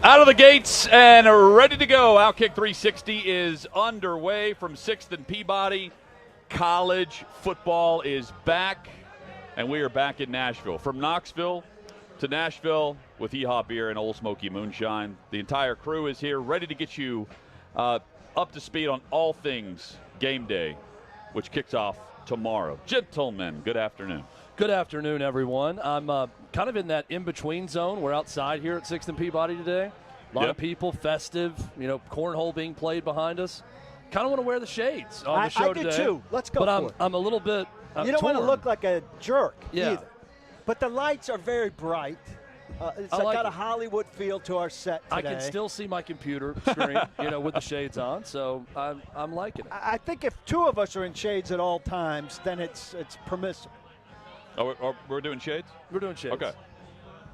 Out of the gates and ready to go. OutKick 360 is underway from 6th and Peabody. College football is back, and we are back in Nashville. From Knoxville to Nashville with Yeehaw Beer and Old Smoky Moonshine. The entire crew is here ready to get you up to speed on all things game day, which kicks off tomorrow. Gentlemen, good afternoon. Good afternoon, everyone. I'm kind of in that in-between zone. We're outside here at 6th and Peabody today. A lot of people, festive, cornhole being played behind us. Kind of want to wear the shades on the show today. I do too. Let's go but I'm a little bit You don't want to look like a jerk either. But the lights are very bright. It's got a Hollywood feel to our set today. I can still see my computer screen, with the shades on, so I'm liking it. I think if two of us are in shades at all times, then it's permissible. Oh, we're doing shades? We're doing shades. Okay.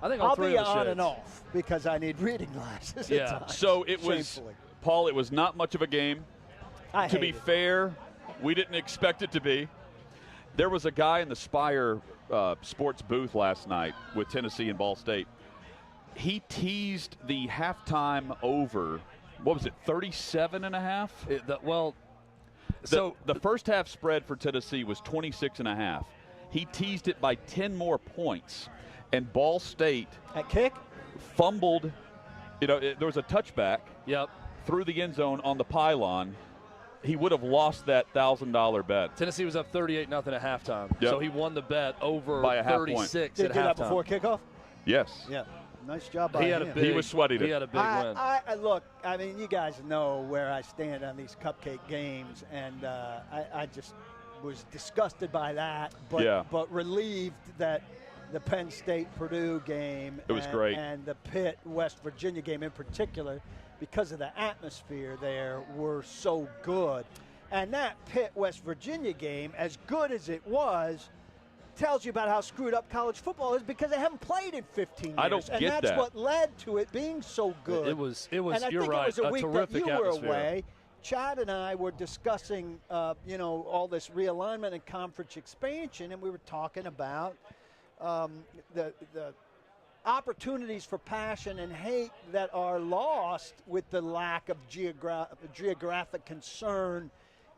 I think I'll three be of the on shades. and off because I need reading glasses. Yeah. At times, So it was, shamefully. Paul, it was not much of a game. To be fair, we didn't expect it to be. There was a guy in the Spire sports booth last night with Tennessee and Ball State. He teased the halftime over, 37.5? The first half spread for Tennessee was 26.5. He teased it by 10 more points, and Ball State at kick fumbled. There was a touchback. Yep. Through the end zone on the pylon. He would have lost that $1,000 bet. Tennessee was up 38-0 at halftime, Yep. so he won the bet over by a half 36 point. Did at he do halftime. that before kickoff? Yes. Yeah. Nice job by him. He was sweating it. He had a big win. Look, I mean, you guys know where I stand on these cupcake games, and I just was disgusted by that, but relieved that the Penn State-Purdue game it was great. And the Pitt-West Virginia game in particular, because of the atmosphere there, were so good. And that Pitt-West Virginia game, as good as it was, tells you about how screwed up college football is because they haven't played in 15 years. I don't get that. And that's what led to it being so good. It was. And I you're think right. it was a week terrific that you atmosphere. were away. Chad and I were discussing, all this realignment and conference expansion, and we were talking about the opportunities for passion and hate that are lost with the lack of geographic concern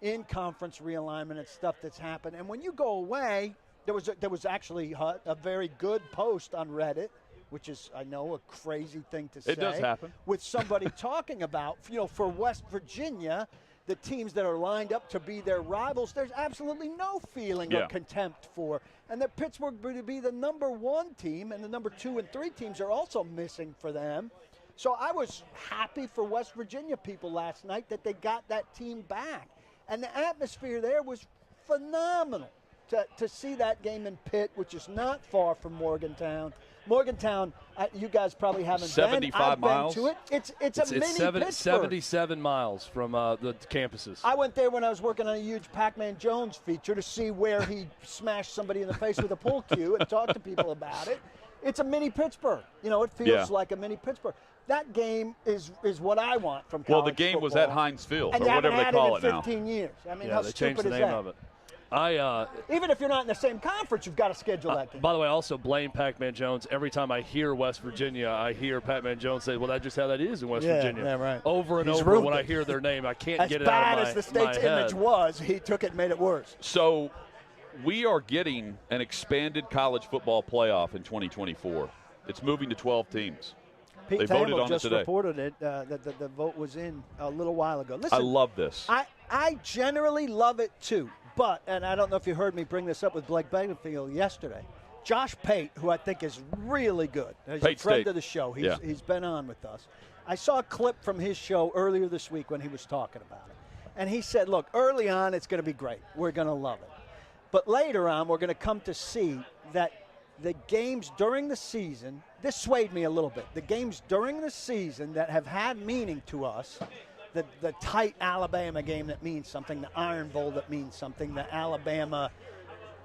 in conference realignment and stuff that's happened. And when you go away, there was actually a very good post on Reddit, which is, I know, a crazy thing to say. It does happen. With somebody talking about, for West Virginia, the teams that are lined up to be their rivals, there's absolutely no feeling of contempt for. And that Pittsburgh to be the number 1 team and the number 2 and 3 teams are also missing for them. So I was happy for West Virginia people last night that they got that team back. And the atmosphere there was phenomenal to see that game in Pitt, which is not far from Morgantown. Morgantown, you guys probably haven't 75 been. I've miles. been to it. It's a mini Pittsburgh. 77 miles from the campuses. I went there when I was working on a huge Pac-Man Jones feature to see where he smashed somebody in the face with a pool cue and talk to people about it. It's a mini Pittsburgh. It feels like a mini Pittsburgh. That game is what I want from college Well, the game football. was at Heinz Field, and or whatever they call it now. 15 years. I mean, Yeah, how they stupid changed the is name that? of it. Even if you're not in the same conference, you've got to schedule that game. By the way, I also blame Pac-Man Jones. Every time I hear West Virginia, I hear Pac-Man Jones say, well, that's just how that is in West Virginia. Yeah, right. Over and He's over ruined when it. I hear their name. I can't get it out of my As bad as the state's my image head. was, he took it and made it worse. So we are getting an expanded college football playoff in 2024. It's moving to 12 teams. Pete They voted Thamel on it just today. reported it, that the vote was in a little while ago. Listen, I love this. I generally love it too, but, and I don't know if you heard me bring this up with Blake Bedingfield yesterday, Josh Pate, who I think is really good. He's a friend of the show. He's been on with us. I saw a clip from his show earlier this week when he was talking about it. And he said, look, early on it's going to be great. We're going to love it. But later on we're going to come to see that the games during the season, this swayed me a little bit. The games during the season that have had meaning to us, the tight Alabama game that means something, the Iron Bowl that means something, the Alabama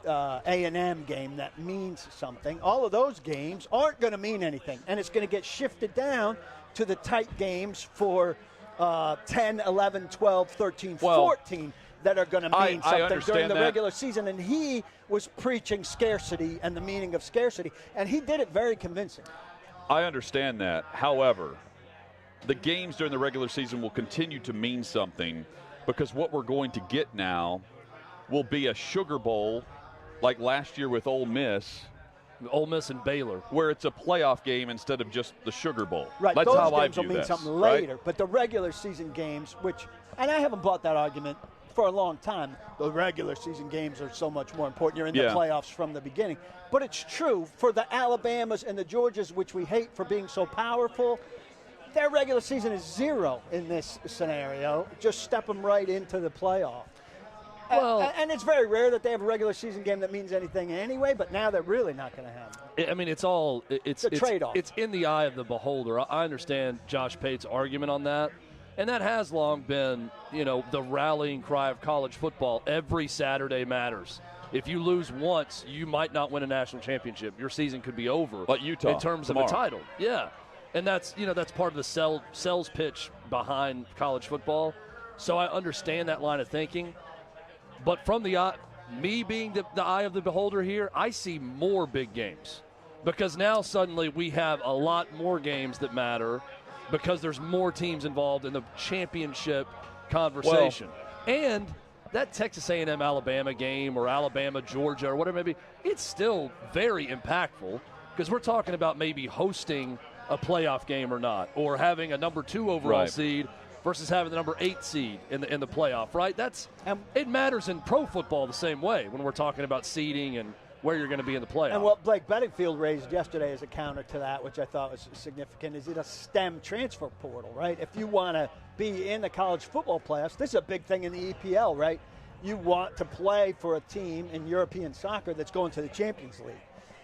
A&M game that means something, all of those games aren't going to mean anything. And it's going to get shifted down to the tight games for 10, 11, 12, 13, 14 that are going to mean something during the regular season. And he was preaching scarcity and the meaning of scarcity, and he did it very convincing. I understand that. However, the games during the regular season will continue to mean something, because what we're going to get now will be a Sugar Bowl like last year with Ole Miss. Ole Miss and Baylor, where it's a playoff game instead of just the Sugar Bowl. Right, that's those how games I will view mean this, something right? later. But the regular season games, and I haven't bought that argument for a long time. The regular season games are so much more important. You're in the playoffs from the beginning. But it's true for the Alabamas and the Georgias, which we hate for being so powerful. Their regular season is 0 in this scenario. Just step them right into the playoff. Well, and it's very rare that they have a regular season game that means anything anyway, but now they're really not going to have it. I mean, it's a trade-off. It's in the eye of the beholder. I understand Josh Pate's argument on that, and that has long been, the rallying cry of college football. Every Saturday matters. If you lose once, you might not win a national championship. Your season could be over. Like Utah in terms tomorrow. of a title. Yeah, and that's part of the sales pitch behind college football. So I understand that line of thinking. But from me being the eye of the beholder here, I see more big games, because now suddenly we have a lot more games that matter because there's more teams involved in the championship conversation. And that Texas A&M Alabama game or Alabama Georgia or whatever it may be, it's still very impactful, because we're talking about maybe hosting a playoff game or not, or having a number 2 overall seed versus having the number 8 seed in the playoff, right? It matters in pro football the same way when we're talking about seeding and where you're going to be in the playoff. And what Blake Bedingfield raised yesterday as a counter to that, which I thought was significant, is it a STEM transfer portal, right? If you want to be in the college football playoffs, this is a big thing in the EPL, right? You want to play for a team in European soccer that's going to the Champions League.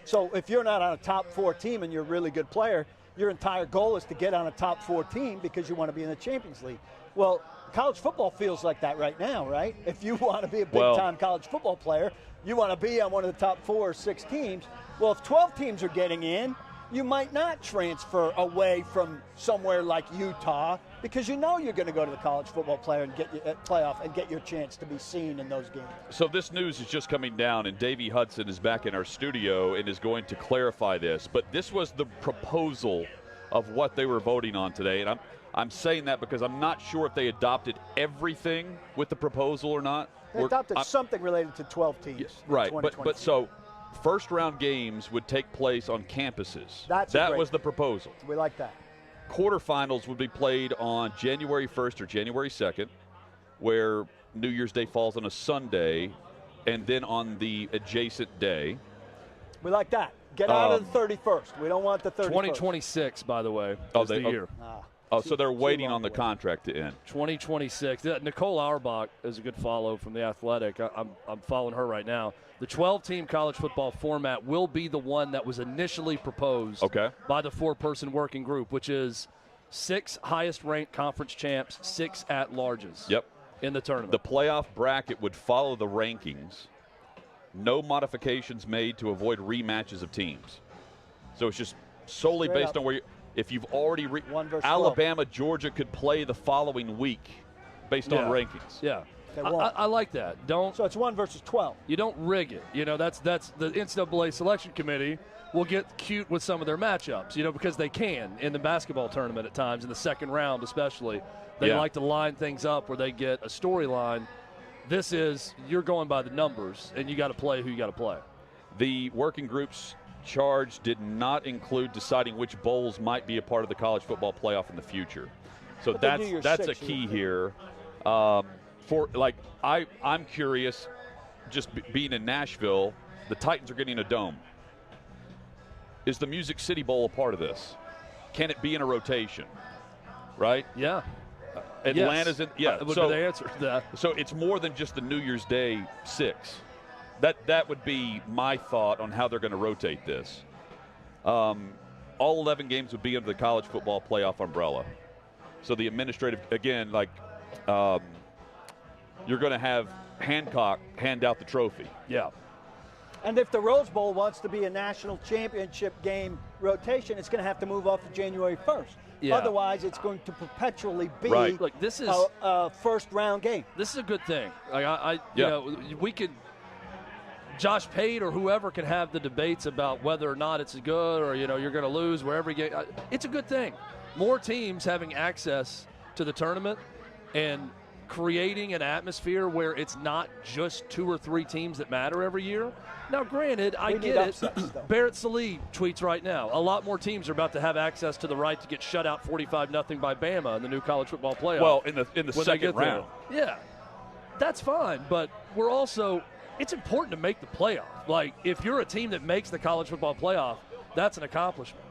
So if you're not on a top 4 team and you're a really good player, your entire goal is to get on a top 4 team because you want to be in the Champions League. Well, college football feels like that right now, right? If you want to be a big-time college football player, you want to be on one of the top 4 or 6 teams. Well, if 12 teams are getting in, you might not transfer away from somewhere like Utah, because you're going to go to the college football playoff and get your chance to be seen in those games. So this news is just coming down, and Davey Hudson is back in our studio and is going to clarify this. But this was the proposal of what they were voting on today, and I'm saying that because I'm not sure if they adopted everything with the proposal or not. They adopted something related to 12 teams. Yes, right, but so first-round games would take place on campuses. That was the proposal. We like that. Quarterfinals would be played on January 1st or January 2nd, where New Year's Day falls on a Sunday, and then on the adjacent day. We like that. Get out of the 31st. We don't want the 31st. 2026, by the way, is the year. So they're waiting on the contract to end. 2026. Nicole Auerbach is a good follow from The Athletic. I'm following her right now. The 12-team college football format will be the one that was initially proposed by the 4-person working group, which is 6 highest-ranked conference champs, 6 at-larges in the tournament. The playoff bracket would follow the rankings. No modifications made to avoid rematches of teams. So it's just solely based on where you – if you've already Alabama, Georgia could play the following week based on rankings. Yeah. I like that. So it's 1 versus 12. You don't rig it. That's the NCAA selection committee will get cute with some of their matchups, because they can in the basketball tournament at times, in the second round especially. They like to line things up where they get a storyline. This is, you're going by the numbers, and you got to play who you got to play. The working group's charge did not include deciding which bowls might be a part of the college football playoff in the future. So that's a key here. I'm curious, just being in Nashville, the Titans are getting a dome. Is the Music City Bowl a part of this? Can it be in a rotation? Right? Yeah. Atlanta's in. Yeah. Would be the answer to that. So it's more than just the New Year's Day 6. That would be my thought on how they're going to rotate this. All 11 games would be under the college football playoff umbrella. So the administrative, again, you're going to have Hancock hand out the trophy. Yeah. And if the Rose Bowl wants to be a national championship game rotation, it's going to have to move off to January 1st. Yeah. Otherwise, it's going to perpetually be Look, this is a first-round game. This is a good thing. We could – Josh Pate or whoever can have the debates about whether or not it's good or, you're going to lose wherever you get. It's a good thing. more teams having access to the tournament and creating an atmosphere where it's not just 2 or 3 teams that matter every year. Now, granted, I get it. Upsets, Barrett Sallee tweets right now, a lot more teams are about to have access to the right to get shut out 45-0 by Bama in the new college football playoff. Well, in the second round. Yeah, that's fine, but we're also – it's important to make the playoff. Like, if you're a team that makes the college football playoff, that's an accomplishment.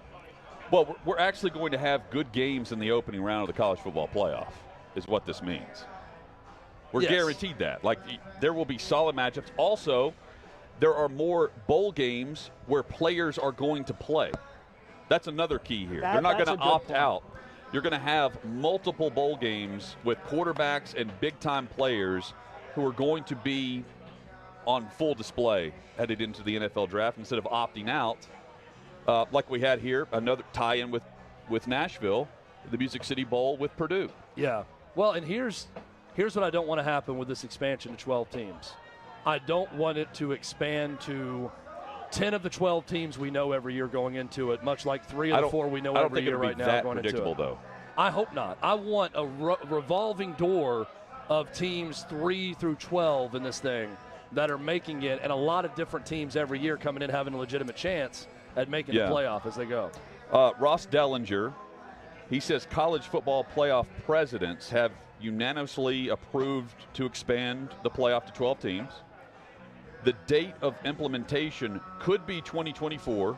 Well, we're actually going to have good games in the opening round of the college football playoff is what this means. We're guaranteed that. Like, there will be solid matchups. Also, there are more bowl games where players are going to play. That's another key here. They're not going to opt out. You're going to have multiple bowl games with quarterbacks and big-time players who are going to be on full display headed into the NFL draft instead of opting out. Like we had here, another tie-in with Nashville, the Music City Bowl with Purdue. Yeah. Well, and here's what I don't want to happen with this expansion to 12 teams. I don't want it to expand to 10 of the 12 teams we know every year going into it, much like 3 of the 4 we know every year right now going into it. Predictable, though. I hope not. I want a revolving door of teams 3 through 12 in this thing that are making it, and a lot of different teams every year coming in having a legitimate chance at making the playoff as they go. Ross Dellinger, he says college football playoff presidents have unanimously approved to expand the playoff to 12 teams. The date of implementation could be 2024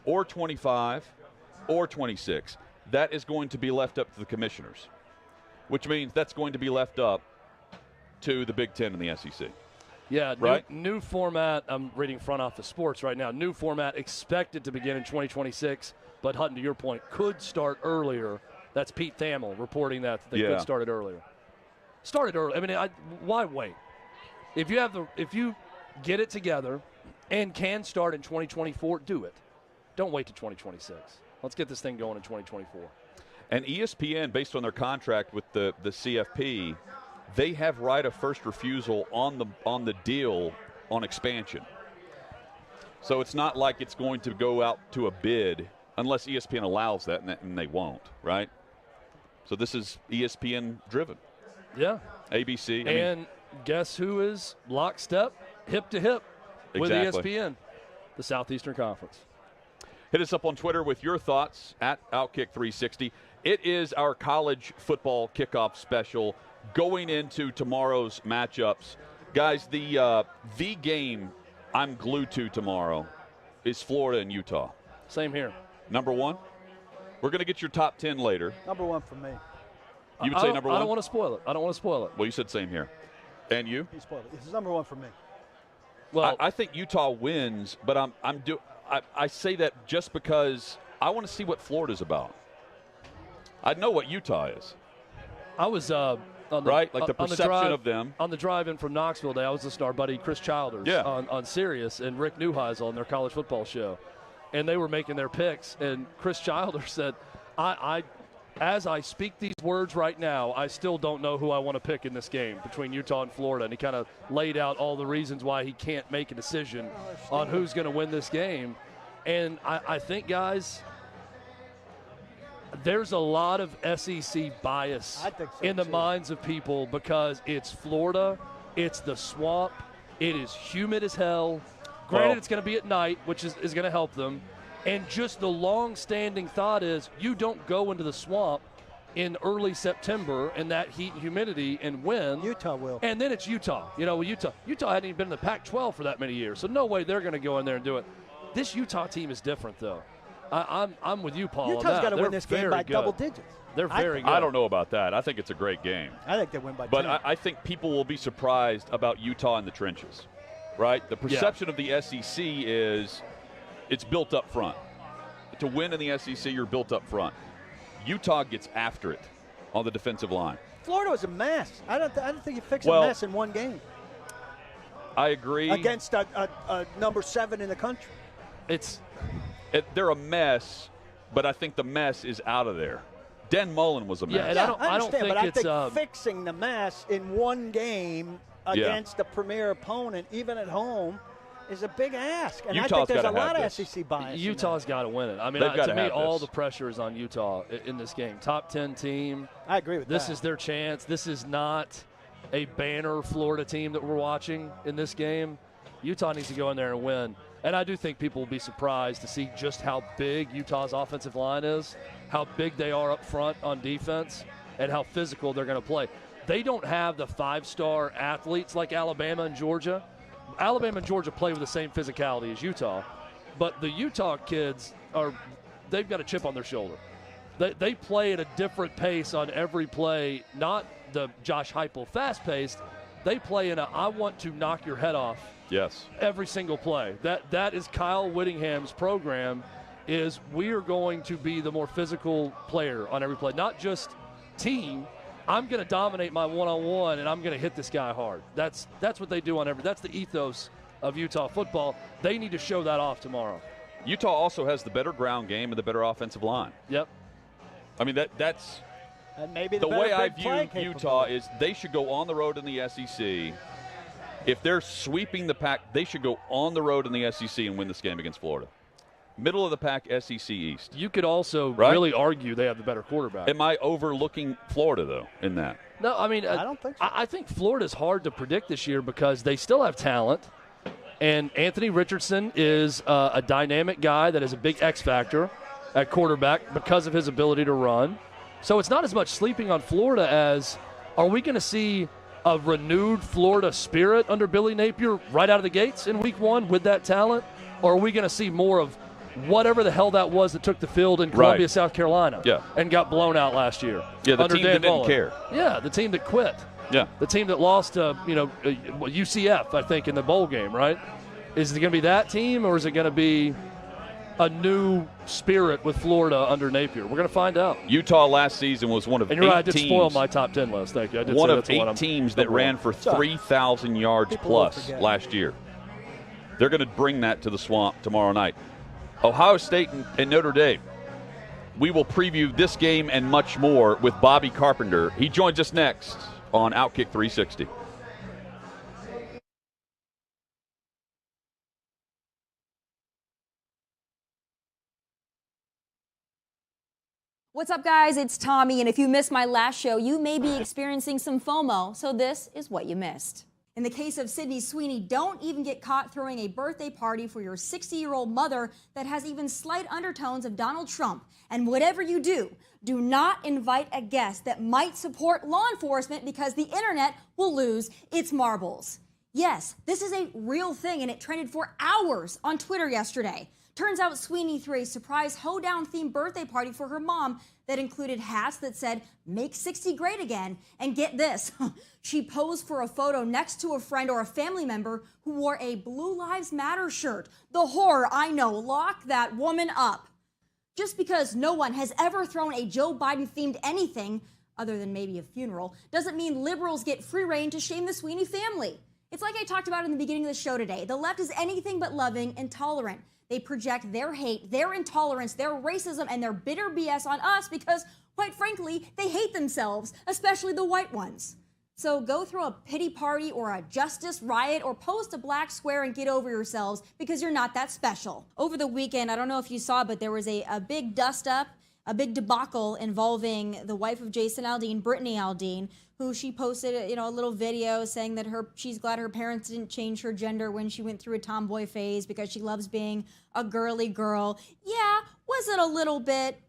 or 25 or 26. That is going to be left up to the commissioners, which means that's going to be left up to the Big Ten and the SEC. Yeah, right? New format. I'm reading Front Office Sports right now. New format expected to begin in 2026, but Hutton, to your point, could start earlier. That's Pete Thamel reporting that they could start it earlier. Started early. I mean, why wait? If you get it together and can start in 2024, do it. Don't wait to 2026. Let's get this thing going in 2024. And ESPN, based on their contract with the CFP, they have right of first refusal on the deal on expansion. So it's not like it's going to go out to a bid unless ESPN allows that, and they won't, right? So this is ESPN driven. Yeah. ABC. And guess who is lockstep, hip to hip with ESPN? The Southeastern Conference. Hit us up on Twitter with your thoughts at OutKick360. It is our college football kickoff special going into tomorrow's matchups. Guys, the game I'm glued to tomorrow is Florida and Utah. Same here. Number 1? We're going to get your top 10 later. Number 1 for me. You would say number 1? I don't want to spoil it. Well, you said same here. And you? He spoiled it. It's number 1 for me. Well, I think Utah wins, but I say that just because I want to see what Florida's about. I know what Utah is. I was the perception of them. On the drive-in from Knoxville today, I was listening to our buddy Chris Childers on Sirius and Rick Neuheisel on their college football show. And they were making their picks, and Chris Childers said, as I speak these words right now, I still don't know who I want to pick in this game between Utah and Florida. And he kind of laid out all the reasons why he can't make a decision on who's going to win this game. And I think, guys, there's a lot of SEC bias in the minds of people because it's Florida, it's the swamp, it is humid as hell. Granted, it's going to be at night, which is going to help them. And just the long-standing thought is you don't go into the swamp in early September in that heat and humidity and win. Utah will. And then it's Utah. Utah hadn't even been in the Pac-12 for that many years, so no way they're going to go in there and do it. This Utah team is different, though. I'm with you, Paul. Utah's got to win this game by double digits. They're very good. I don't know about that. I think it's a great game. I think they win by 10. But I think people will be surprised about Utah in the trenches, right? The perception of the SEC is it's built up front. To win in the SEC, you're built up front. Utah gets after it on the defensive line. Florida was a mess. I don't think you fix a mess in one game. I agree. Against a number 7 in the country. They're a mess, but I think the mess is out of there. Dan Mullen was a mess. Yeah, and I don't think I think fixing the mess in one game against a premier opponent, even at home, is a big ask. And Utah's I think there's a gotta lot have of this. SEC bias. Utah's got to win it. I mean, They've to me, have all this. the pressure is on Utah in this game. Top 10 team. I agree with that. This is their chance. This is not a banner Florida team that we're watching in this game. Utah needs to go in there and win. And I do think people will be surprised to see just how big Utah's offensive line is, how big they are up front on defense, and how physical they're going to play. They don't have the five-star athletes like Alabama and Georgia. Alabama and Georgia play with the same physicality as Utah, but the Utah kids they've got a chip on their shoulder. They play at a different pace on every play, not the Josh Heupel fast-paced. They play in a I want to knock your head off. Yes. Every single play. That is Kyle Whittingham's program, is we are going to be the more physical player on every play, not just team. I'm going to dominate my one-on-one, and I'm going to hit this guy hard. That's what they do on every – that's the ethos of Utah football. They need to show that off tomorrow. Utah also has the better ground game and the better offensive line. Yep. I mean, that's and maybe the way I view Utah capability. is they should go on the road in the SEC. If they're sweeping the pack, they should go on the road in the SEC and win this game against Florida. Middle of the pack, SEC East. You could also really argue they have the better quarterback. Am I overlooking Florida, though, in that? No, I mean, I don't think so. I think Florida's hard to predict this year because they still have talent. And Anthony Richardson is a dynamic guy that is a big X factor at quarterback because of his ability to run. So it's not as much sleeping on Florida as are we going to see a renewed Florida spirit under Billy Napier right out of the gates in week one with that talent? Or are we going to see more of whatever the hell that was that took the field in Columbia, South Carolina and got blown out last year? Yeah, the team that didn't care. Yeah, the team that quit. Yeah. The team that lost UCF, I think, in the bowl game, right? Is it going to be that team, or is it going to be a new spirit with Florida under Napier? We're going to find out. Utah last season was one of and you're 8 right, I did teams. spoil my top 10 list. Thank you. I did one say of that's 8 teams that ran for 3,000 yards People plus last year. They're going to bring that to the Swamp tomorrow night. Ohio State and Notre Dame. We will preview this game and much more with Bobby Carpenter. He joins us next on OutKick 360. What's up, guys? It's Tommy, and if you missed my last show, you may be experiencing some FOMO, so this is what you missed. In the case of Sydney Sweeney, don't even get caught throwing a birthday party for your 60-year-old mother that has even slight undertones of Donald Trump. And whatever you do, do not invite a guest that might support law enforcement because the internet will lose its marbles. Yes, this is a real thing, and it trended for hours on Twitter yesterday. Turns out Sweeney threw a surprise hoedown-themed birthday party for her mom that included hats that said, "Make 60 great again." And get this, she posed for a photo next to a friend or a family member who wore a Blue Lives Matter shirt. The horror, I know. Lock that woman up. Just because no one has ever thrown a Joe Biden-themed anything, other than maybe a funeral, doesn't mean liberals get free rein to shame the Sweeney family. It's like I talked about in the beginning of the show today. The left is anything but loving and tolerant. They project their hate, their intolerance, their racism, and their bitter BS on us because, quite frankly, they hate themselves, especially the white ones. So go throw a pity party or a justice riot or post a black square and get over yourselves because you're not that special. Over the weekend, I don't know if you saw, but there was a big dust-up, a big debacle involving the wife of Jason Aldean, Brittany Aldean, who she posted a little video saying that she's glad her parents didn't change her gender when she went through a tomboy phase because she loves being a girly girl. Yeah, was it a little bit,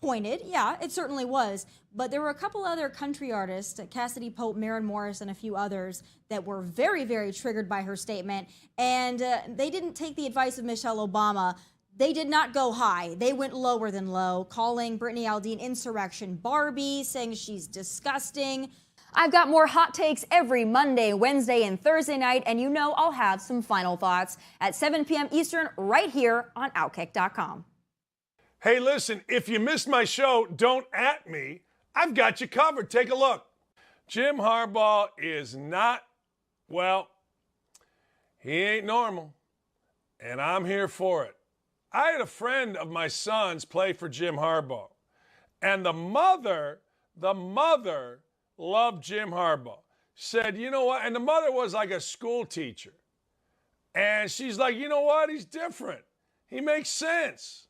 pointed? Yeah, it certainly was. But there were a couple other country artists, Cassidy Pope, Maren Morris, and a few others that were very, very triggered by her statement. And they didn't take the advice of Michelle Obama. They did not go high. They went lower than low, calling Brittany Aldean Insurrection Barbie, saying she's disgusting. I've got more hot takes every Monday, Wednesday, and Thursday night, and I'll have some final thoughts at 7 p.m. Eastern right here on OutKick.com. Hey, listen, if you missed my show, don't at me. I've got you covered. Take a look. Jim Harbaugh is not, he ain't normal, and I'm here for it. I had a friend of my son's play for Jim Harbaugh, and the mother loved Jim Harbaugh. Said, you know what? And the mother was like a school teacher. And she's like, you know what? He's different. He makes sense.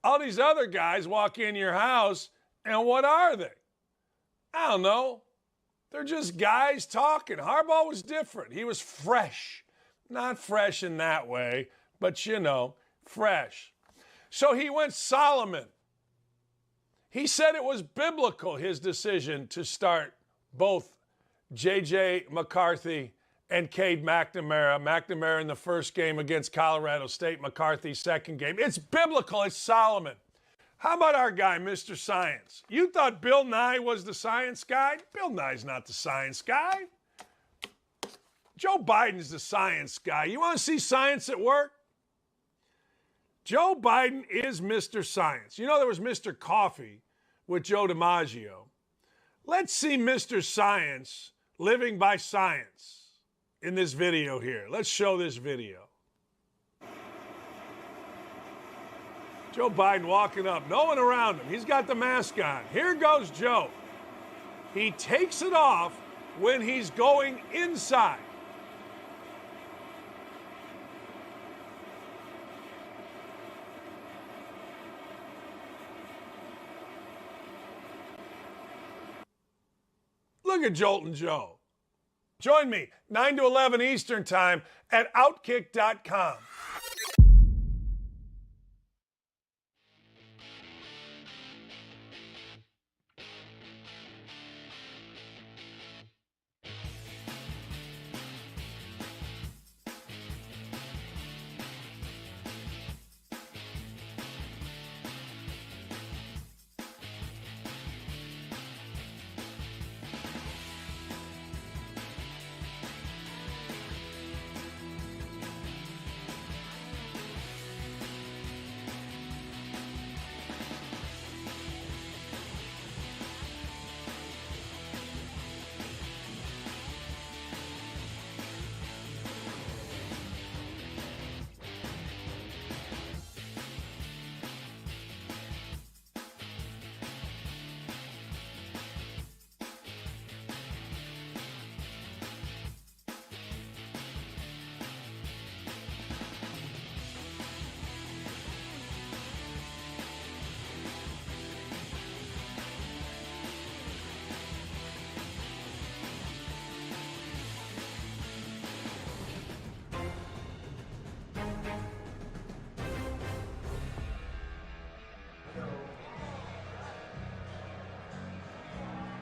All these other guys walk in your house, and what are they? I don't know. They're just guys talking. Harbaugh was different. He was fresh. Not fresh in that way, but, fresh. So he went Solomon. He said it was biblical, his decision to start both J.J. McCarthy and Cade McNamara. McNamara in the first game against Colorado State, McCarthy's second game. It's biblical. It's Solomon. How about our guy, Mr. Science? You thought Bill Nye was the science guy? Bill Nye's not the science guy. Joe Biden's the science guy. You want to see science at work? Joe Biden is Mr. Science. You know there was Mr. Coffee with Joe DiMaggio. Let's see Mr. Science living by science in this video here. Let's show this video. Joe Biden walking up, no one around him. He's got the mask on. Here goes Joe. He takes it off when he's going inside. Look at Joltin' Joe. Join me, 9 to 11 Eastern Time at OutKick.com.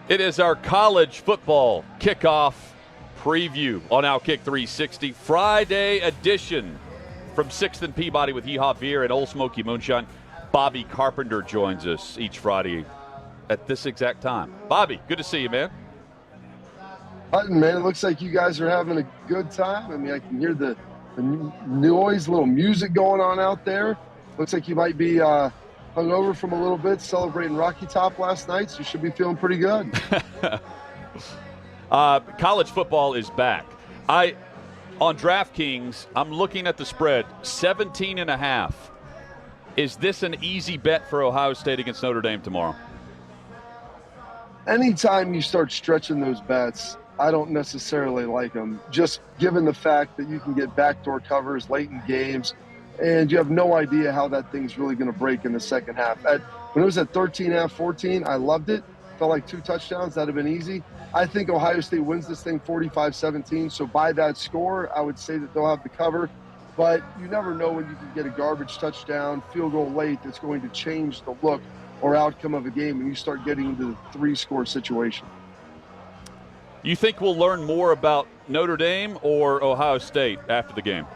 It is our college football kickoff preview on OutKick 360, Friday edition from 6th and Peabody with Yeehaw Beer and Old Smoky Moonshine. Bobby Carpenter joins us each Friday at this exact time. Bobby, good to see you, man. Hutton, man, it looks like you guys are having a good time. I mean, I can hear the noise, little music going on out there. Looks like you might be hungover from a little bit, celebrating Rocky Top last night, so you should be feeling pretty good. College football is back. On DraftKings, I'm looking at the spread, 17.5. Is this an easy bet for Ohio State against Notre Dame tomorrow? Anytime you start stretching those bets, I don't necessarily like them, just given the fact that you can get backdoor covers late in games, and you have no idea how that thing's really going to break in the second half. When it was at 13.5, 14, I loved it. Felt like 2 touchdowns. That would have been easy. I think Ohio State wins this thing 45-17, so by that score, I would say that they'll have the cover. But you never know when you can get a garbage touchdown, field goal late, that's going to change the look or outcome of a game when you start getting into the 3-score situation. You think we'll learn more about Notre Dame or Ohio State after the game?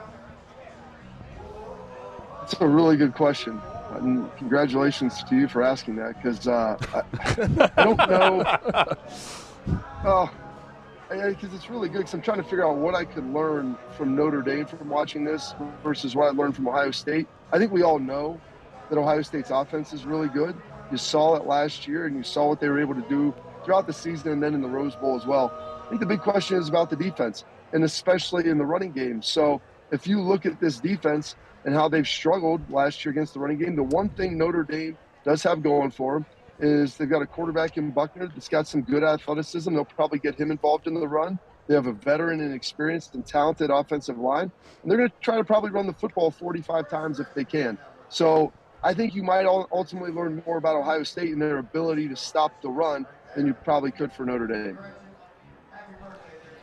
That's a really good question. And congratulations to you for asking that, because I don't know. Because it's really good, because I'm trying to figure out what I could learn from Notre Dame from watching this versus what I learned from Ohio State. I think we all know that Ohio State's offense is really good. You saw it last year, and you saw what they were able to do throughout the season and then in the Rose Bowl as well. I think the big question is about the defense, and especially in the running game. So if you look at this defense and how they've struggled last year against the running game, the one thing Notre Dame does have going for them is they've got a quarterback in Buckner that's got some good athleticism. They'll probably get him involved in the run. They have a veteran and experienced and talented offensive line, and they're going to try to probably run the football 45 times if they can. So I think you might ultimately learn more about Ohio State and their ability to stop the run than you probably could for Notre Dame.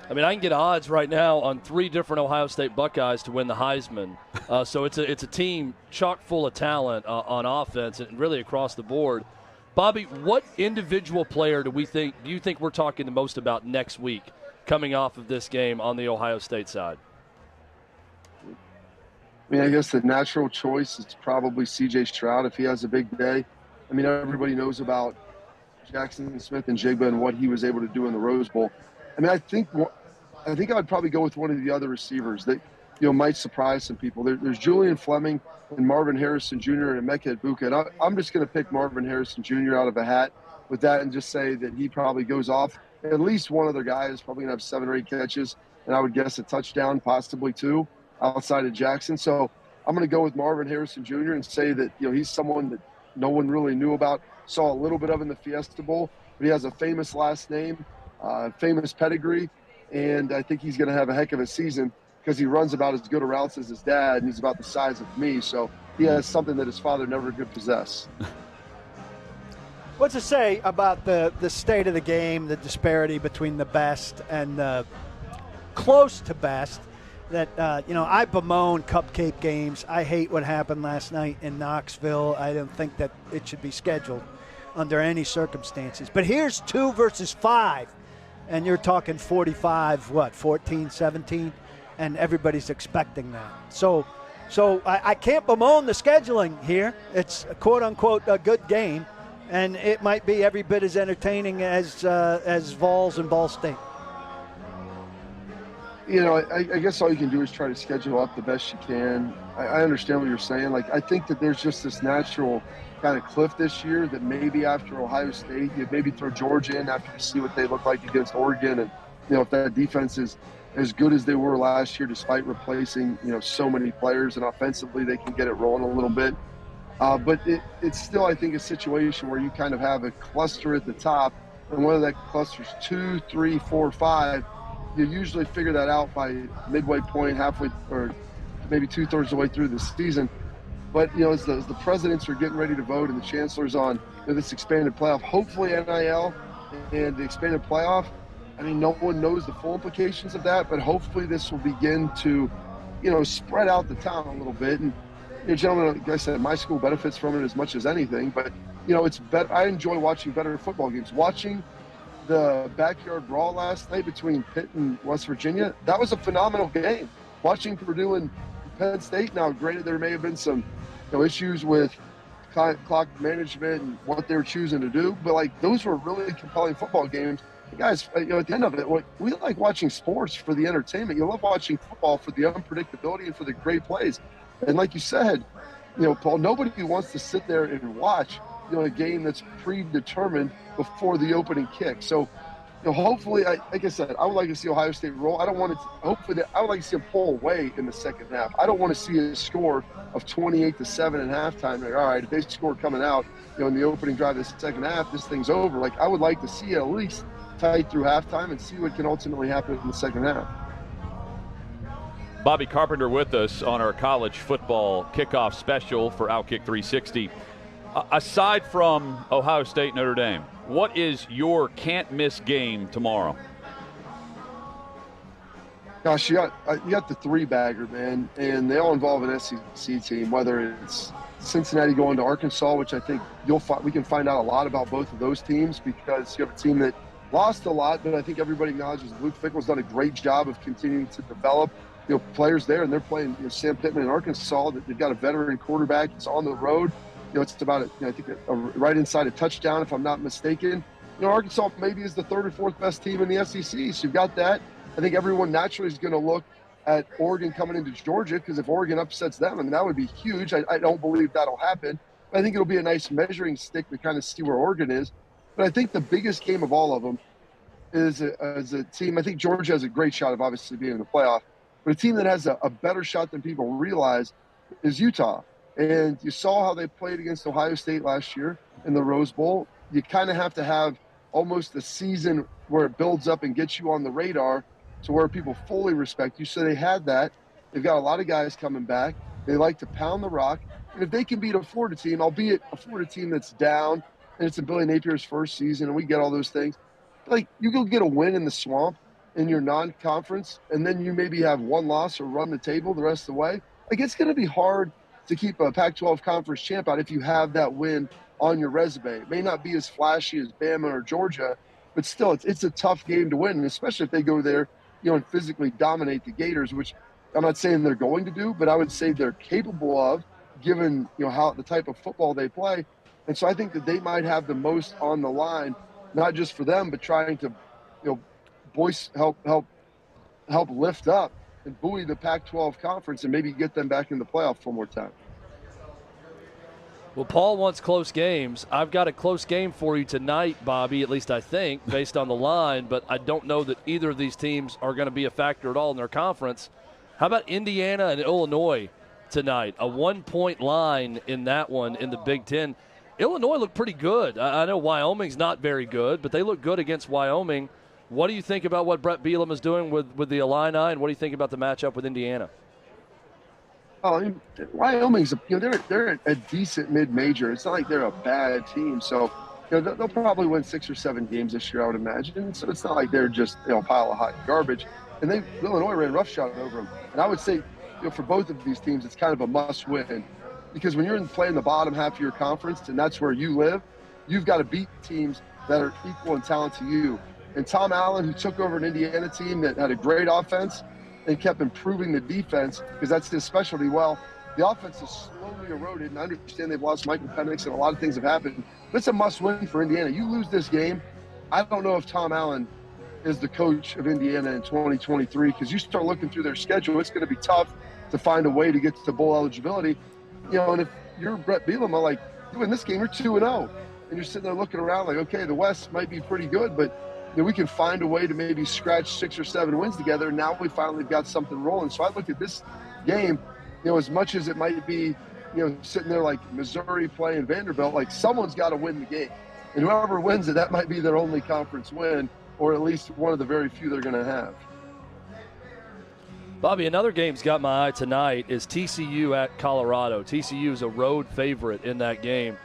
I mean, I can get odds right now on 3 different Ohio State Buckeyes to win the Heisman. So it's a team chock full of talent on offense and really across the board. Bobby, what individual player do you think we're talking the most about next week coming off of this game on the Ohio State side? I mean, I guess the natural choice is probably C.J. Stroud if he has a big day. I mean, everybody knows about Jackson Smith and Jigba and what he was able to do in the Rose Bowl. I mean, I think I would probably go with one of the other receivers that, might surprise some people. There's Julian Fleming and Marvin Harrison Jr. and Emeka Egbuka. And I'm just going to pick Marvin Harrison Jr. out of a hat with that and just say that he probably goes off. At least one other guy is probably going to have 7 or 8 catches, and I would guess a touchdown, possibly 2, outside of Jackson. So I'm going to go with Marvin Harrison Jr. and say that, he's someone that no one really knew about, saw a little bit of in the Fiesta Bowl, but he has a famous last name, famous pedigree, and I think he's going to have a heck of a season because he runs about as good a routes as his dad, and he's about the size of me. So he has something that his father never could possess. What's to say about the state of the game, the disparity between the best and the close to best? That, I bemoan cupcake games. I hate what happened last night in Knoxville. I don't think that it should be scheduled under any circumstances. But here's 2 versus 5, and you're talking 45, 14, 17? And everybody's expecting that. So I can't bemoan the scheduling here. It's a quote-unquote a good game, and it might be every bit as entertaining as Vols and Ball State. I guess all you can do is try to schedule up the best you can. I understand what you're saying. Like, I think that there's just this natural kind of cliff this year that maybe after Ohio State, you maybe throw Georgia in after you see what they look like against Oregon. And, if that defense is as good as they were last year, despite replacing, so many players, and offensively they can get it rolling a little bit. But it's still, I think, a situation where you kind of have a cluster at the top, and whether that cluster's 2, 3, 4, 5, you usually figure that out by midway point, halfway, or maybe 2/3 of the way through the season. But, as the presidents are getting ready to vote and the chancellor's on this expanded playoff, hopefully NIL and the expanded playoff, I mean, no one knows the full implications of that, but hopefully this will begin to, spread out the town a little bit. And, gentlemen, like I said, my school benefits from it as much as anything. But, it's better. I enjoy watching better football games. Watching the backyard brawl last night between Pitt and West Virginia, that was a phenomenal game. Watching Purdue and Penn State, now granted there may have been some issues with clock management and what they were choosing to do, but those were really compelling football games. Guys, at the end of it, we like watching sports for the entertainment. You love watching football for the unpredictability and for the great plays. And like you said, Paul, nobody wants to sit there and watch, a game that's predetermined before the opening kick. So, hopefully, like I said, I would like to see Ohio State roll. I don't want to. Hopefully, I would like to see them pull away in the second half. I don't want to see a score of 28-7 at halftime. All right, if they score coming out, in the opening drive of the second half, this thing's over. I would like to see at least tight through halftime and see what can ultimately happen in the second half. Bobby Carpenter with us on our college football kickoff special for OutKick 360. Aside from Ohio State, Notre Dame, what is your can't-miss game tomorrow? Gosh, you got the 3-bagger, man, and they all involve an SEC team, whether it's Cincinnati going to Arkansas, which I think we can find out a lot about both of those teams because you have a team that lost a lot, but I think everybody acknowledges Luke Fickell's done a great job of continuing to develop players there, and they're playing Sam Pittman in Arkansas. They've got a veteran quarterback. It's on the road. It's about I think right inside a touchdown, if I'm not mistaken. Arkansas maybe is the 3rd or 4th best team in the SEC, so you've got that. I think everyone naturally is going to look at Oregon coming into Georgia because if Oregon upsets them, I mean, that would be huge. I don't believe that'll happen. But I think it'll be a nice measuring stick to kind of see where Oregon is. But I think the biggest game of all of them is as a team. I think Georgia has a great shot of obviously being in the playoff. But a team that has a better shot than people realize is Utah. And you saw how they played against Ohio State last year in the Rose Bowl. You kind of have to have almost a season where it builds up and gets you on the radar to where people fully respect you. So they had that. They've got a lot of guys coming back. They like to pound the rock. And if they can beat a Florida team, albeit a Florida team that's down, and it's a Billy Napier's first season, and we get all those things, like you go get a win in the swamp in your non-conference, and then you maybe have one loss or run the table the rest of the way. Like, it's going to be hard to keep a Pac-12 conference champ out if you have that win on your resume. It may not be as flashy as Bama or Georgia, but still, it's a tough game to win, and especially if they go there, and physically dominate the Gators, which I'm not saying they're going to do, but I would say they're capable of, given how the type of football they play. And so I think that they might have the most on the line, not just for them, but trying to, help lift up and buoy the Pac-12 conference and maybe get them back in the playoff one more time. Well, Paul wants close games. I've got a close game for you tonight, Bobby, at least I think, based on the line, but I don't know that either of these teams are going to be a factor at all in their conference. How about Indiana and Illinois tonight? A 1-point line in that one in the Big Ten. Illinois looked pretty good. I know Wyoming's not very good, but they look good against Wyoming. What do you think about what Brett Bielema is doing with the Illini, and what do you think about the matchup with Indiana? Oh, I mean, Wyoming's they're a decent mid-major. It's not like they're a bad team. So they'll probably win 6 or 7 games this year, I would imagine. So it's not like they're just a pile of hot garbage. And Illinois ran roughshod over them. And I would say for both of these teams, it's kind of a must-win, because when you're playing the bottom half of your conference and that's where you live, you've got to beat teams that are equal in talent to you. And Tom Allen, who took over an Indiana team that had a great offense and kept improving the defense, because that's his specialty. Well, the offense is slowly eroded, and I understand they've lost Michael Penix and a lot of things have happened. But it's a must-win for Indiana. You lose this game, I don't know if Tom Allen is the coach of Indiana in 2023, because you start looking through their schedule, it's going to be tough to find a way to get to bowl eligibility. And if you're Brett Bielema, like, you win this game, you're 2-0. And you're sitting there looking around like, okay, the West might be pretty good, but we can find a way to maybe scratch 6 or 7 wins together. And now we finally got something rolling. So I look at this game, as much as it might be, sitting there like Missouri playing Vanderbilt, like someone's got to win the game. And whoever wins it, that might be their only conference win, or at least one of the very few they're going to have. Bobby, another game's got my eye tonight is TCU at Colorado. TCU is a road favorite in that game.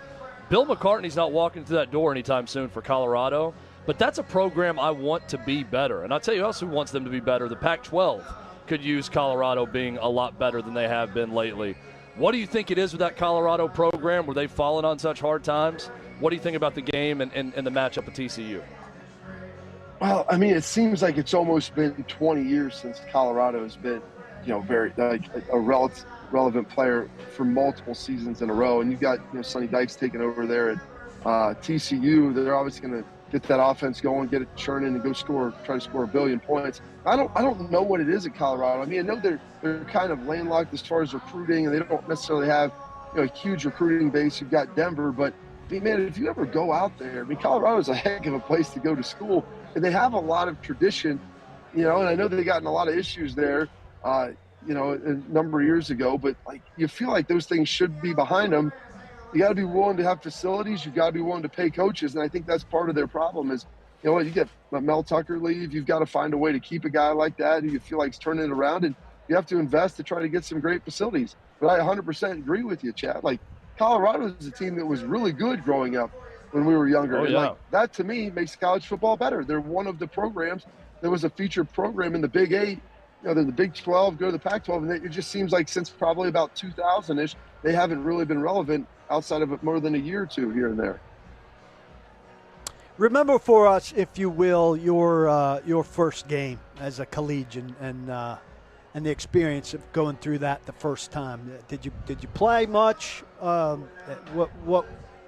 Bill McCartney's not walking through that door anytime soon for Colorado, but that's a program I want to be better. And I'll tell you who else who wants them to be better. The Pac-12 could use Colorado being a lot better than they have been lately. What do you think it is with that Colorado program where they've fallen on such hard times? What do you think about the game and the matchup with TCU? Well, I mean, it seems like it's almost been 20 years since Colorado has been, very a relevant player for multiple seasons in a row. And you've got Sonny Dykes taking over there at TCU. They're obviously going to get that offense going, get it churning, and go try to score 1 billion points. I don't know what it is at Colorado. I mean, I know they're kind of landlocked as far as recruiting, and they don't necessarily have a huge recruiting base. You've got Denver, but man, if you ever go out there, I mean, Colorado's a heck of a place to go to school. And they have a lot of tradition, and I know they've gotten a lot of issues there, a number of years ago, but you feel like those things should be behind them. You got to be willing to have facilities. You've got to be willing to pay coaches. And I think that's part of their problem is, you get Mel Tucker leave. You've got to find a way to keep a guy like that who you feel like is turning it around, and you have to invest to try to get some great facilities. But I 100% agree with you, Chad. Colorado is a team that was really good growing up when we were younger. Oh, yeah. And that, to me, makes college football better. They're one of the programs. There was a featured program in the Big 8, then the Big 12, go to the Pac-12, and it just seems like since probably about 2000-ish, they haven't really been relevant outside of more than a year or two here and there. Remember for us, if you will, your first game as a collegiate and the experience of going through that the first time. Did you play much?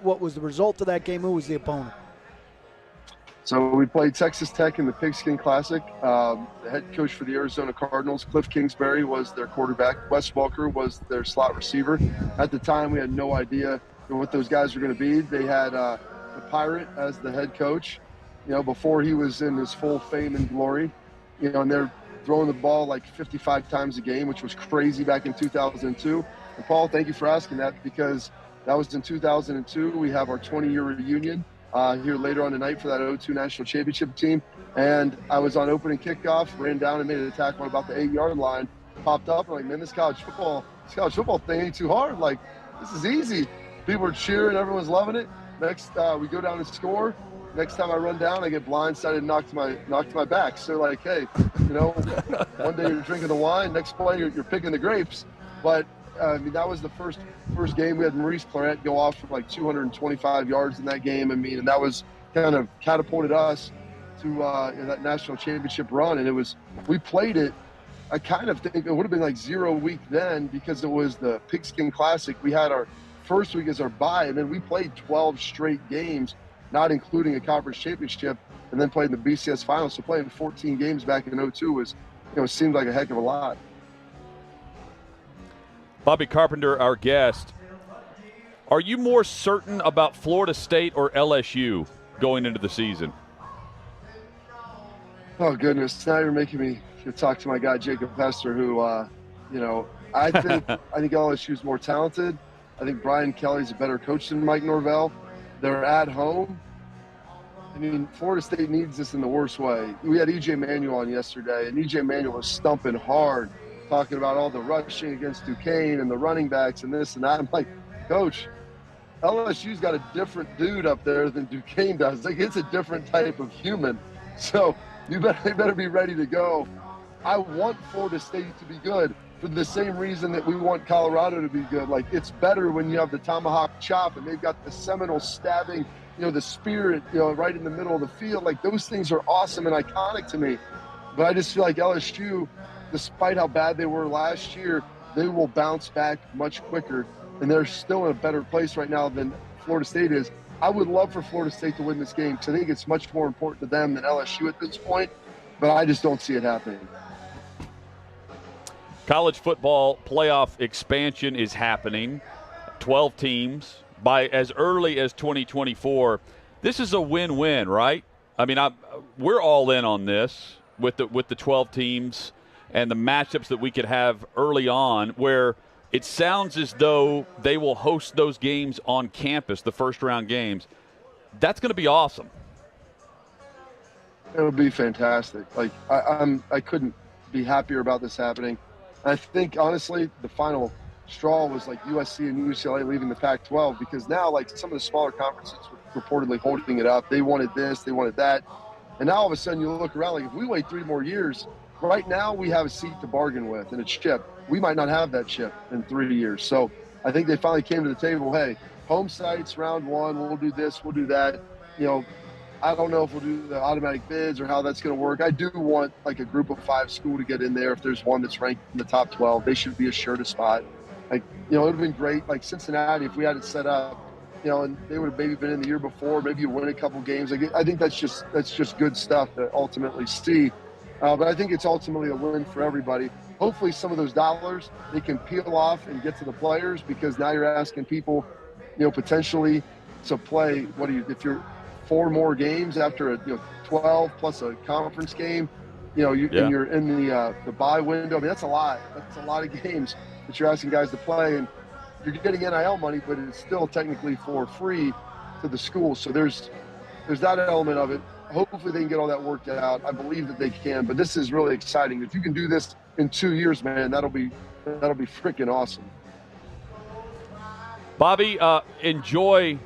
What was the result of that game? Who was the opponent? So we played Texas Tech in the Pigskin Classic. The head coach for the Arizona Cardinals, Cliff Kingsbury, was their quarterback. Wes Welker was their slot receiver. At the time, we had no idea what those guys were going to be. They had the Pirate as the head coach, before he was in his full fame and glory. And they're throwing the ball 55 times a game, which was crazy back in 2002. And Paul, thank you for asking that, because that was in 2002. We have our 20-year reunion. here later on tonight for that 0-2 national championship team. And I was on opening kickoff, ran down and made a tackle on about the 8-yard line, popped up. I'm like, man, this college football thing ain't too hard. Like, this is easy. People are cheering. Everyone's loving it. Next, we go down and score. Next time I run down, I get blindsided and knocked to my back. So, like, hey, one day you're drinking the wine, next play you're picking the grapes. But, I mean, that was the first game. We had Maurice Clarett go off for like 225 yards in that game. I mean, and that was kind of catapulted us to that national championship run. And we played it. I kind of think it would have been like 0 week then because it was the Pigskin Classic. We had our first week as our bye, and then we played 12 straight games, not including a conference championship, and then played in the BCS finals. So playing 14 games back in 02 seemed like a heck of a lot. Bobby Carpenter, our guest. Are you more certain about Florida State or LSU going into the season? Oh, goodness. Now you're making me talk to my guy, Jacob Hester, who, I think LSU's more talented. I think Brian Kelly's a better coach than Mike Norvell. They're at home. I mean, Florida State needs this in the worst way. We had E.J. Manuel on yesterday, and E.J. Manuel was stumping hard, talking about all the rushing against Duquesne and the running backs and this and that. I'm like, Coach, LSU's got a different dude up there than Duquesne does. Like, it's a different type of human. So they better be ready to go. I want Florida State to be good for the same reason that we want Colorado to be good. Like, it's better when you have the tomahawk chop and they've got the Seminole stabbing, the spirit, right in the middle of the field. Like, those things are awesome and iconic to me. But I just feel like LSU, despite how bad they were last year, they will bounce back much quicker. And they're still in a better place right now than Florida State is. I would love for Florida State to win this game because I think it's much more important to them than LSU at this point. But I just don't see it happening. College football playoff expansion is happening. 12 teams by as early as 2024. This is a win-win, right? I mean, we're all in on this with the 12 teams and the matchups that we could have early on, where it sounds as though they will host those games on campus, the first-round games. That's going to be awesome. It would be fantastic. Like, I couldn't be happier about this happening. I think, honestly, the final straw was like USC and UCLA leaving the Pac-12 because now, like, some of the smaller conferences were reportedly holding it up. They wanted this, they wanted that. And now all of a sudden you look around, like, if we wait 3 more years, right now we have a seat to bargain with and a chip. We might not have that chip in 3 years. So I think they finally came to the table, hey, home sites, round 1, we'll do this, we'll do that. I don't know if we'll do the automatic bids or how that's going to work. I do want like a group of 5 school to get in there. If there's one that's ranked in the top 12, they should be assured a spot. Like, it would have been great. Like Cincinnati, if we had it set up, and they would have maybe been in the year before, maybe you win a couple games. Like, I think that's just good stuff to ultimately see. But I think it's ultimately a win for everybody. Hopefully some of those dollars they can peel off and get to the players because now you're asking people, potentially to play. If you're 4 more games after a 12 plus a conference game, and you're in the bye window. I mean, that's a lot. That's a lot of games that you're asking guys to play, and you're getting NIL money, but it's still technically for free to the school. So there's that element of it. Hopefully they can get all that worked out. I believe that they can, but this is really exciting. If you can do this in 2 years, man, that'll be freaking awesome. Bobby, enjoy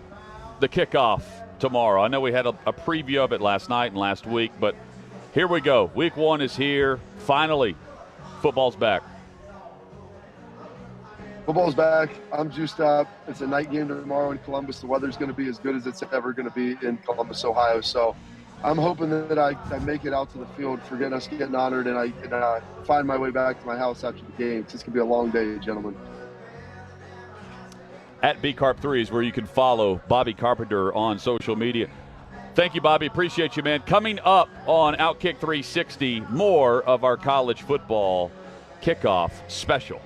the kickoff tomorrow. I know we had a preview of it last night and last week, but here we go. Week 1 is here. Finally, football's back. Football's back. I'm juiced up. It's a night game tomorrow in Columbus. The weather's going to be as good as it's ever going to be in Columbus, Ohio. So I'm hoping that I make it out to the field for us getting honored, and I can find my way back to my house after the game. It's going to be a long day, gentlemen. At BCarp3 is where you can follow Bobby Carpenter on social media. Thank you, Bobby. Appreciate you, man. Coming up on OutKick 360, more of our college football kickoff special.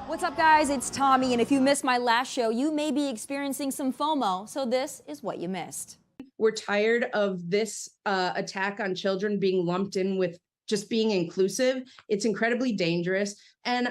What's up, guys? It's Tommy, and if you missed my last show, you may be experiencing some FOMO, so this is what you missed. We're tired of this attack on children being lumped in with just being inclusive. It's incredibly dangerous. And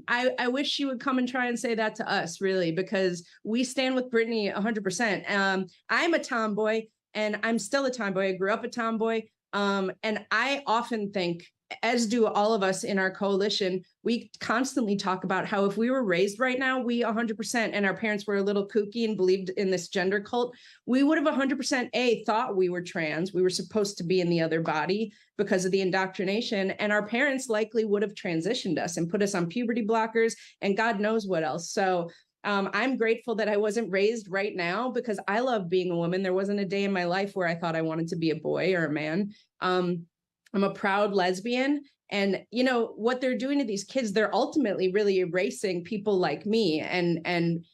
I wish she would come and try and say that to us, really, because we stand with Brittany 100%. I'm a tomboy, and I'm still a tomboy. I grew up a tomboy. And I often think, as do all of us in our coalition, we constantly talk about how if we were raised right now, we 100%, and our parents were a little kooky and believed in this gender cult, we would have 100% thought we were trans. We were supposed to be in the other body because of the indoctrination. And our parents likely would have transitioned us and put us on puberty blockers and God knows what else. So I'm grateful that I wasn't raised right now, because I love being a woman. There wasn't a day in my life where I thought I wanted to be a boy or a man. I'm a proud lesbian. And, you know, what they're doing to these kids, they're ultimately really erasing people like me and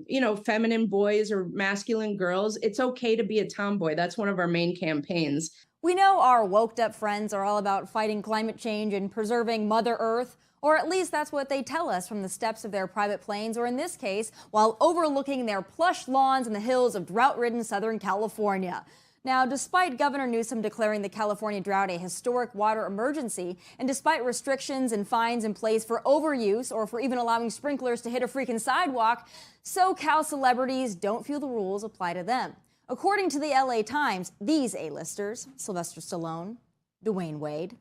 you know, feminine boys or masculine girls. It's okay to be a tomboy. That's one of our main campaigns. We know our woked up friends are all about fighting climate change and preserving Mother Earth, or at least that's what they tell us from the steps of their private planes, or in this case, while overlooking their plush lawns in the hills of drought-ridden Southern California. Now, despite Governor Newsom declaring the California drought a historic water emergency, and despite restrictions and fines in place for overuse or for even allowing sprinklers to hit a freaking sidewalk, SoCal celebrities don't feel the rules apply to them. According to the LA Times, these A-listers, Sylvester Stallone, Dwayne Wade,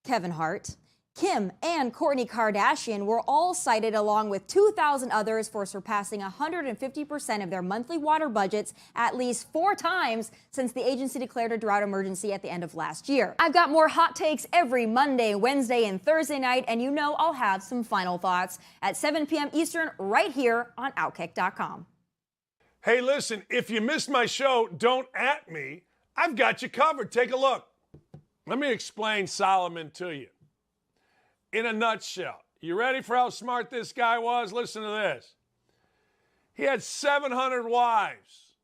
Kevin Hart, Kim and Kourtney Kardashian were all cited along with 2,000 others for surpassing 150% of their monthly water budgets at least 4 times since the agency declared a drought emergency at the end of last year. I've got more hot takes every Monday, Wednesday, and Thursday night, and you know I'll have some final thoughts at 7 p.m. Eastern right here on OutKick.com. Hey, listen, if you missed my show, don't at me. I've got you covered. Take a look. Let me explain Solomon to you. In a nutshell, you ready for how smart this guy was? Listen to this. He had 700 wives,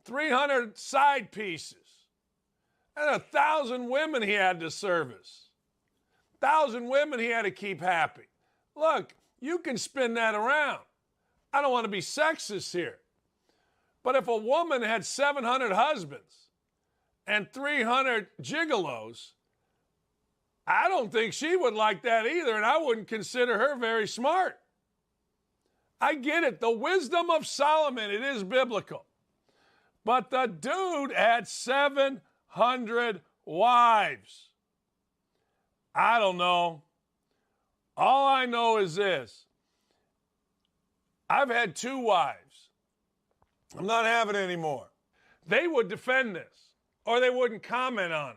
300 side pieces, and 1,000 women he had to service. 1,000 women he had to keep happy. Look, you can spin that around. I don't want to be sexist here. But if a woman had 700 husbands and 300 gigolos, I don't think she would like that either, and I wouldn't consider her very smart. I get it. The wisdom of Solomon, it is biblical. But the dude had 700 wives. I don't know. All I know is this. I've had 2 wives. I'm not having it anymore. They would defend this, or they wouldn't comment on it.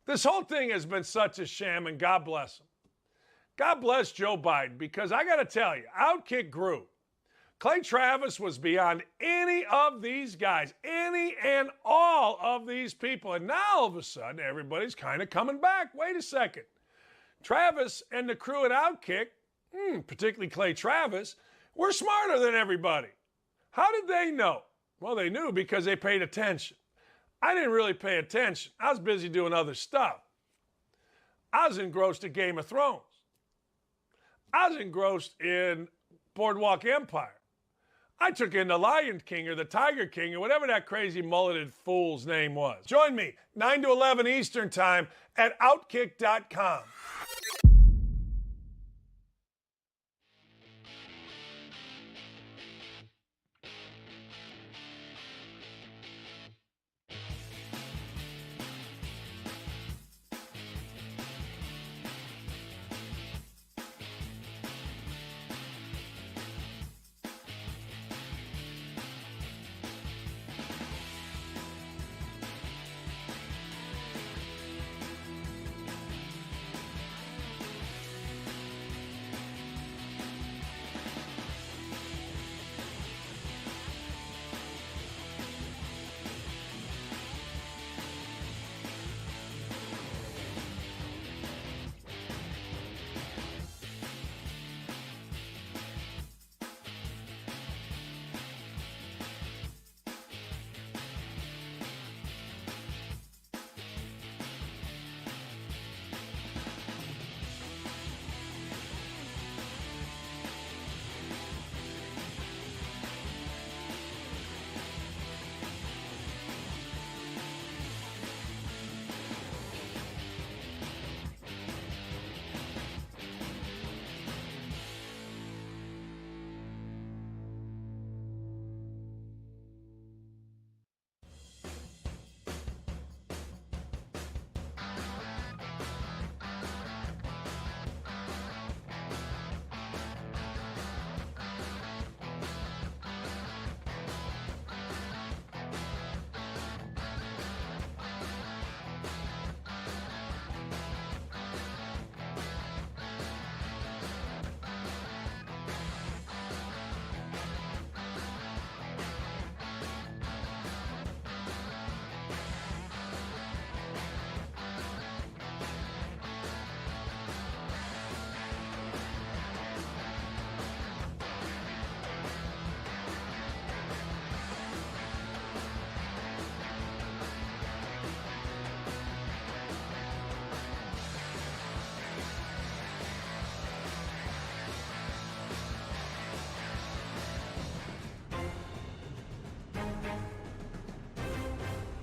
This whole thing has been such a sham, and God bless him. God bless Joe Biden, because I got to tell you, OutKick grew. Clay Travis was beyond any of these guys, any and all of these people. And now all of a sudden, everybody's kind of coming back. Wait a second. Travis and the crew at OutKick, particularly Clay Travis, were smarter than everybody. How did they know? Well, they knew because they paid attention. I didn't really pay attention. I was busy doing other stuff. I was engrossed in Game of Thrones. I was engrossed in Boardwalk Empire. I took in the Lion King or the Tiger King or whatever that crazy mulleted fool's name was. Join me 9 to 11 Eastern Time at OutKick.com.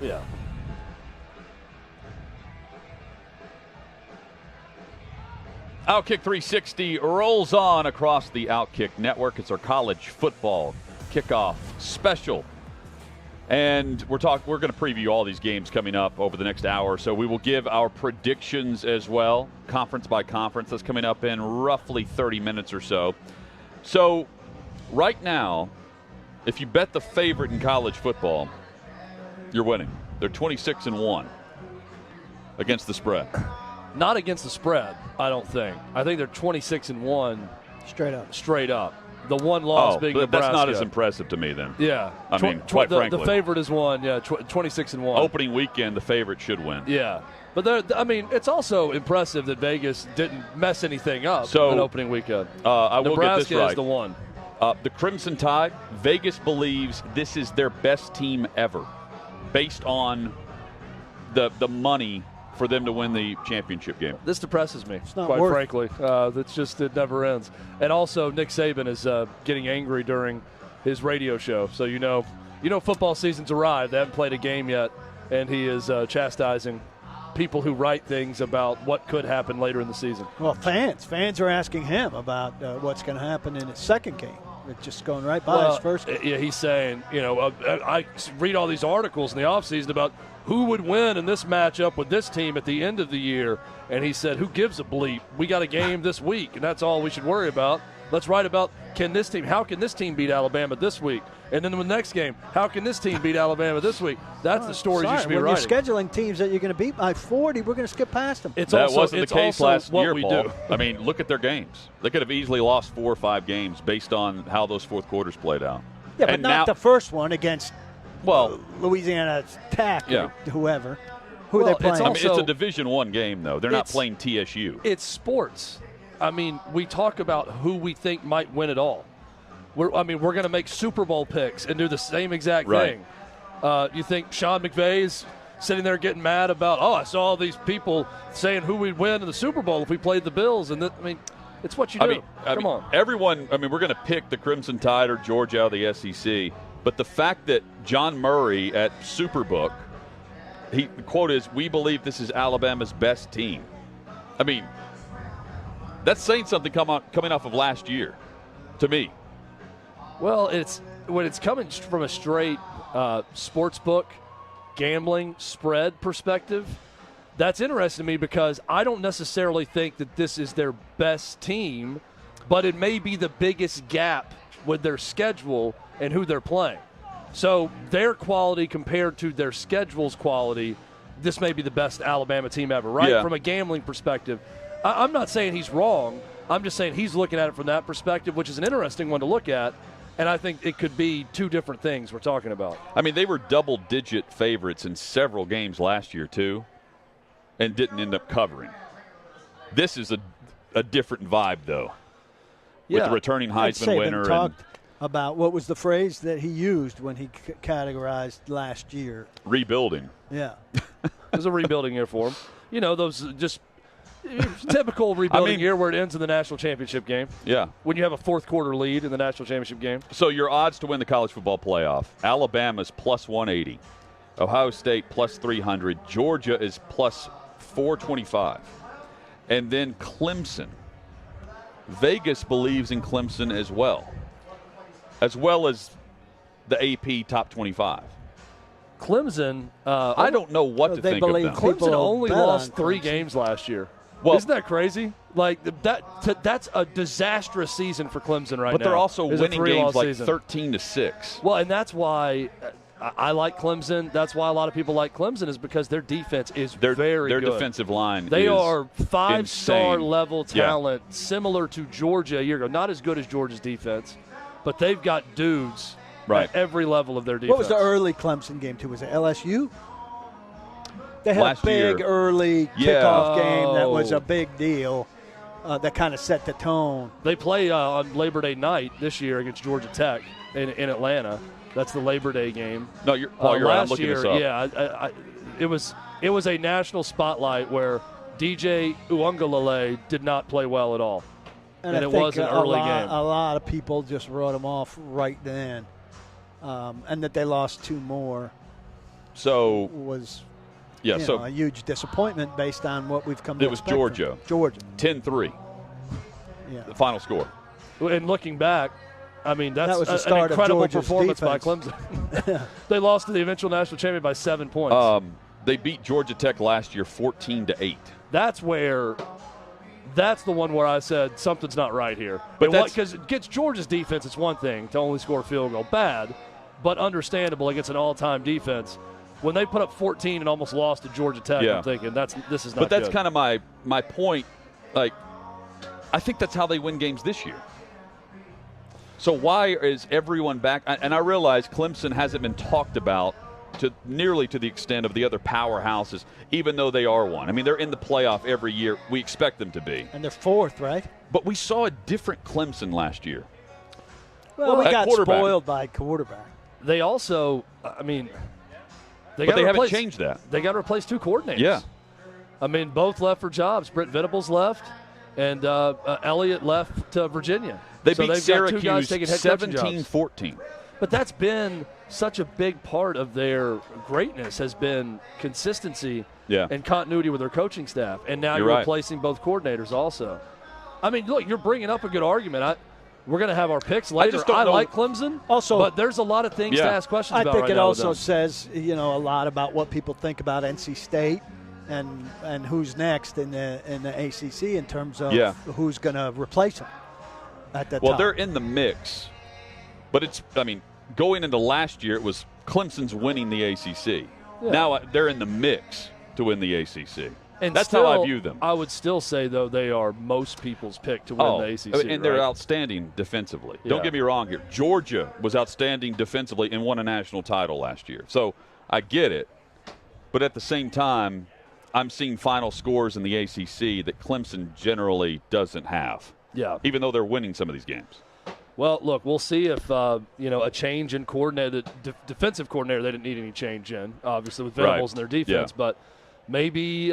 Yeah. OutKick 360 rolls on across the OutKick network. It's our college football kickoff special. And we're going to preview all these games coming up over the next hour. So we will give our predictions as well, conference by conference. That's coming up in roughly 30 minutes or so. So right now, if you bet the favorite in college football, you're winning. They're 26-1 against the spread. Not against the spread, I don't think. I think they're 26-1 straight up. The one loss being Nebraska. That's not as impressive to me then. Yeah. I mean, quite frankly. The favorite is one, 26-1. Opening weekend, the favorite should win. Yeah. But, it's also impressive that Vegas didn't mess anything up in opening weekend. I will get this right. Nebraska is the one. The Crimson Tide, Vegas believes this is their best team ever based on the money for them to win the championship game. This depresses me, quite frankly. It never ends. And also, Nick Saban is getting angry during his radio show. So you know football season's arrived. They haven't played a game yet, and he is chastising people who write things about what could happen later in the season. Well, fans are asking him about what's going to happen in his second game. It's just going right by his first game. Yeah, he's saying, I read all these articles in the offseason about who would win in this matchup with this team at the end of the year. And he said, who gives a bleep? We got a game this week, and that's all we should worry about. Let's write about how can this team beat Alabama this week? And then the next game, how can this team beat Alabama this week? That's the stories you should be writing. When you're scheduling teams that you're going to beat by 40, we're going to skip past them. That wasn't the case last year, Paul. I mean, look at their games. They could have easily lost 4 or 5 games based on how those fourth quarters played out. Yeah, but not the first one against Louisiana Tech or whoever. Who they're playing. It's a Division I game, though. They're not playing TSU. It's sports. I mean, we talk about who we think might win it all. We're going to make Super Bowl picks and do the same exact thing. You think Sean McVay's sitting there getting mad about, I saw all these people saying who we'd win in the Super Bowl if we played the Bills. And it's what you do. Come on. Everyone, we're going to pick the Crimson Tide or Georgia out of the SEC. But the fact that John Murray at Superbook, the quote is, "We believe this is Alabama's best team." I mean, that's saying something coming off of last year, to me. Well, when it's coming from a straight sportsbook gambling spread perspective, that's interesting to me because I don't necessarily think that this is their best team, but it may be the biggest gap with their schedule and who they're playing. So their quality compared to their schedule's quality, this may be the best Alabama team ever, right? Yeah. From a gambling perspective. I'm not saying he's wrong. I'm just saying he's looking at it from that perspective, which is an interesting one to look at. And I think it could be 2 different things we're talking about. They were double-digit favorites in several games last year, too, and didn't end up covering. This is a different vibe, though, with the returning Heisman winner. Talked about what was the phrase that he used when he categorized last year? Rebuilding. Yeah. It was a rebuilding year for him. Those just typical rebuilding year where it ends in the national championship game. Yeah. When you have a fourth quarter lead in the national championship game. So your odds to win the college football playoff, Alabama's plus 180. Ohio State plus 300. Georgia is plus 425. And then Clemson. Vegas believes in Clemson as well as the AP top 25. Clemson, I don't know what to think of them. Clemson only lost 3 games last year. Well, isn't that crazy? That's a disastrous season for Clemson right now. But they're also winning games like 13-6. Well, and that's why I like Clemson. That's why a lot of people like Clemson is because their defense is very good. Their defensive line They is are 5-star insane. level talent, similar to Georgia a year ago. Not as good as Georgia's defense, but they've got dudes at every level of their defense. What was the early Clemson game, too? Was it LSU? They had a big early kickoff game that was a big deal that kind of set the tone. They play on Labor Day night this year against Georgia Tech in Atlanta. That's the Labor Day game. No, you're right. I'm looking this up. Yeah, it was a national spotlight where DJ Uiagalelei did not play well at all. And it was an early game. A lot of people just wrote him off right then, and that they lost 2 more. So was so a huge disappointment based on what we've come to expect. It was Georgia. 10-3. Yeah. The final score. And looking back, I mean, that was the an start incredible of Georgia's performance defense. by Clemson. They lost to the eventual national champion by 7 points. They beat Georgia Tech last year 14-8. That's the one where I said something's not right here. But because against Georgia's defense, it's one thing to only score a field goal. Bad, but understandable against an all-time defense. When they put up 14 and almost lost to Georgia Tech, I'm thinking this is not But that's good. kind of my point. Like, I think that's how they win games this year. So why is everyone back? And I realize Clemson hasn't been talked about nearly to the extent of the other powerhouses, even though they are one. I mean, they're in the playoff every year. We expect them to be. And they're 4th, right? But we saw a different Clemson last year. Well, we got spoiled by quarterback. They also, they haven't changed that. They got to replace 2 coordinators. Yeah. I mean, both left for jobs. Brent Venables left, and Elliott left to Virginia. They so beat they've Syracuse got 2 guys taking head coaching jobs. 17-14. But that's been such a big part of their greatness has been consistency and continuity with their coaching staff. And now you're replacing both coordinators also. I mean, look, you're bringing up a good argument. We're going to have our picks later. I like Clemson, but there's a lot of things to ask questions about. I think right it now also says, a lot about what people think about NC State and who's next in the ACC in terms of who's going to replace them at that time. Well, they're in the mix, but going into last year, it was Clemson's winning the ACC. Yeah. Now they're in the mix to win the ACC. And that's still, how I view them. I would still say, though, they are most people's pick to win the ACC. And they're outstanding defensively. Yeah. Don't get me wrong here. Georgia was outstanding defensively and won a national title last year. So I get it. But at the same time, I'm seeing final scores in the ACC that Clemson generally doesn't have. Yeah. Even though they're winning some of these games. Well, look, we'll see if, a change in coordinator, defensive coordinator, they didn't need any change in, obviously, with Venables and their defense. Yeah. But maybe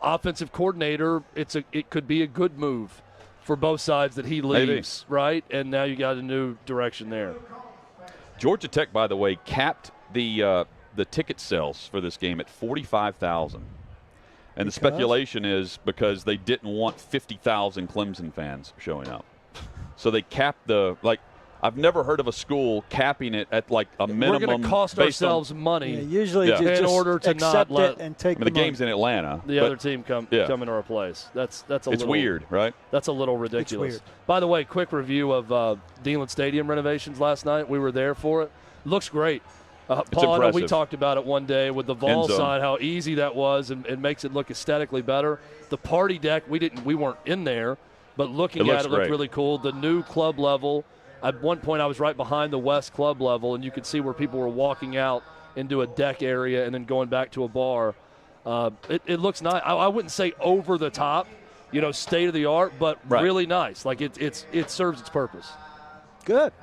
offensive coordinator, it could be a good move for both sides that he leaves, right? And now you got a new direction there. Georgia Tech, by the way, capped the ticket sales for this game at 45,000. And the speculation is because they didn't want 50,000 Clemson fans showing up. So they capped I've never heard of a school capping it at like a minimum. We're going to cost ourselves money in order to not let and take the game's in Atlanta. The other team come in to replace. That's a little. It's weird, right? That's a little ridiculous. It's weird. By the way, quick review of Deland Stadium renovations last night. We were there for it. Looks great. Paul, I know we talked about it one day with the Vol sign, how easy that was, and it makes it look aesthetically better. The party deck, we weren't in there, but looking at it looked really cool. The new club level. At one point, I was right behind the West Club level, and you could see where people were walking out into a deck area and then going back to a bar. It looks nice. I wouldn't say over the top, state of the art, but really nice. Like it serves its purpose. Good.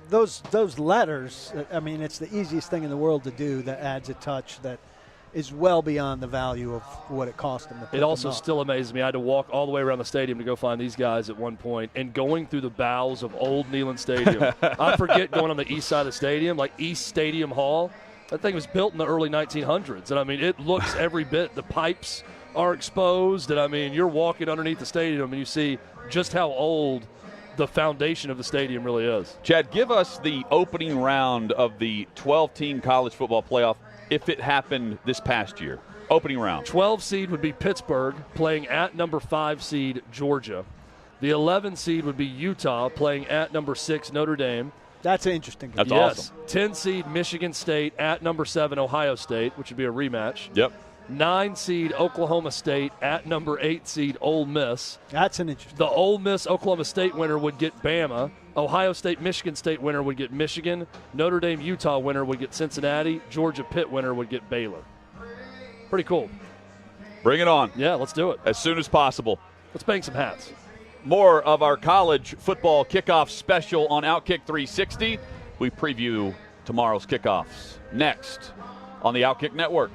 Those letters. I mean, it's the easiest thing in the world to do. That adds a touch that is well beyond the value of what it cost them to put It also them up. still amazes me. I had to walk all the way around the stadium to go find these guys at one point, and going through the bowels of old Neyland Stadium. I forget going on the east side of the stadium, like East Stadium Hall. That thing was built in the early 1900s, and it looks every bit. The pipes are exposed, and you're walking underneath the stadium and you see just how old the foundation of the stadium really is. Chad, give us the opening round of the 12-team college football playoff if it happened this past year. Opening round. 12 seed would be Pittsburgh playing at number 5 seed Georgia. The 11 seed would be Utah playing at number 6 Notre Dame. That's an interesting game. That's awesome. 10 seed Michigan State at number 7 Ohio State, which would be a rematch. Yep. 9 seed Oklahoma State at number 8 seed Ole Miss. That's an interesting. The Ole Miss Oklahoma State winner would get Bama. Ohio State Michigan State winner would get Michigan. Notre Dame Utah winner would get Cincinnati. Georgia Pitt winner would get Baylor. Pretty cool. Bring it on. Yeah, let's do it as soon as possible. Let's bang some hats. More of our college football kickoff special on OutKick 360. We preview tomorrow's kickoffs next on the OutKick Network.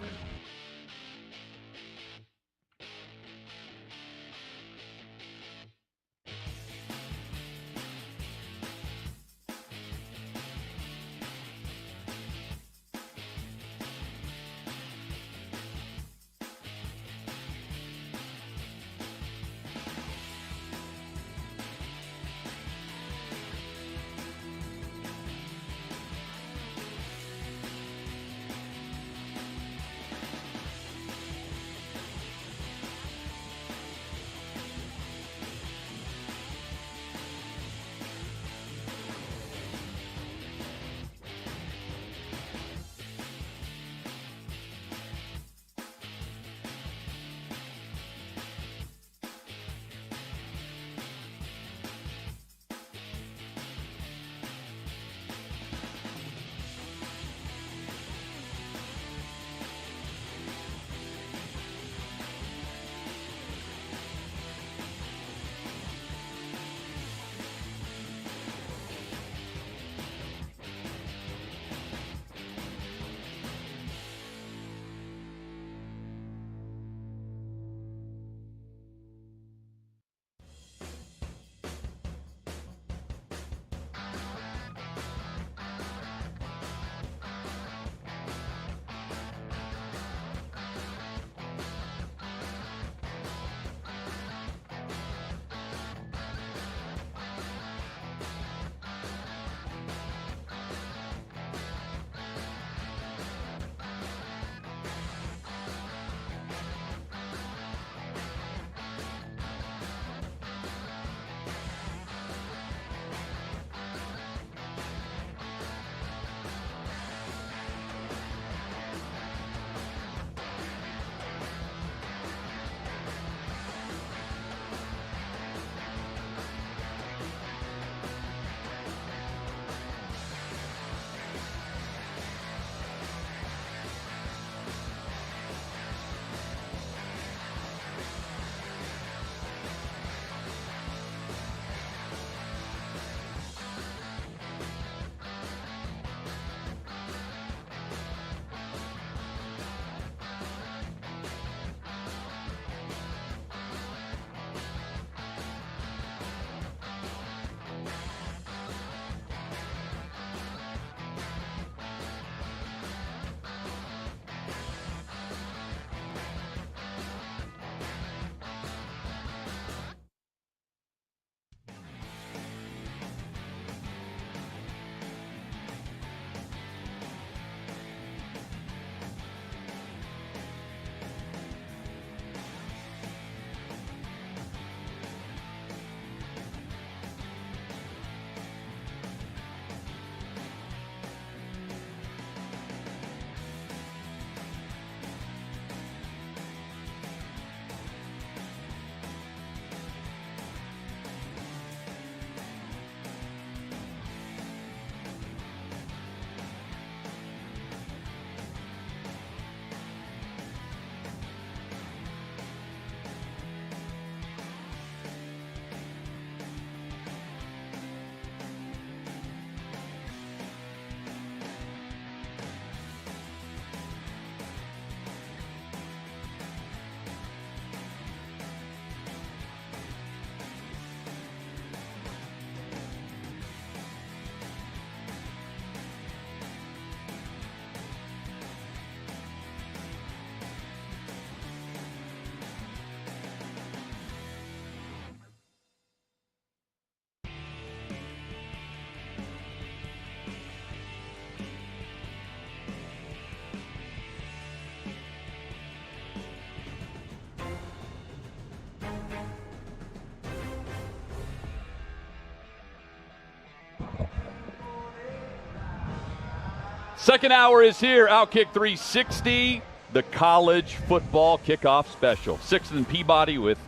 Second hour is here. OutKick 360, the college football kickoff special. 6th and Peabody with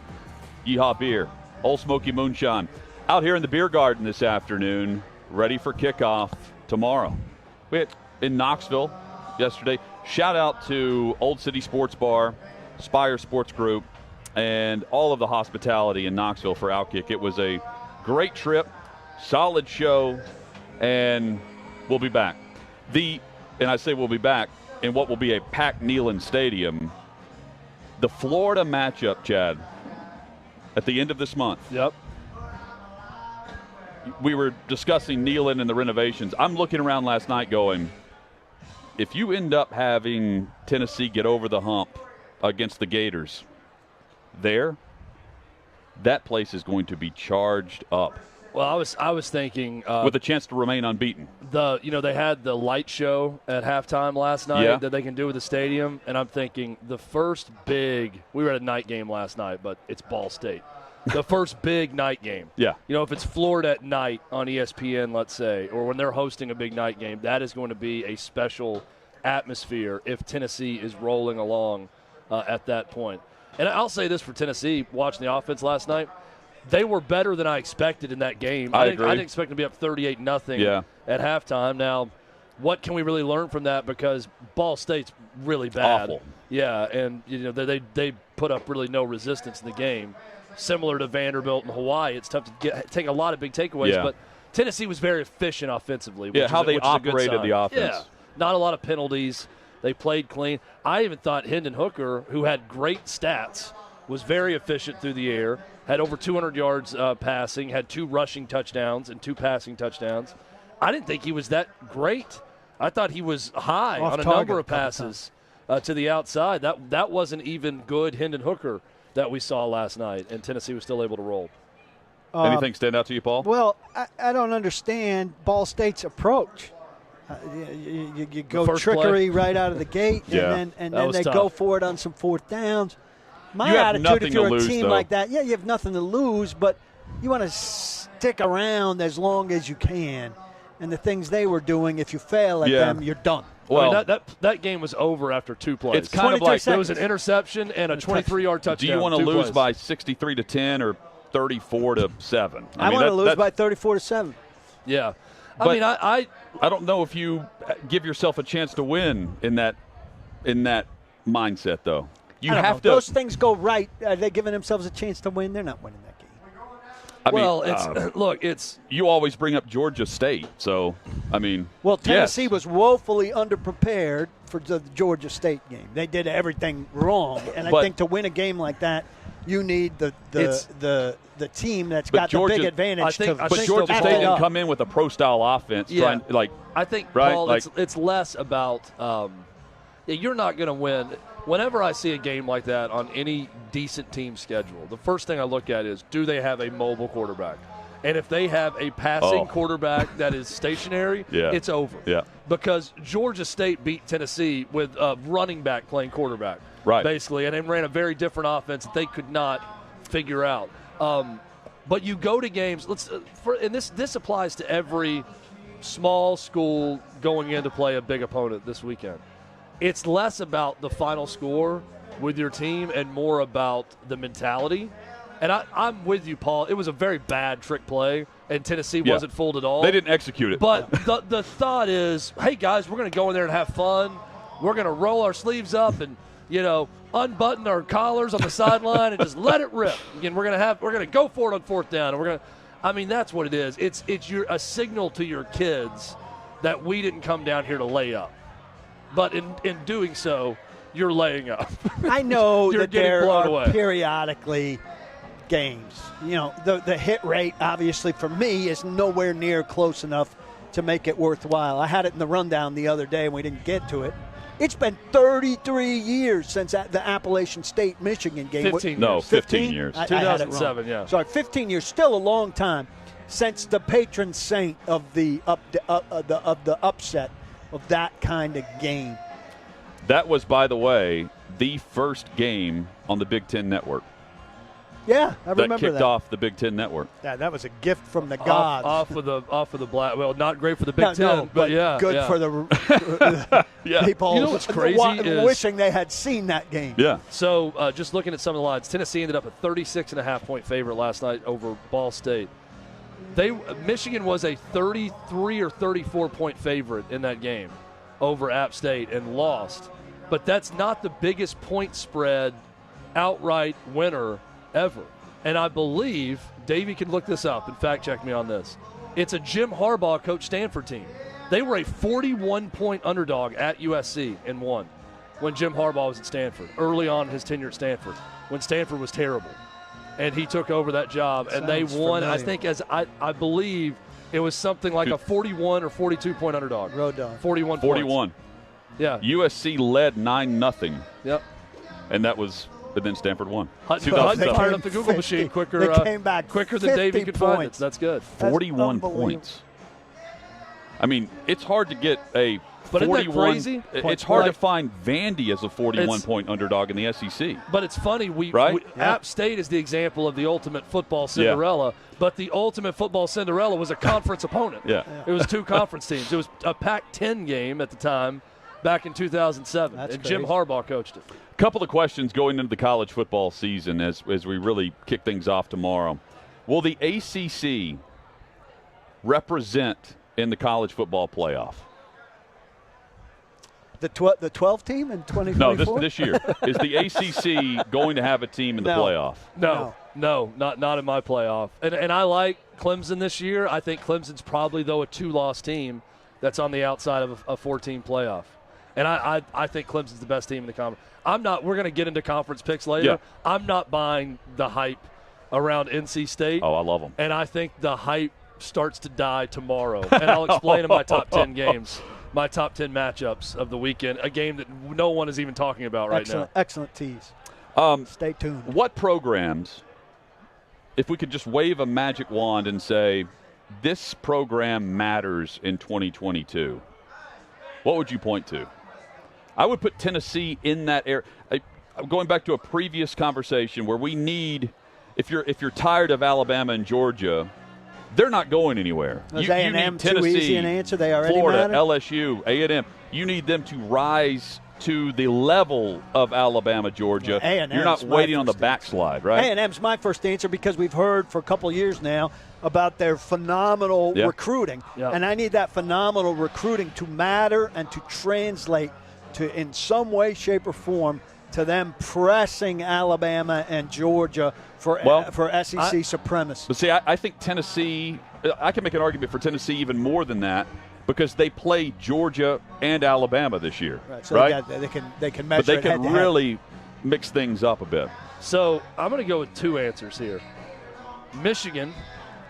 Yeehaw Beer, Old Smoky Moonshine. Out here in the beer garden this afternoon, ready for kickoff tomorrow. We had in Knoxville yesterday. Shout out to Old City Sports Bar, Spire Sports Group, and all of the hospitality in Knoxville for OutKick. It was a great trip, solid show, and we'll be back. And I say we'll be back in what will be a packed Neyland Stadium. The Florida matchup, Chad, at the end of this month. Yep. We were discussing Neyland and the renovations. I'm looking around last night going, if you end up having Tennessee get over the hump against the Gators there, that place is going to be charged up. Well, I was thinking with a chance to remain unbeaten. They had the light show at halftime last night that they can do with the stadium, and I'm thinking the first big. We were at a night game last night, but it's Ball State. The first big night game. Yeah. If it's Florida at night on ESPN, let's say, or when they're hosting a big night game, that is going to be a special atmosphere if Tennessee is rolling along at that point. And I'll say this for Tennessee, watching the offense last night. They were better than I expected in that game. I didn't expect them to be up 38-0 at halftime. Now, what can we really learn from that? Because Ball State's really bad. Awful. Yeah, and they put up really no resistance in the game. Similar to Vanderbilt and Hawaii, it's tough to take a lot of big takeaways. Yeah. But Tennessee was very efficient offensively. How they operated the offense. Yeah, not a lot of penalties. They played clean. I even thought Hendon Hooker, who had great stats, was very efficient through the air. Had over 200 yards passing, had 2 rushing touchdowns and 2 passing touchdowns. I didn't think he was that great. I thought he was high on a number of passes to the outside. That wasn't even good Hendon Hooker that we saw last night, and Tennessee was still able to roll. Anything stand out to you, Paul? Well, I don't understand Ball State's approach. You go trickery right out of the gate, and then they go for it on some fourth downs. My attitude, if you're a team like that, you have nothing to lose, but you want to stick around as long as you can. And the things they were doing, if you fail at them, you're done. Well, that game was over after 2 plays. It's kind of like there was an interception and a 23-yard touchdown. Do you want to lose by 63-10 or 34-7? I want to lose by 34-7. Yeah. I don't know if you give yourself a chance to win in that mindset, though. You have to. Those things go right. Are they giving themselves a chance to win? They're not winning that game. You always bring up Georgia State, so Tennessee was woefully underprepared for the Georgia State game. They did everything wrong, and I think to win a game like that, you need the team that's got the big advantage. But Georgia State didn't come in with a pro-style offense. Yeah. I think, Paul, it's less about you're not going to win. Whenever I see a game like that on any decent team schedule, the first thing I look at is, do they have a mobile quarterback? And if they have a passing quarterback that is stationary, it's over. Yeah. Because Georgia State beat Tennessee with a running back playing quarterback, basically, and they ran a very different offense that they could not figure out. But you go to games, and this applies to every small school going in to play a big opponent this weekend. It's less about the final score with your team and more about the mentality. And I'm with you, Paul. It was a very bad trick play, and Tennessee wasn't fooled at all. They didn't execute it. But the thought is, hey, guys, we're going to go in there and have fun. We're going to roll our sleeves up and, unbutton our collars on the sideline and just let it rip. And we're going to go for it on fourth down. And that's what it is. It's a signal to your kids that we didn't come down here to lay up. But in doing so, you're laying up. I know that there are away. Periodically games. The hit rate, obviously, for me, is nowhere near close enough to make it worthwhile. I had it in the rundown the other day, and we didn't get to it. It's been 33 years since the Appalachian State-Michigan game. 15 years. 15 years. 2007, yeah. Sorry, 15 years. Still a long time since the patron saint of the upset of that kind of game. That was, by the way, the first game on the Big Ten Network. Yeah, I remember that. Kicked off the Big Ten Network. Yeah, that was a gift from the gods. Off of the black. Well, not great for the Big Ten, but yeah, good for the people. You know what's crazy is wishing they had seen that game. Yeah. So just looking at some of the lines, Tennessee ended up a 36.5-point favorite last night over Ball State. Michigan was a 33 or 34-point favorite in that game over App State and lost. But that's not the biggest point spread outright winner ever. And I believe, Davey can look this up and fact check me on this, it's a Jim Harbaugh coach Stanford team. They were a 41-point underdog at USC and won when Jim Harbaugh was at Stanford, early on in his tenure at Stanford, when Stanford was terrible. And he took over that job, and they won, familiar. I think, I believe it was something like a 41 or 42-point underdog. Road dog. 41 points. 41. Yeah. USC led 9-0. Yep. And that was, but then Stanford won. Hutton fired up the Google machine quicker. They came back quicker than Davey could find it. That's good. 41 points. I mean, it's hard to get a 41. Isn't that crazy? It's hard to find Vandy as a 41-point underdog in the SEC. But it's funny. Right? App State is the example of the ultimate football Cinderella, but the ultimate football Cinderella was a conference opponent. Yeah. It was two conference teams. It was a Pac-10 game at the time back in 2007, and crazy. Jim Harbaugh coached it. A couple of questions going into the college football season as we really kick things off tomorrow. Will the ACC represent in the college football playoff? The 12 team in 2024? No, this year. Is the ACC going to have a team in the playoff? No, not in my playoff. And I like Clemson this year. I think Clemson's probably, though, a 2-loss team that's on the outside of a 4-team playoff. And I think Clemson's the best team in the conference. We're going to get into conference picks later. Yeah. I'm not buying the hype around NC State. Oh, I love them. And I think the hype starts to die tomorrow. And I'll explain in my top 10 games. My top 10 matchups of the weekend, a game that no one is even talking about right now. Excellent tease. Stay tuned. What programs, if we could just wave a magic wand and say, this program matters in 2022, what would you point to? I would put Tennessee in that area. I'm going back to a previous conversation where we need, if you're tired of Alabama and Georgia, they're not going anywhere. Is you A&M need Tennessee, too easy an answer? They already Florida, matter? LSU, A&M. You need them to rise to the level of Alabama, Georgia. You're not waiting on the backslide, right? A&M's my first answer because we've heard for a couple of years now about their phenomenal recruiting. Yep. And I need that phenomenal recruiting to matter and to translate to, in some way, shape, or form, to them pressing Alabama and Georgia for SEC supremacy. But see, I think Tennessee, I can make an argument for Tennessee even more than that because they play Georgia and Alabama this year. Right, so they can measure. But they it can head-to-head. really mix things up a bit. So I'm going to go with two answers here. Michigan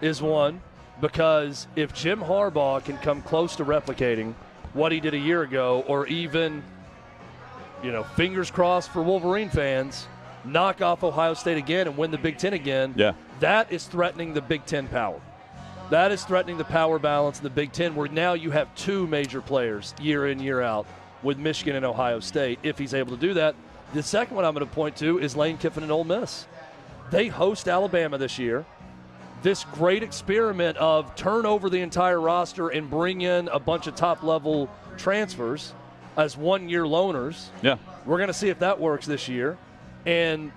is one because if Jim Harbaugh can come close to replicating what he did a year ago, or even, fingers crossed for Wolverine fans, knock off Ohio State again and win the Big Ten again, that is threatening the Big Ten power. That is threatening the power balance in the Big Ten, where now you have two major players year in, year out with Michigan and Ohio State, if he's able to do that. The second one I'm going to point to is Lane Kiffin and Ole Miss. They host Alabama this year. This great experiment of turn over the entire roster and bring in a bunch of top-level transfers as one-year loaners. Yeah. We're going to see if that works this year. And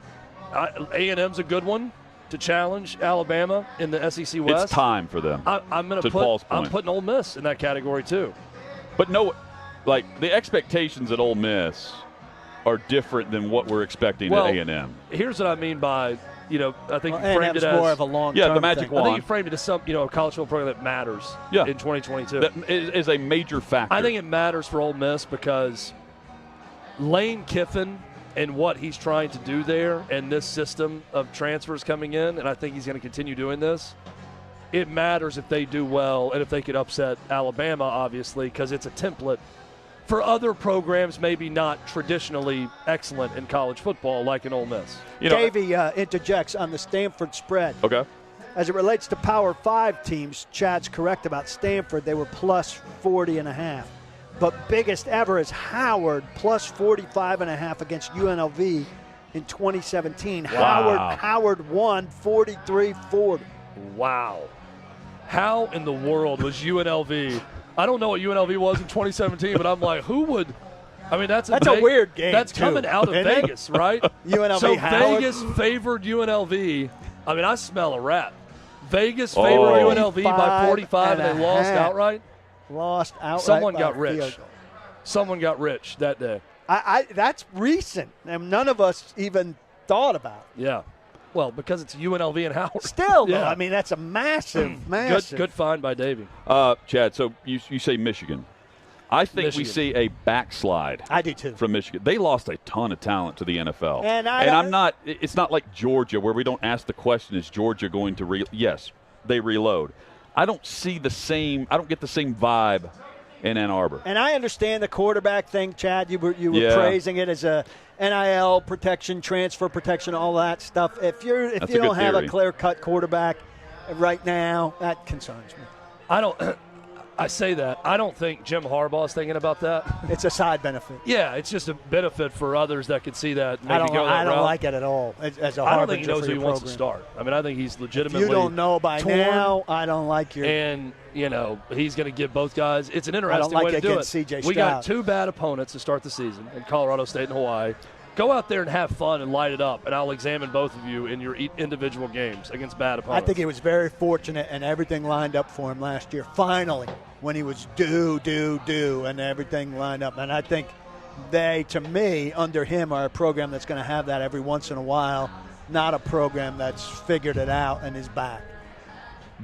A&M's a good one to challenge Alabama in the SEC West. It's time for them. I'm putting Ole Miss in that category too. But the expectations at Ole Miss are different than what we're expecting at A&M. Here's what I mean by, I think you framed it as more of a long-term the magic thing. wand. I think you framed it as a college football program that matters in 2022. That is a major factor. I think it matters for Ole Miss because Lane Kiffin and what he's trying to do there and this system of transfers coming in, and I think he's going to continue doing this, it matters if they do well and if they could upset Alabama, obviously, because it's a template for other programs maybe not traditionally excellent in college football like in Ole Miss. Davey interjects on the Stanford spread. Okay. As it relates to Power 5 teams, Chad's correct about Stanford. They were plus 40.5. But biggest ever is Howard, plus 45.5 against UNLV. in 2017. Wow. Howard won 43-40. Wow. How in the world was UNLV? I don't know what UNLV was in 2017, but I'm like, who would – I mean, that's a weird game, That's too. coming out of Vegas, right? UNLV so Howard. Vegas favored UNLV. I mean, I smell a rat. Vegas favored UNLV by 45, and they lost outright. Lost outright. Someone by got a rich. field goal. Someone got rich that day. That's recent, and none of us even thought about it. Yeah. Well, because it's UNLV and Howard. Still, yeah. though, I mean, that's a massive. Good find by Davey. Chad, so you say Michigan. I think we see a backslide. I do too. From Michigan. They lost a ton of talent to the NFL. And I'm not – it's not like Georgia where we don't ask the question, is Georgia going to – yes, they reload. I don't see the same – I don't get the same vibe in Ann Arbor. And I understand the quarterback thing, Chad. You were praising it as a NIL protection, transfer protection, all that stuff. If you don't have a clear-cut quarterback right now, that concerns me. I say that. I don't think Jim Harbaugh is thinking about that. It's a side benefit. Yeah, it's just a benefit for others that could see that. I don't like it at all. As a I don't think he harbinger knows for who he your wants program. to start. I mean, I think he's legitimately If you don't know by torn, now, I don't like your. And, he's going to give both guys. It's an interesting like way to it do it. against C.J. We got Stroud. 2 bad opponents to start the season in Colorado State and Hawaii. Go out there and have fun and light it up, and I'll examine both of you in your individual games against bad opponents. I think he was very fortunate, and everything lined up for him last year. Finally, when he was due, and everything lined up. And I think they, to me, under him, are a program that's going to have that every once in a while, not a program that's figured it out and is back.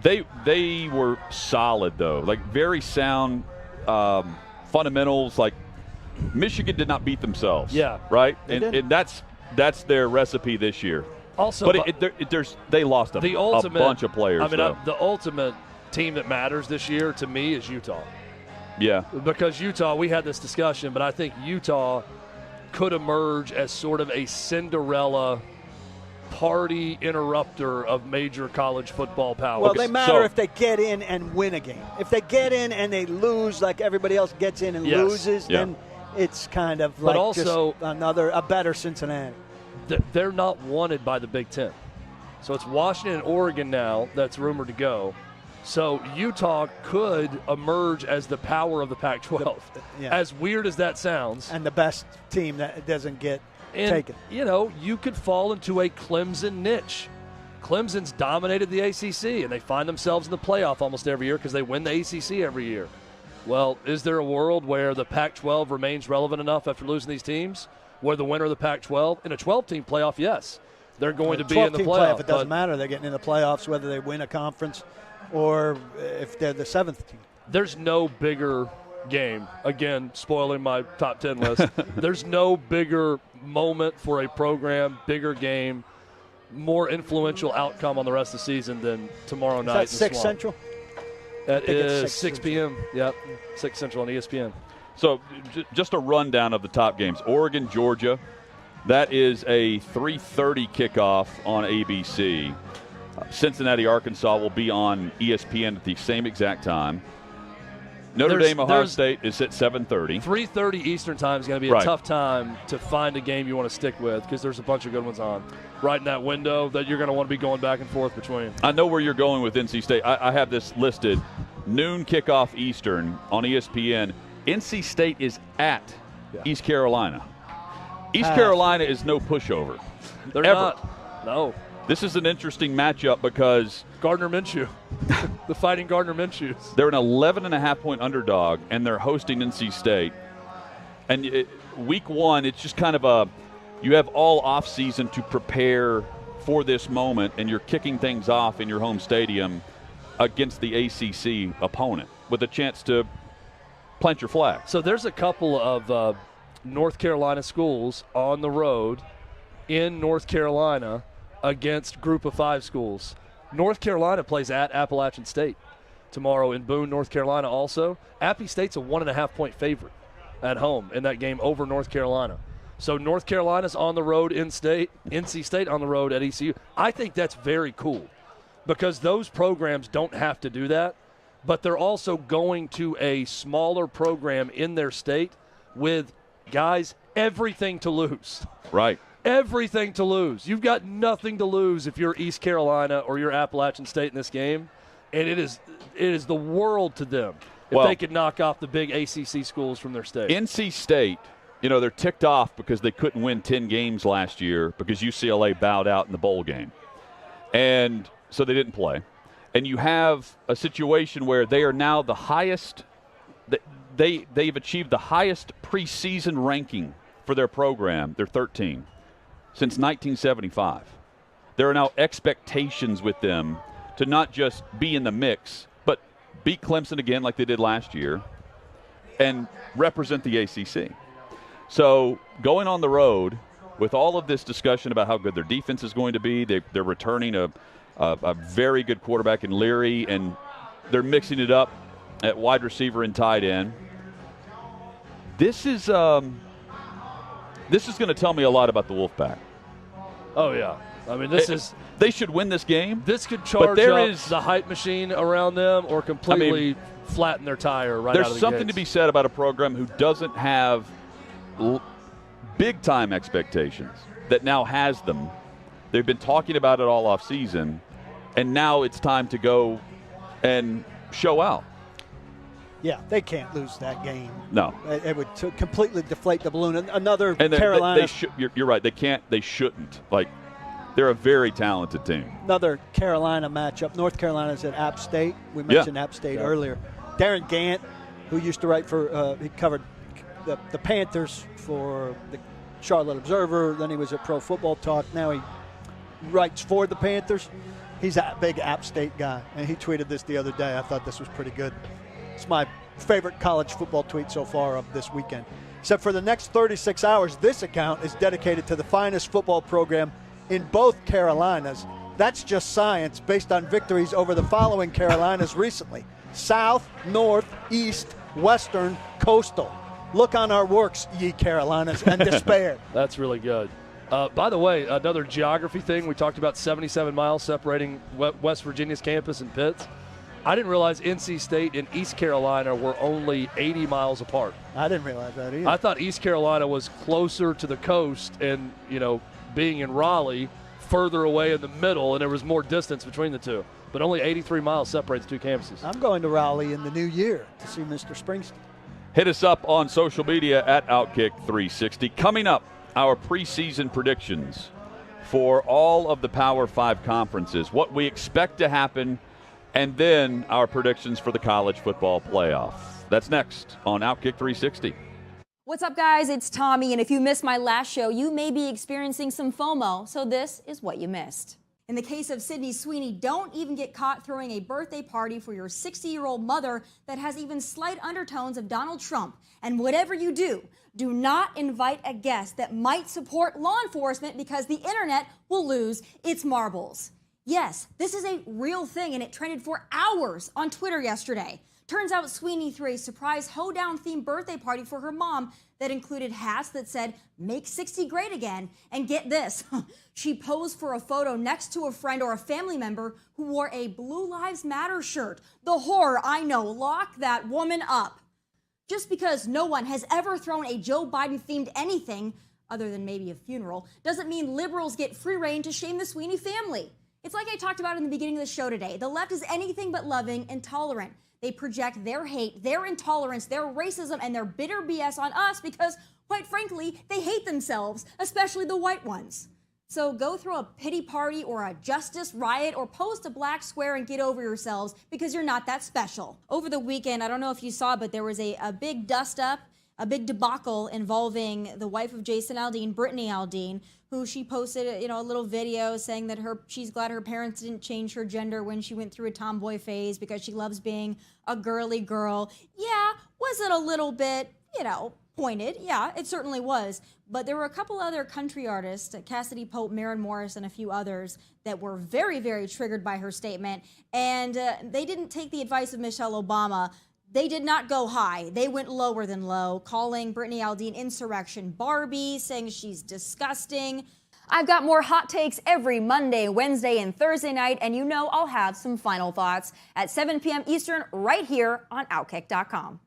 They were solid, though, like very sound fundamentals, like Michigan did not beat themselves. Yeah. Right? And that's their recipe this year. Also, they lost a bunch of players. I mean, the ultimate team that matters this year to me is Utah. Yeah. Because Utah, we had this discussion, but I think Utah could emerge as sort of a Cinderella party interrupter of major college football power. Well, they matter if they get in and win a game. If they get in and they lose like everybody else gets in and loses, then it's kind of like also, just a better Cincinnati. They're not wanted by the Big Ten. So it's Washington and Oregon now that's rumored to go. So Utah could emerge as the power of the Pac-12. As weird as that sounds. And the best team that doesn't get taken. You could fall into a Clemson niche. Clemson's dominated the ACC, and they find themselves in the playoff almost every year because they win the ACC every year. Well, is there a world where the Pac-12 remains relevant enough after losing these teams, where the winner of the Pac-12, in a 12-team playoff, yes, they're going to be in the playoff. It doesn't matter. They're getting in the playoffs whether they win a conference or if they're the 7th team. There's no bigger game. Again, spoiling my top 10 list. There's no bigger moment for a program, bigger game, more influential outcome on the rest of the season than tomorrow night. Is that 6 Central? That is 6 p.m. Yep, 6 Central on ESPN. So just a rundown of the top games. Oregon, Georgia. That is a 3:30 kickoff on ABC. Cincinnati, Arkansas will be on ESPN at the same exact time. Notre Dame, Ohio State is at 7:30. 3:30 Eastern time is going to be a tough time to find a game you want to stick with because there's a bunch of good ones on right in that window that you're going to want to be going back and forth between. I know where you're going with NC State. I have this listed. Noon kickoff Eastern on ESPN. NC State is at East Carolina. East Carolina is no pushover. They're ever. not. No. This is an interesting matchup because Gardner Minshew, the Fighting Gardner Minshews. They're an 11.5-point underdog, and they're hosting NC State. And week one, it's just kind of you have all offseason to prepare for this moment, and you're kicking things off in your home stadium against the ACC opponent with a chance to plant your flag. So there's a couple of North Carolina schools on the road in North Carolina against Group of 5 schools. North Carolina plays at Appalachian State tomorrow in Boone, North Carolina also. Appy State's a 1.5-point favorite at home in that game over North Carolina. So North Carolina's on the road in state, NC State on the road at ECU. I think that's very cool because those programs don't have to do that, but they're also going to a smaller program in their state with, guys, everything to lose. Right. everything to lose. You've got nothing to lose if you're East Carolina or you're Appalachian State in this game, and it is the world to them if they could knock off the big ACC schools from their state. NC State, they're ticked off because they couldn't win 10 games last year because UCLA bowed out in the bowl game. And so they didn't play. And you have a situation where they are now the highest – they've achieved the highest preseason ranking for their program, their 13, since 1975. There are now expectations with them to not just be in the mix, but beat Clemson again like they did last year and represent the ACC. So going on the road with all of this discussion about how good their defense is going to be, they're returning a very good quarterback in Leary, and they're mixing it up at wide receiver and tight end. This is going to tell me a lot about the Wolfpack. Oh, yeah. I mean, they should win this game. This could charge up the hype machine around them or completely flatten their tire right out of the There's something to be said about a program who doesn't have big-time expectations that now has them. They've been talking about it all off season, and now it's time to go and show out. Yeah, they can't lose that game. No. It would completely deflate the balloon. Another Carolina. You're right. They can't. They shouldn't. They're a very talented team. Another Carolina matchup. North Carolina's at App State. We mentioned App State earlier. Darren Gant, who used to write for, he covered the Panthers for the Charlotte Observer. Then he was at Pro Football Talk. Now he writes for the Panthers. He's a big App State guy, and he tweeted this the other day. I thought this was pretty good. It's my favorite college football tweet so far of this weekend. Except for the next 36 hours, this account is dedicated to the finest football program in both Carolinas. That's just science based on victories over the following Carolinas recently: South, North, East, Western, Coastal. Look on our works, ye Carolinas, and despair. That's really good. By the way, another geography thing. We talked about 77 miles separating West Virginia's campus and Pitt's. I didn't realize NC State and East Carolina were only 80 miles apart. I didn't realize that either. I thought East Carolina was closer to the coast and, being in Raleigh, further away in the middle, and there was more distance between the two. But only 83 miles separates the two campuses. I'm going to Raleigh in the new year to see Mr. Springsteen. Hit us up on social media at OutKick360. Coming up, our preseason predictions for all of the Power 5 conferences, what we expect to happen, and then our predictions for the college football playoff. That's next on OutKick 360. What's up, guys? It's Tommy, and if you missed my last show, you may be experiencing some FOMO, so this is what you missed. In the case of Sydney Sweeney, don't even get caught throwing a birthday party for your 60-year-old mother that has even slight undertones of Donald Trump. And whatever you do, do not invite a guest that might support law enforcement because the internet will lose its marbles. Yes, this is a real thing, and it trended for hours on Twitter yesterday. Turns out Sweeney threw a surprise hoedown-themed birthday party for her mom that included hats that said, "Make 60 great again." And get this, she posed for a photo next to a friend or a family member who wore a Blue Lives Matter shirt. The horror, I know, lock that woman up. Just because no one has ever thrown a Joe Biden-themed anything, other than maybe a funeral, doesn't mean liberals get free rein to shame the Sweeney family. It's like I talked about in the beginning of the show today. The left is anything but loving and tolerant. They project their hate, their intolerance, their racism, and their bitter BS on us because, quite frankly, they hate themselves, especially the white ones. So go throw a pity party or a justice riot or post a black square and get over yourselves because you're not that special. Over the weekend, I don't know if you saw, but there was a big dust-up, a big debacle involving the wife of Jason Aldean, Brittany Aldean, who she posted, a little video saying that she's glad her parents didn't change her gender when she went through a tomboy phase because she loves being a girly girl. Yeah, was it a little bit, pointed? Yeah, it certainly was. But there were a couple other country artists, Cassidy Pope, Maren Morris, and a few others that were very, very triggered by her statement. And they didn't take the advice of Michelle Obama. They did not go high. They went lower than low, calling Brittany Aldean Insurrection Barbie, saying she's disgusting. I've got more hot takes every Monday, Wednesday, and Thursday night, and I'll have some final thoughts at 7 p.m. Eastern right here on OutKick.com.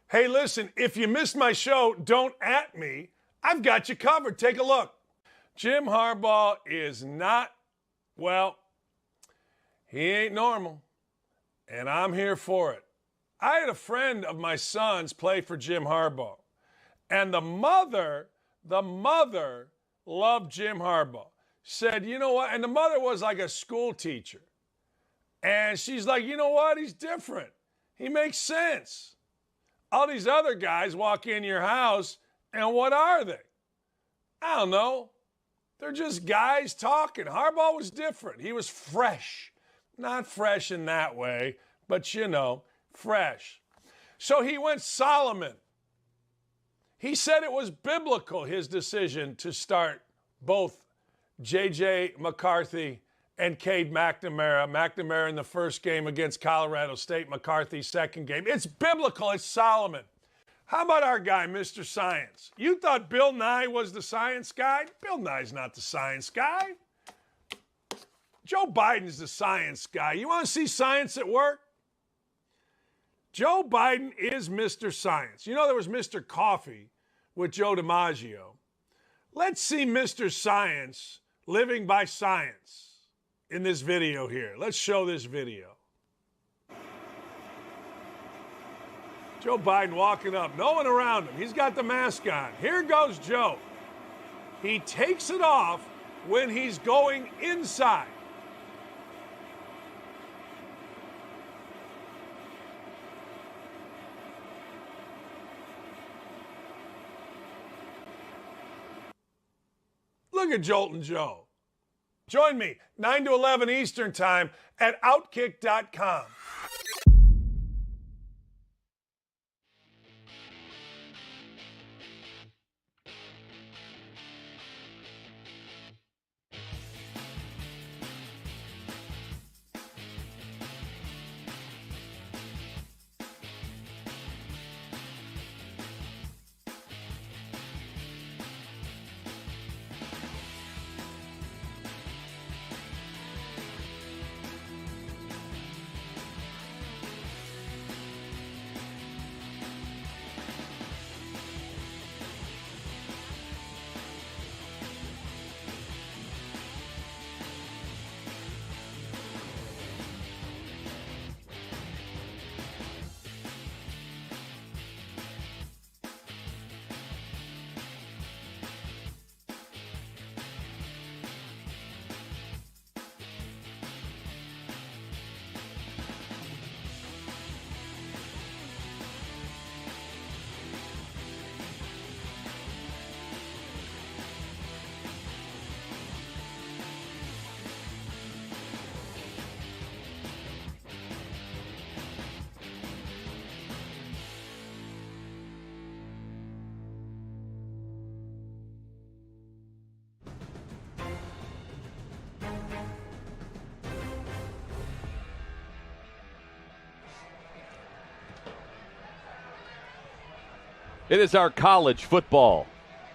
Hey, listen, if you missed my show, don't @ me. I've got you covered. Take a look. Jim Harbaugh is not, well, he ain't normal, and I'm here for it. I had a friend of my son's play for Jim Harbaugh, and the mother loved Jim Harbaugh. Said, you know what? And the mother was like a school teacher. And she's like, you know what? He's different. He makes sense. All these other guys walk in your house, and what are they? I don't know. They're just guys talking. Harbaugh was different. He was fresh. Not fresh in that way, but fresh. So he went Solomon. He said it was biblical, his decision to start both J.J. McCarthy and Cade McNamara. McNamara in the first game against Colorado State, McCarthy's second game. It's biblical. It's Solomon. How about our guy, Mr. Science? You thought Bill Nye was the science guy? Bill Nye's not the science guy. Joe Biden's the science guy. You want to see science at work? Joe Biden is Mr. Science. You know there was Mr. Coffee with Joe DiMaggio. Let's see Mr. Science living by science in this video here. Let's show this video. Joe Biden walking up, no one around him. He's got the mask on. Here goes Joe. He takes it off when he's going inside. Look at Joltin' Joe. Join me 9 to 11 Eastern Time at OutKick.com. It is our college football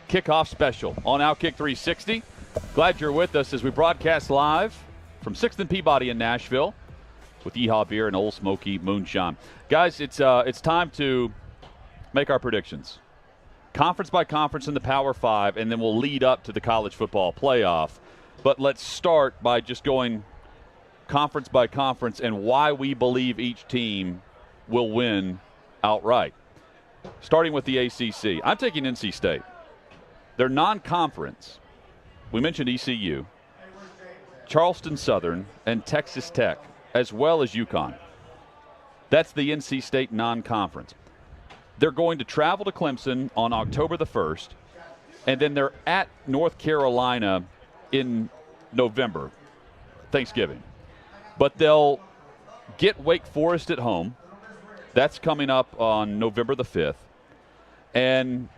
kickoff special on OutKick 360. Glad you're with us as we broadcast live from 6th and Peabody in Nashville with Yeehaw Beer and Old Smoky Moonshine. Guys, it's time to make our predictions. Conference by conference in the Power 5, and then we'll lead up to the college football playoff. But let's start by just going conference by conference and why we believe each team will win outright. Starting with the ACC, I'm taking NC State. They're non-conference. We mentioned ECU, Charleston Southern, and Texas Tech, as well as UConn. That's the NC State non-conference. They're going to travel to Clemson on October the 1st, and then they're at North Carolina in November, Thanksgiving. But they'll get Wake Forest at home. That's coming up on November the 5th. And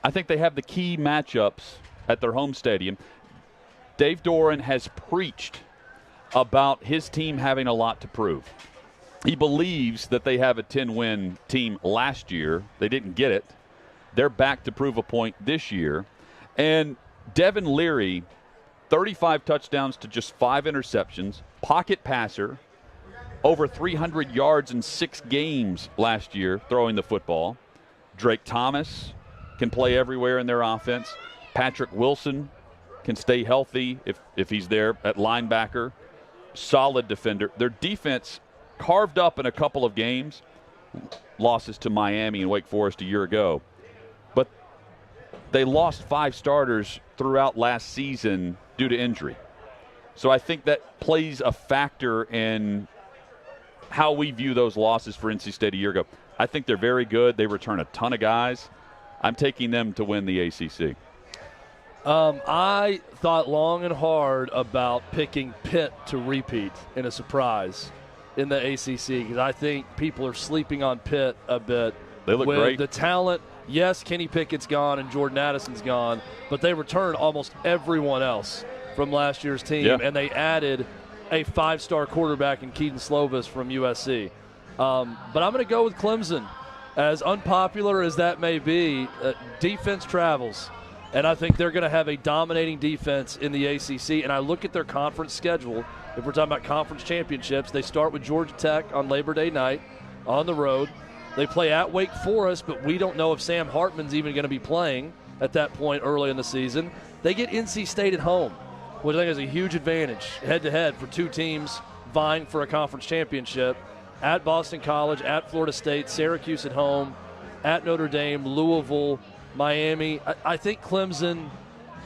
I think they have the key matchups at their home stadium. Dave Doran has preached about his team having a lot to prove. He believes that they have a 10-win team last year. They didn't get it. They're back to prove a point this year. And Devin Leary, 35 touchdowns to just 5 interceptions, pocket passer, over 300 yards in 6 games last year throwing the football. Drake Thomas can play everywhere in their offense. Patrick Wilson can stay healthy if he's there at linebacker. Solid defender. Their defense carved up in a couple of games, losses to Miami and Wake Forest a year ago. But they lost 5 starters throughout last season due to injury. So I think that plays a factor in how we view those losses for NC State a year ago. I think they're very good. They return a ton of guys. I'm taking them to win the ACC. I thought long and hard about picking Pitt to repeat in a surprise in the ACC because I think people are sleeping on Pitt a bit. They look with great. The talent, yes, Kenny Pickett's gone and Jordan Addison's gone, but they returned almost everyone else from last year's team, and they added a 5-star quarterback in Keaton Slovis from USC. But I'm going to go with Clemson. As unpopular as that may be, defense travels. And I think they're going to have a dominating defense in the ACC. And I look at their conference schedule. If we're talking about conference championships, they start with Georgia Tech on Labor Day night on the road. They play at Wake Forest, but we don't know if Sam Hartman's even going to be playing at that point early in the season. They get NC State at home, which I think is a huge advantage head-to-head for 2 teams vying for a conference championship. At Boston College, at Florida State, Syracuse at home, at Notre Dame, Louisville, Miami. I think Clemson,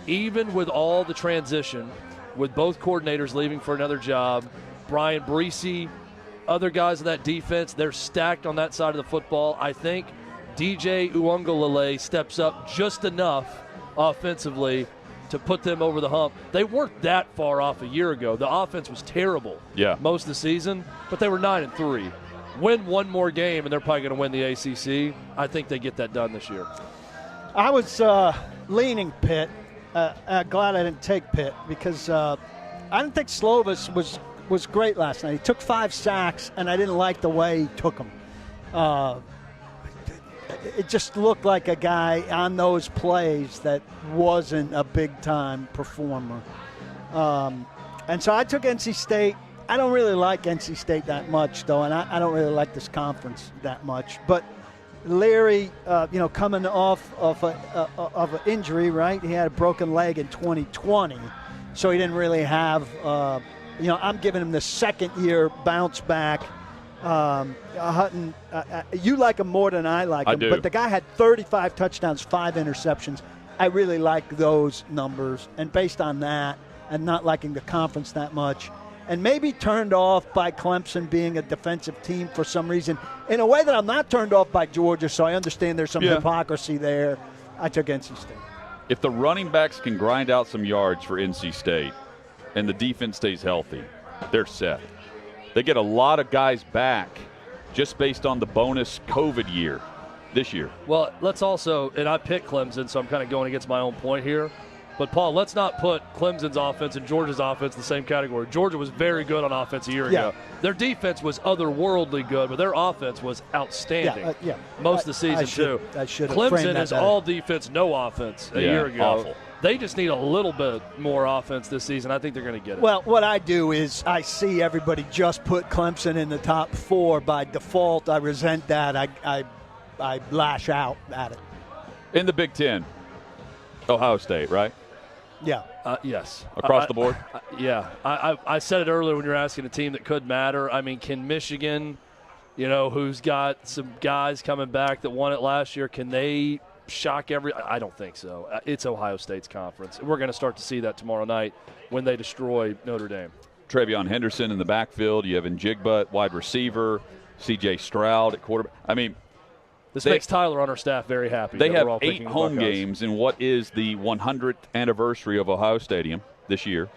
even with all the transition, with both coordinators leaving for another job, Brian Breesy, other guys in that defense, they're stacked on that side of the football. I think DJ Uiagalelei steps up just enough offensively to put them over the hump. They weren't that far off a year ago. The offense was terrible most of the season, but they were 9-3. Win one more game, and they're probably going to win the ACC. I think they get that done this year. I was leaning Pitt. Glad I didn't take Pitt because I didn't think Slovis was great last night. He took 5 sacks, and I didn't like the way he took them. It just looked like a guy on those plays that wasn't a big-time performer. And so I took NC State. I don't really like NC State that much, though, and I don't really like this conference that much. But Leary, coming off of an injury, right? He had a broken leg in 2020, so he didn't really have I'm giving him the second-year bounce back. Hutton, you like him more than I like him. I do. But the guy had 35 touchdowns, 5 interceptions. I really like those numbers. And based on that and not liking the conference that much, and maybe turned off by Clemson being a defensive team for some reason, in a way that I'm not turned off by Georgia, so I understand there's some hypocrisy there, I took NC State. If the running backs can grind out some yards for NC State and the defense stays healthy, they're set. They get a lot of guys back just based on the bonus COVID year this year. Well, let's also, and I picked Clemson, so I'm kind of going against my own point here. But, Paul, let's not put Clemson's offense and Georgia's offense in the same category. Georgia was very good on offense a year ago. Their defense was otherworldly good, but their offense was outstanding most of the season, too. Clemson is all defense, no offense a year ago. Awful. They just need a little bit more offense this season. I think they're going to get it. Well, what I do is I see everybody just put Clemson in the top 4 by default. I resent that. I lash out at it. In the Big Ten, Ohio State, right? Yeah. Yes. Across the board? I said it earlier when you were asking a team that could matter. I mean, can Michigan, who's got some guys coming back that won it last year, can they shock I don't think so. It's Ohio State's conference. We're going to start to see that tomorrow night when they destroy Notre Dame. Travion Henderson in the backfield. You have Njigba at wide receiver, C.J. Stroud at quarterback. I mean, this makes Tyler on our staff very happy. They have 8 home games in what is the 100th anniversary of Ohio Stadium this year.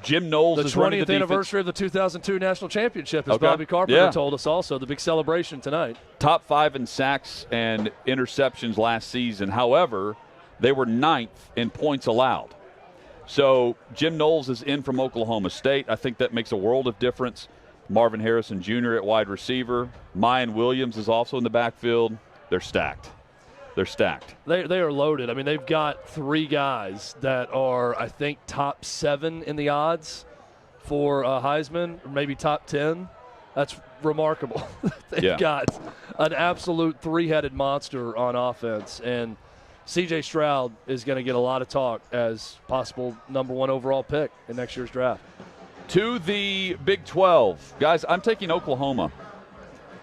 Jim Knowles is running the 20th anniversary of the 2002 national championship, as Bobby Carpenter told us also. The big celebration tonight. Top 5 in sacks and interceptions last season. However, they were 9th in points allowed. So Jim Knowles is in from Oklahoma State. I think that makes a world of difference. Marvin Harrison Jr. at wide receiver. Mayan Williams is also in the backfield. They're stacked. They are loaded. I mean, they've got 3 guys that are, I think, top 7 in the odds for Heisman, or maybe top 10. That's remarkable. They've got an absolute 3-headed monster on offense. And C.J. Stroud is going to get a lot of talk as possible number 1 overall pick in next year's draft. To the Big 12. Guys, I'm taking Oklahoma.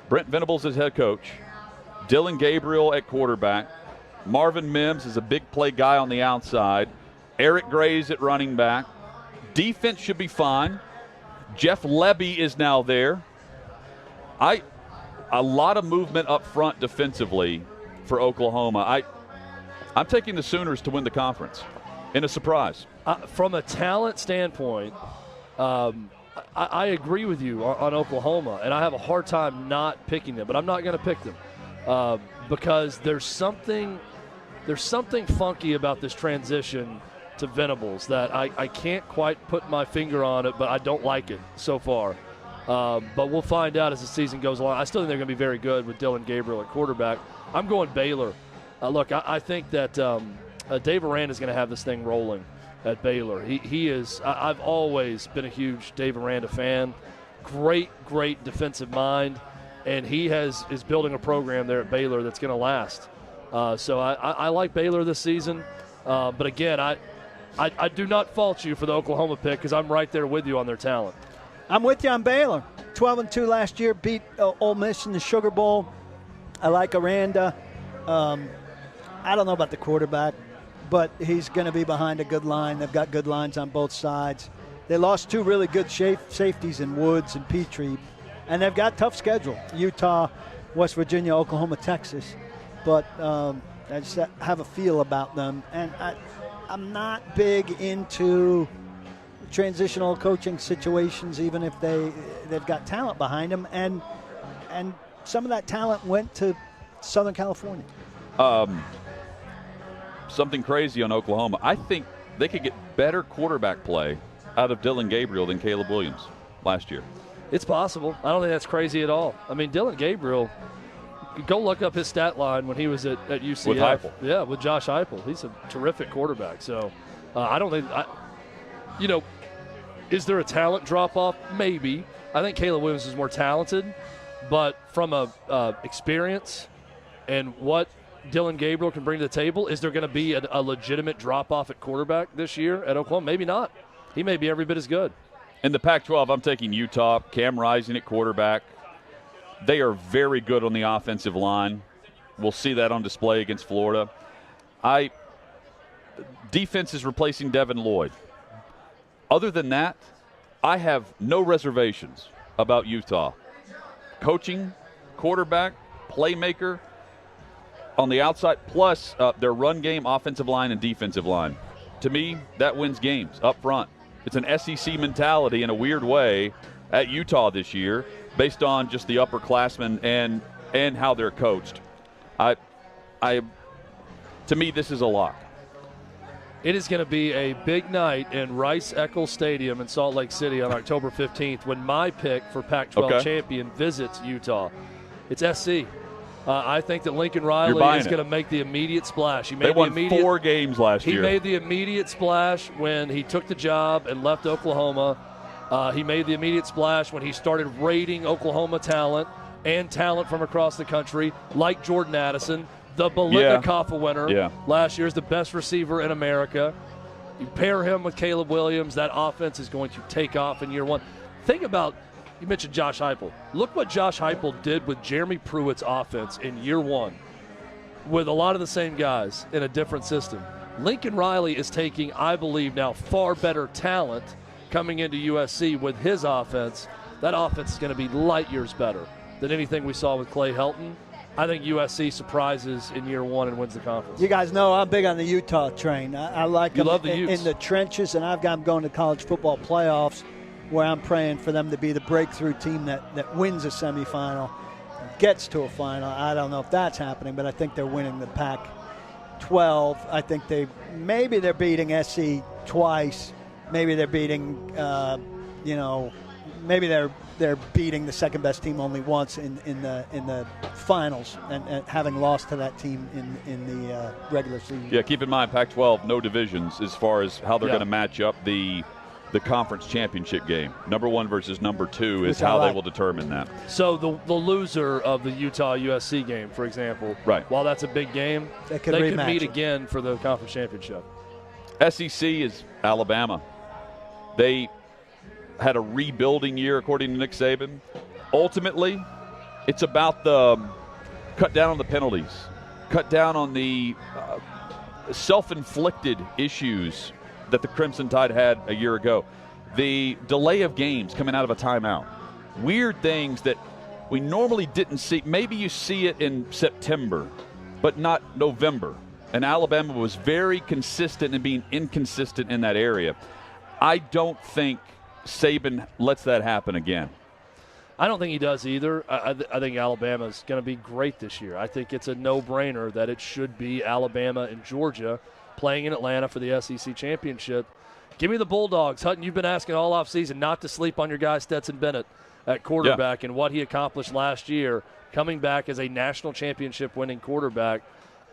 Brent Venables as head coach. Dylan Gabriel at quarterback. Marvin Mims is a big play guy on the outside. Eric Gray's at running back. Defense should be fine. Jeff Lebby is now there. A lot of movement up front defensively for Oklahoma. I'm taking the Sooners to win the conference in a surprise. From a talent standpoint, I agree with you on Oklahoma, and I have a hard time not picking them, but I'm not going to pick them because there's something funky about this transition to Venables that I can't quite put my finger on it, but I don't like it so far. But we'll find out as the season goes along. I still think they're going to be very good with Dylan Gabriel at quarterback. I'm going Baylor. Look, I think that Dave Aranda is going to have this thing rolling at Baylor. He is. I've always been a huge Dave Aranda fan. Great defensive mind, and he is building a program there at Baylor that's going to last. So I like Baylor this season. But again, I do not fault you for the Oklahoma pick because I'm right there with you on their talent. I'm with you on Baylor. 12-2 last year, beat Ole Miss in the Sugar Bowl. I like Aranda. I don't know about the quarterback, but he's going to be behind a good line. They've got good lines on both sides. They lost 2 really good safeties in Woods and Petrie, and they've got a tough schedule. Utah, West Virginia, Oklahoma, Texas. But I just have a feel about them. And I'm not big into transitional coaching situations, even if they've got talent behind them. And some of that talent went to Southern California. Something crazy on Oklahoma. I think they could get better quarterback play out of Dylan Gabriel than Caleb Williams last year. It's possible. I don't think that's crazy at all. I mean, Dylan Gabriel, go look up his stat line when he was at UCF. With Heupel. Yeah, with Josh Heupel. He's a terrific quarterback. So I don't think is there a talent drop-off? Maybe. I think Caleb Williams is more talented. But from a experience and what Dylan Gabriel can bring to the table, is there going to be a legitimate drop-off at quarterback this year at Oklahoma? Maybe not. He may be every bit as good. In the Pac-12, I'm taking Utah. Cam Rising at quarterback. They are very good on the offensive line. We'll see that on display against Florida. Defense is replacing Devin Lloyd. Other than that, I have no reservations about Utah. Coaching, quarterback, playmaker on the outside, plus their run game, offensive line, and defensive line. To me, that wins games up front. It's an SEC mentality in a weird way at Utah this year based on just the upperclassmen and how they're coached. To me, this is a lock. It is going to be a big night in Rice-Eccles Stadium in Salt Lake City on October 15th when my pick for Pac-12 champion visits Utah. It's SC. I think that Lincoln Riley is going to make the immediate splash. They won 4 games last year. He made the immediate splash when he took the job and left Oklahoma. He made the immediate splash when he started raiding Oklahoma talent and talent from across the country, like Jordan Addison, the Biletnikoff winner last year, is the best receiver in America. You pair him with Caleb Williams, that offense is going to take off in year one. Think about, you mentioned Josh Heupel. Look what Josh Heupel did with Jeremy Pruitt's offense in year one with a lot of the same guys in a different system. Lincoln Riley is taking, I believe now, far better talent coming into USC with his offense. That offense is going to be light years better than anything we saw with Clay Helton. I think USC surprises in year one and wins the conference. You guys know I'm big on the Utah train. I like them in the trenches, and I've got them going to college football playoffs where I'm praying for them to be the breakthrough team that wins a semifinal, gets to a final. I don't know if that's happening, but I think they're winning the Pac-12. I think maybe they're beating SC twice. Maybe they're beating, maybe they're beating the second best team only once in the finals and having lost to that team in the regular season. Yeah, keep in mind Pac-12, no divisions as far as how they're going to match up. The the conference championship game. Number 1 versus number 2 is how they will determine that. So the loser of the Utah-USC game, for example, right, while that's a big game, they could meet again for the conference championship. SEC is Alabama. They had a rebuilding year, according to Nick Saban. Ultimately, it's about the cut down on the penalties, cut down on the self-inflicted issues that the Crimson Tide had a year ago. The delay of games coming out of a timeout. Weird things that we normally didn't see. Maybe you see it in September, but not November. And Alabama was very consistent in being inconsistent in that area. I don't think Saban lets that happen again. I don't think he does either. I think Alabama's going to be great this year. I think it's a no-brainer that it should be Alabama and Georgia playing in Atlanta for the SEC championship. Give me the Bulldogs. Hutton, you've been asking all offseason not to sleep on your guy Stetson Bennett at quarterback and what he accomplished last year, coming back as a national championship winning quarterback.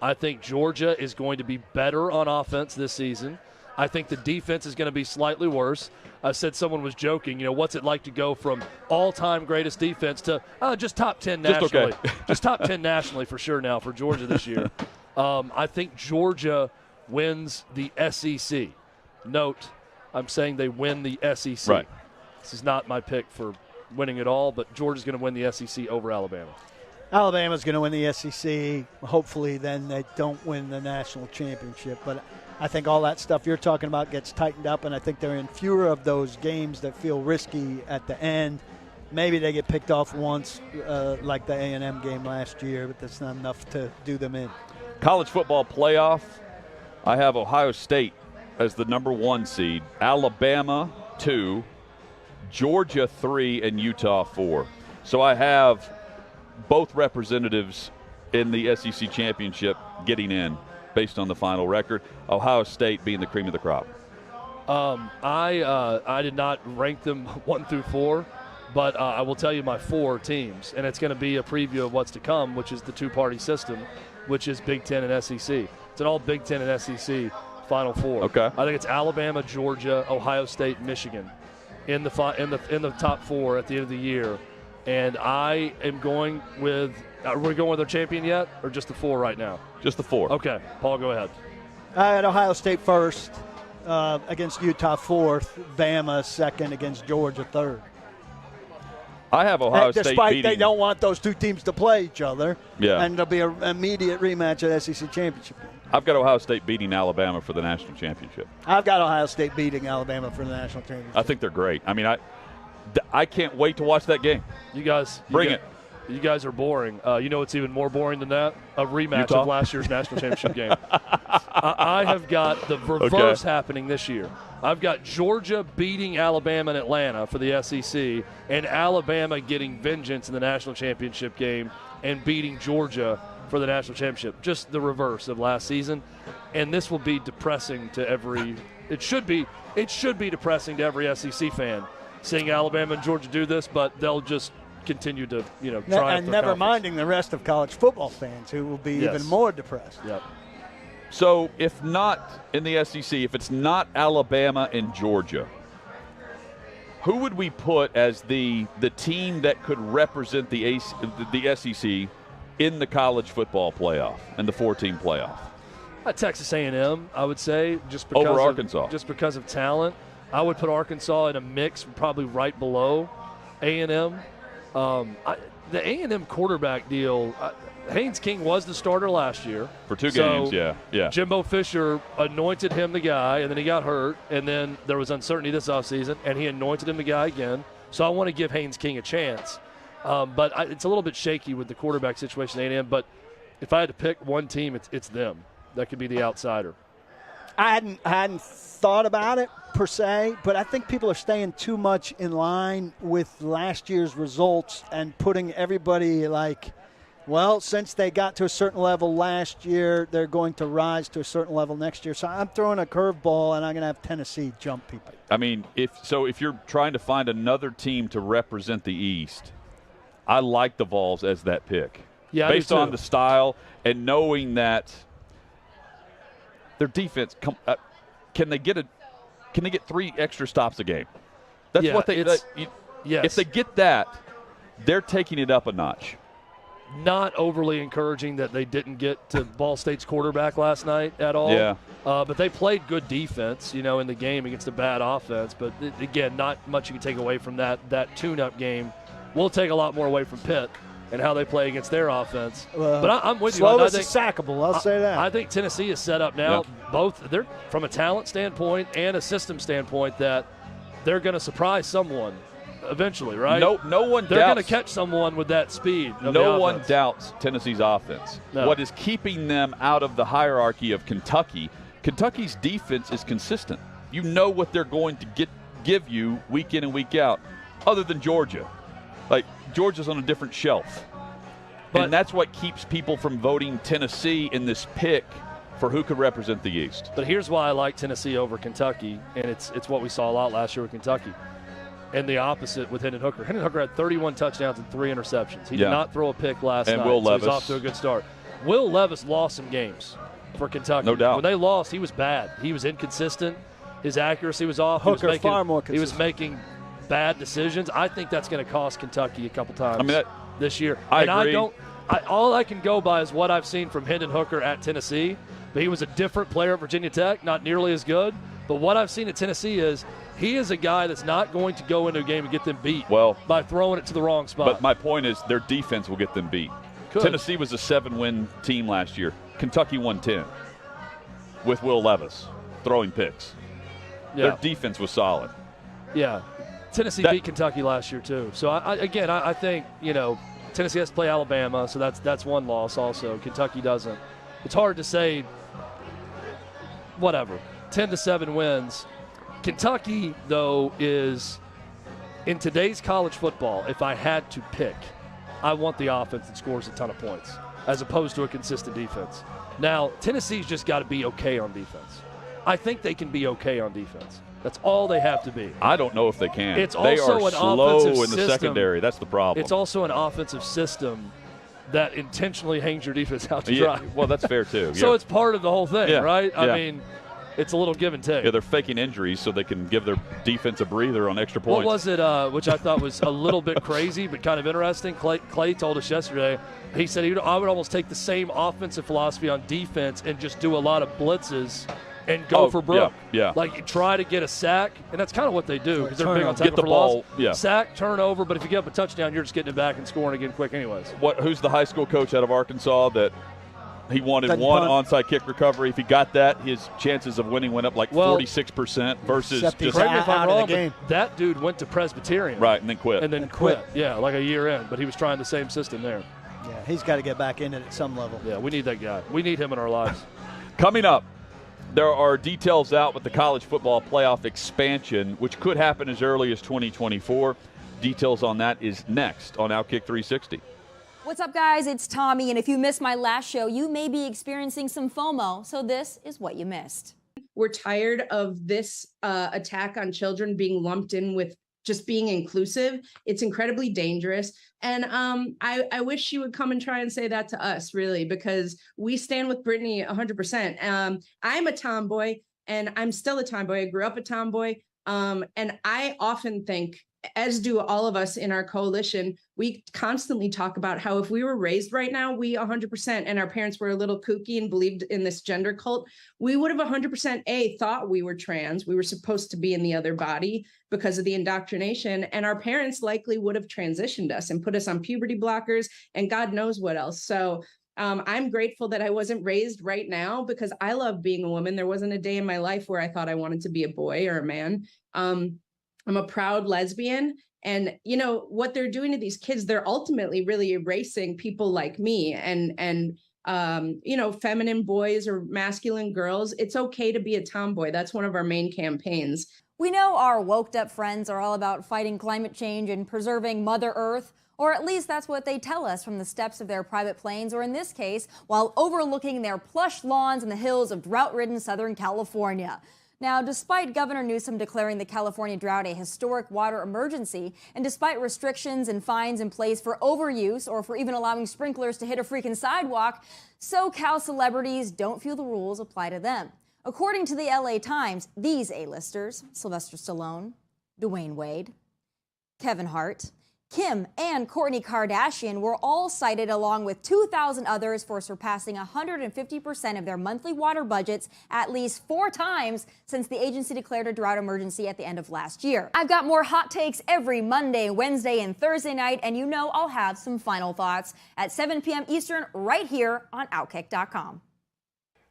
I think Georgia is going to be better on offense this season. I think the defense is going to be slightly worse. I said someone was joking, what's it like to go from all-time greatest defense to just top 10 nationally. Just top 10 nationally for sure now for Georgia this year. I think Georgia wins the SEC. Note, I'm saying they win the SEC. Right. This is not my pick for winning it all, but Georgia's going to win the SEC over Alabama. Alabama's going to win the SEC. Hopefully then they don't win the national championship. But I think all that stuff you're talking about gets tightened up, and I think they're in fewer of those games that feel risky at the end. Maybe they get picked off once, like the A&M game last year, but that's not enough to do them in. College football playoff, I have Ohio State as the number 1 seed, Alabama 2, Georgia 3, and Utah 4. So I have both representatives in the SEC championship getting in based on the final record, Ohio State being the cream of the crop. I did not rank them 1 through 4, but I will tell you my 4 teams, and it's going to be a preview of what's to come, which is the 2-party system, which is Big Ten and SEC. It's an all Big Ten and SEC Final Four. Okay. I think it's Alabama, Georgia, Ohio State, Michigan in the top 4 at the end of the year, and I am going with. Are we going with our champion yet, or just the 4 right now? Just the 4. Okay, Paul, go ahead. I had Ohio State first, against Utah 4th, Bama 2nd against Georgia 3rd. I have Ohio State despite beating. They don't want those 2 teams to play each other. Yeah. And there'll be an immediate rematch at SEC championship game. I've got Ohio State beating Alabama for the national championship. I've got Ohio State beating Alabama for the national championship. I think they're great. I mean, I can't wait to watch that game. You guys bring it. You guys are boring. You know what's even more boring than that? A rematch Utah? of last year's national championship game. I have got the reverse happening this year. I've got Georgia beating Alabama in Atlanta for the SEC, and Alabama getting vengeance in the national championship game and beating Georgia for the national championship. Just the reverse of last season. And this will be depressing to every – it should be depressing to every SEC fan seeing Alabama and Georgia do this, but they'll just – continue to, try. And never minding the rest of college football fans who will be even more depressed. Yep. So if not in the SEC, if it's not Alabama and Georgia, who would we put as the team that could represent the SEC in the college football playoff and the 4-team playoff? Texas A&M, I would say, just because over of, Arkansas. Just because of talent. I would put Arkansas in a mix, probably right below A&M. The A&M quarterback deal, Haynes King was the starter last year. For 2 games, yeah. Jimbo Fisher anointed him the guy, and then he got hurt, and then there was uncertainty this offseason, and he anointed him the guy again. So I want to give Haynes King a chance. But it's a little bit shaky with the quarterback situation at A&M, but if I had to pick one team, it's them. That could be the outsider. I hadn't thought about it per se, but I think people are staying too much in line with last year's results and putting everybody since they got to a certain level last year, they're going to rise to a certain level next year. So I'm throwing a curveball, and I'm going to have Tennessee jump people. I mean, if you're trying to find another team to represent the East, I like the Vols as that pick. Yeah, based on the style and knowing that their defense can they get can they get 3 extra stops a game? That's Yeah, what they. yes. If they get that, they're taking it up a notch. Not overly encouraging that they didn't get to Ball State's quarterback last night at all. Yeah. But they played good defense, in the game against a bad offense. But, again, not much you can take away from that tune-up game. We'll take a lot more away from Pitt and how they play against their offense. But I'm with you. Slovis is sackable, I'll say that. I think Tennessee is set up now. Both they're from a talent standpoint and a system standpoint that they're going to surprise someone eventually, right? No one They're doubts. going to catch someone with that speed. No one doubts Tennessee's offense. No. What is keeping them out of the hierarchy of Kentucky? Kentucky's defense is consistent. You know what they're going to give you week in and week out, other than Georgia. Like, Georgia's on a different shelf. And that's what keeps people from voting Tennessee in this pick for who could represent the East. But here's why I like Tennessee over Kentucky, and it's what we saw a lot last year with Kentucky. And the opposite with Hendon Hooker. Hendon Hooker had 31 touchdowns and 3 interceptions. He did not throw a pick last night. And Will Levis. So he's off to a good start. Will Levis lost some games for Kentucky. No doubt. When they lost, he was bad. He was inconsistent. His accuracy was off. Hooker far more consistent. He was making bad decisions. I think that's going to cost Kentucky a couple times this year. I agree. All I can go by is what I've seen from Hendon Hooker at Tennessee. But he was a different player at Virginia Tech, not nearly as good. But what I've seen at Tennessee is he is a guy that's not going to go into a game and get them beat by throwing it to the wrong spot. But my point is their defense will get them beat. Tennessee was a 7-win team last year. Kentucky won 10 with Will Levis throwing picks. Yeah. Their defense was solid. Yeah. Tennessee beat Kentucky last year, too. So, I think, Tennessee has to play Alabama, so that's one loss also. Kentucky doesn't. It's hard to say, whatever, 10-7 wins. Kentucky, though, is, in today's college football, if I had to pick, I want the offense that scores a ton of points as opposed to a consistent defense. Now, Tennessee's just got to be okay on defense. I think they can be okay on defense. That's all they have to be. I don't know if they can. It's they also are an slow offensive in the system. secondary. That's the problem. It's also an offensive system that intentionally hangs your defense out to dry. Well, that's fair, too. So it's part of the whole thing, right? I mean, it's a little give and take. Yeah, they're faking injuries so they can give their defense a breather on extra points. What was it, which I thought was a little bit crazy but kind of interesting? Clay told us yesterday, he said I would almost take the same offensive philosophy on defense and just do a lot of blitzes and go for broke. Yeah. Like, try to get a sack, and that's kind of what they do because they're big on Get tackle the for ball, loss. Sack, turnover, but if you get up a touchdown, you're just getting it back and scoring again quick anyways. Who's the high school coach out of Arkansas that he wanted one onside kick recovery? If he got that, his chances of winning went up like 46% versus just – correct me if I'm wrong, but that dude went to Presbyterian. Right, and then quit. And then quit. Yeah, like a year in, but he was trying the same system there. Yeah, he's got to get back in it at some level. Yeah, we need that guy. We need him in our lives. Coming up, there are details out with the college football playoff expansion, which could happen as early as 2024. Details on that is next on OutKick 360. What's up, guys? It's Tommy, and if you missed my last show, you may be experiencing some FOMO, so this is what you missed. We're tired of this attack on children being lumped in with just being inclusive. It's incredibly dangerous. And I wish she would come and try and say that to us, really, because we stand with Brittany 100%. I'm a tomboy, and I'm still a tomboy. I grew up a tomboy. And I often think, as do all of us in our coalition, we constantly talk about how if we were raised right now, we 100%, and our parents were a little kooky and believed in this gender cult, we would have 100% thought we were trans. We were supposed to be in the other body because of the indoctrination. And our parents likely would have transitioned us and put us on puberty blockers and God knows what else. So I'm grateful that I wasn't raised right now because I love being a woman. There wasn't a day in my life where I thought I wanted to be a boy or a man. I'm a proud lesbian. And, what they're doing to these kids, they're ultimately really erasing people like me and feminine boys or masculine girls. It's okay to be a tomboy. That's one of our main campaigns. We know our woked up friends are all about fighting climate change and preserving Mother Earth, or at least that's what they tell us from the steps of their private planes, or in this case, while overlooking their plush lawns in the hills of drought-ridden Southern California. Now, despite Governor Newsom declaring the California drought a historic water emergency, and despite restrictions and fines in place for overuse or for even allowing sprinklers to hit a freaking sidewalk, SoCal celebrities don't feel the rules apply to them. According to the LA Times, these A-listers, Sylvester Stallone, Dwayne Wade, Kevin Hart, Kim, and Kourtney Kardashian were all cited along with 2,000 others for surpassing 150% of their monthly water budgets at least 4 times since the agency declared a drought emergency at the end of last year. I've got more hot takes every Monday, Wednesday, and Thursday night, and you know I'll have some final thoughts at 7 p.m. Eastern right here on OutKick.com.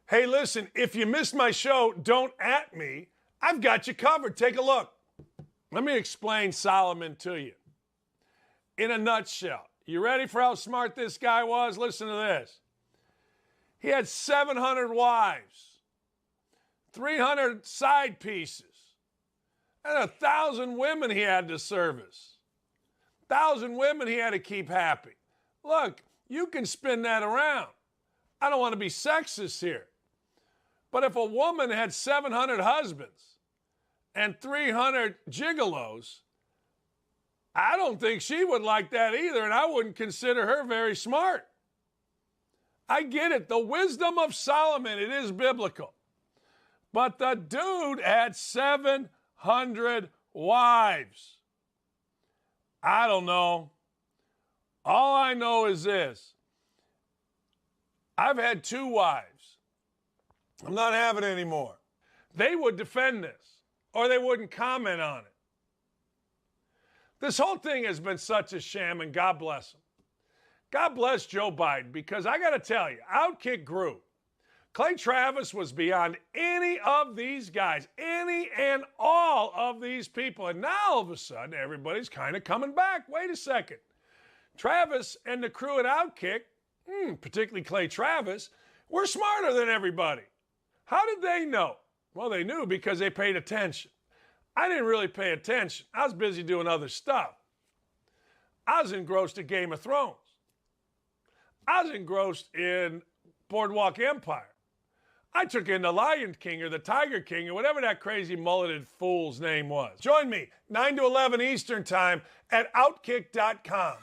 Hey, listen, if you missed my show, don't at me. I've got you covered. Take a look. Let me explain Solomon to you. In a nutshell, you ready for how smart this guy was? Listen to this. He had 700 wives, 300 side pieces, and 1,000 women he had to service. 1,000 women he had to keep happy. Look, you can spin that around. I don't want to be sexist here. But if a woman had 700 husbands and 300 gigolos, I don't think she would like that either, and I wouldn't consider her very smart. I get it. The wisdom of Solomon, it is biblical. But the dude had 700 wives. I don't know. All I know is this. I've had 2 wives. I'm not having it anymore. They would defend this, or they wouldn't comment on it. This whole thing has been such a sham, and God bless him. God bless Joe Biden, because I got to tell you, OutKick grew. Clay Travis was beyond any of these guys, any and all of these people. And now all of a sudden, everybody's kind of coming back. Wait a second. Travis and the crew at OutKick, particularly Clay Travis, were smarter than everybody. How did they know? Well, they knew because they paid attention. I didn't really pay attention. I was busy doing other stuff. I was engrossed in Game of Thrones. I was engrossed in Boardwalk Empire. I took in the Lion King or the Tiger King or whatever that crazy mulleted fool's name was. Join me 9 to 11 Eastern Time at OutKick.com.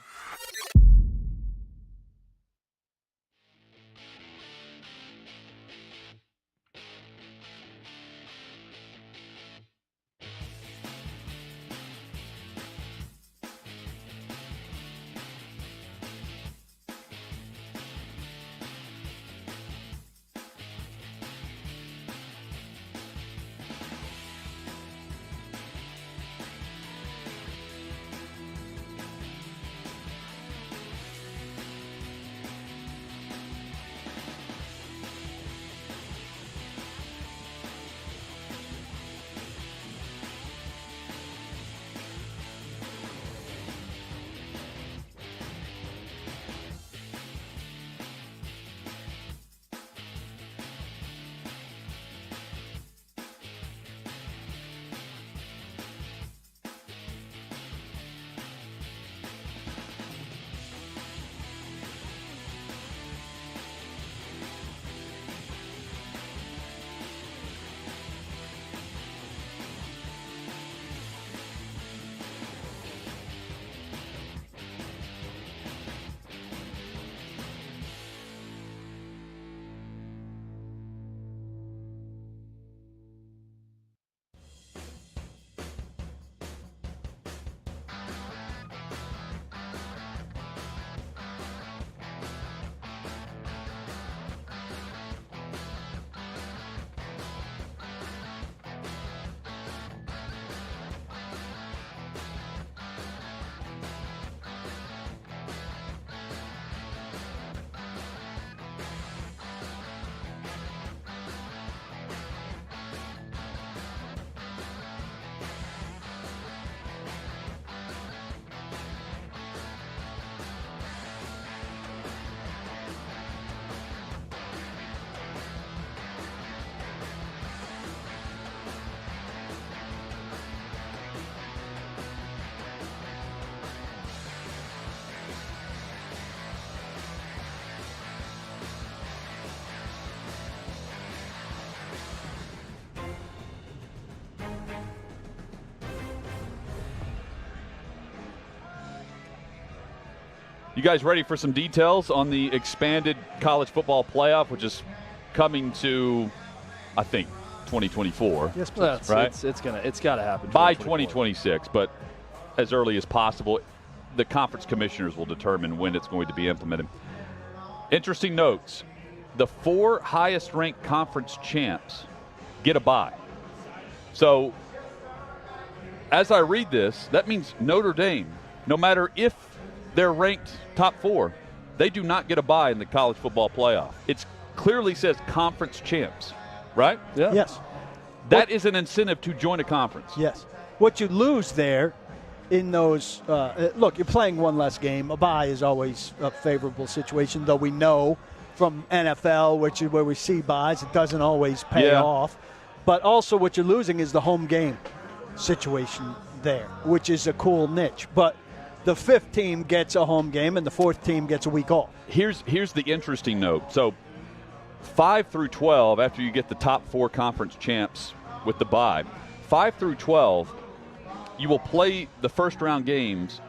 You guys ready for some details on the expanded college football playoff, which is coming to, I think, 2024. Yes, please. Right? It's got to happen by 2024. 2026, but as early as possible. The conference commissioners will determine when it's going to be implemented. Interesting notes. The 4 highest-ranked conference champs get a bye. So, as I read this, that means Notre Dame, no matter if they're ranked top 4, they do not get a bye in the college football playoff. It clearly says conference champs, right? Yeah. Yes. That is an incentive to join a conference. Yes. What you lose there in those, look, you're playing one less game. A bye is always a favorable situation, though we know from NFL, which is where we see buys, it doesn't always pay off. But also what you're losing is the home game situation there, which is a cool niche. But the 5th team gets a home game and the 4th team gets a week off. Here's the interesting note. So 5 through 12, after you get the top 4 conference champs with the bye, 5 through 12, you will play the first-round games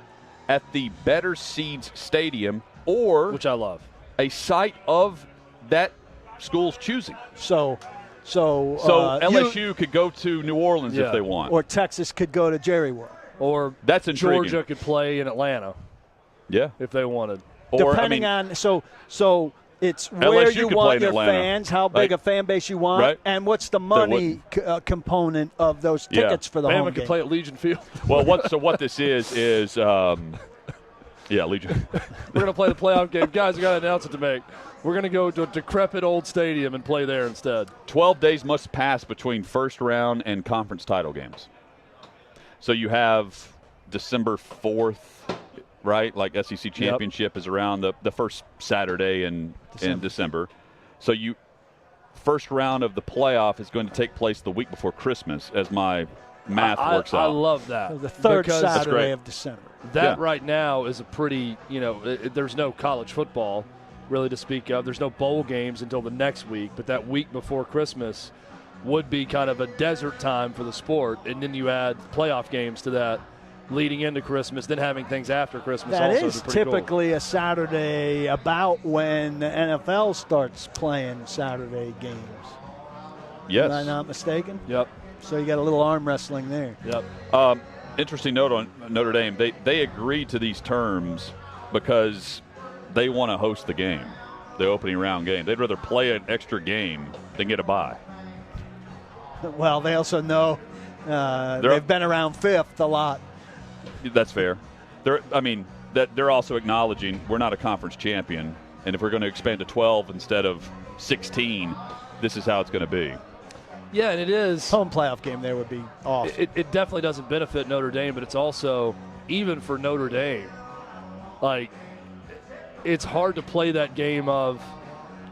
at the Better Seeds Stadium or which I love, a site of that school's choosing. So LSU could go to New Orleans if they want. Or Texas could go to Jerry World. Or that's intriguing. Georgia could play in Atlanta. Yeah. If they wanted. Or, depending on so it's where LSU you could want play your in Atlanta, fans, how big right? a fan base you want, Right. and what's the money component of those tickets for the Bama home could game. play at Legion Field. Well, what this is Legion. We're going to play the playoff game. Guys, I got an announcement to make. We're going to go to a decrepit old stadium and play there instead. 12 days must pass between first round and conference title games. So you have December 4th, right? Like SEC championship is around the first Saturday in December. So first round of the playoff is going to take place the week before Christmas, as my math works out. I love that. So the third because Saturday of December. That right now is a pretty, there's no college football really to speak of. There's no bowl games until the next week, but that week before Christmas would be kind of a desert time for the sport, and then you add playoff games to that leading into Christmas, then having things after Christmas that also is pretty typically a Saturday about when the NFL starts playing Saturday games. Yes. Am I not mistaken? Yep. So you got a little arm wrestling there. Yep. Interesting note on Notre Dame. They agreed to these terms because they want to host the game, the opening round game. They'd rather play an extra game than get a bye. Well, they also know they've been around 5th a lot. That's fair. They're also acknowledging we're not a conference champion, and if we're going to expand to 12 instead of 16, this is how it's going to be. Yeah, and it is. Home playoff game there would be awesome. It definitely doesn't benefit Notre Dame, but it's also, even for Notre Dame, like, it's hard to play that game of,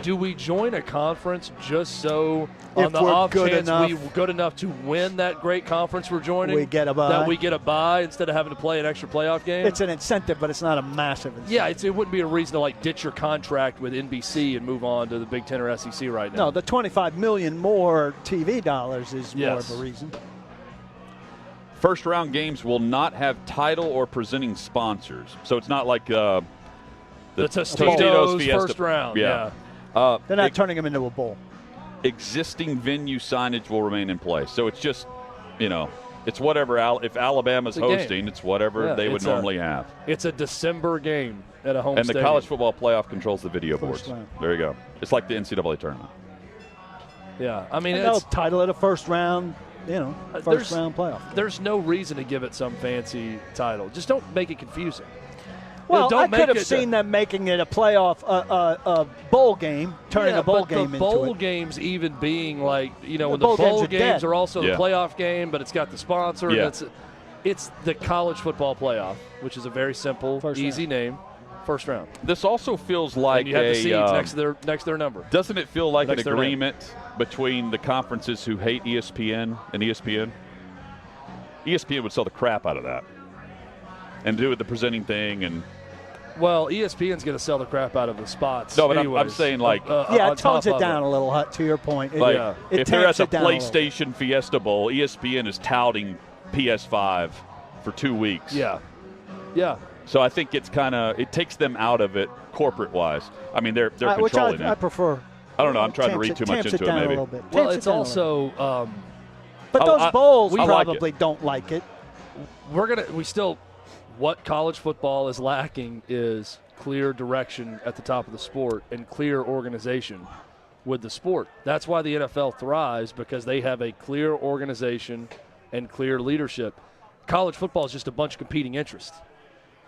do we join a conference just so on the off chance we're good enough to win that great conference we're joining, we get a bye. that we get a bye instead of having to play an extra playoff game? It's an incentive, but it's not a massive incentive. Yeah, it wouldn't be a reason to ditch your contract with NBC and move on to the Big Ten or SEC right now. No, the $25 million more TV dollars is more of a reason. First round games will not have title or presenting sponsors, so it's not like the Tostitos first round. Yeah. They're not turning them into a bowl. Existing venue signage will remain in place. So it's just, it's whatever. If Alabama's hosting, it's whatever they would normally have. It's a December game at a home stadium. And the college football playoff controls the video boards. There you go. It's like the NCAA tournament. Yeah. I mean, they'll title it a first round, first round playoff game. There's no reason to give it some fancy title. Just don't make it confusing. Well, I could have seen them making it a playoff, a bowl game, turning a bowl game into it. The bowl games even being when the bowl games are also the playoff game, but it's got the sponsor. Yeah. It's the college football playoff, which is a very simple, easy name. First round. This also feels like and you have the seeds next to their number. Doesn't it feel like an agreement between the conferences who hate ESPN and ESPN? ESPN would sell the crap out of that and do it the presenting thing and. Well, ESPN's going to sell the crap out of the spots. No, but I'm saying it tones it down a little. To your point, if they're at the PlayStation Fiesta Bowl, ESPN is touting PS5 for 2 weeks. Yeah. So I think it takes them out of it corporate wise. I mean, they're controlling it. I prefer I don't know. I'm trying to read too much into it, maybe. Well, it's also. But those bowls we probably don't like it. What college football is lacking is clear direction at the top of the sport and clear organization with the sport. That's why the NFL thrives, because they have a clear organization and clear leadership. College football is just a bunch of competing interests.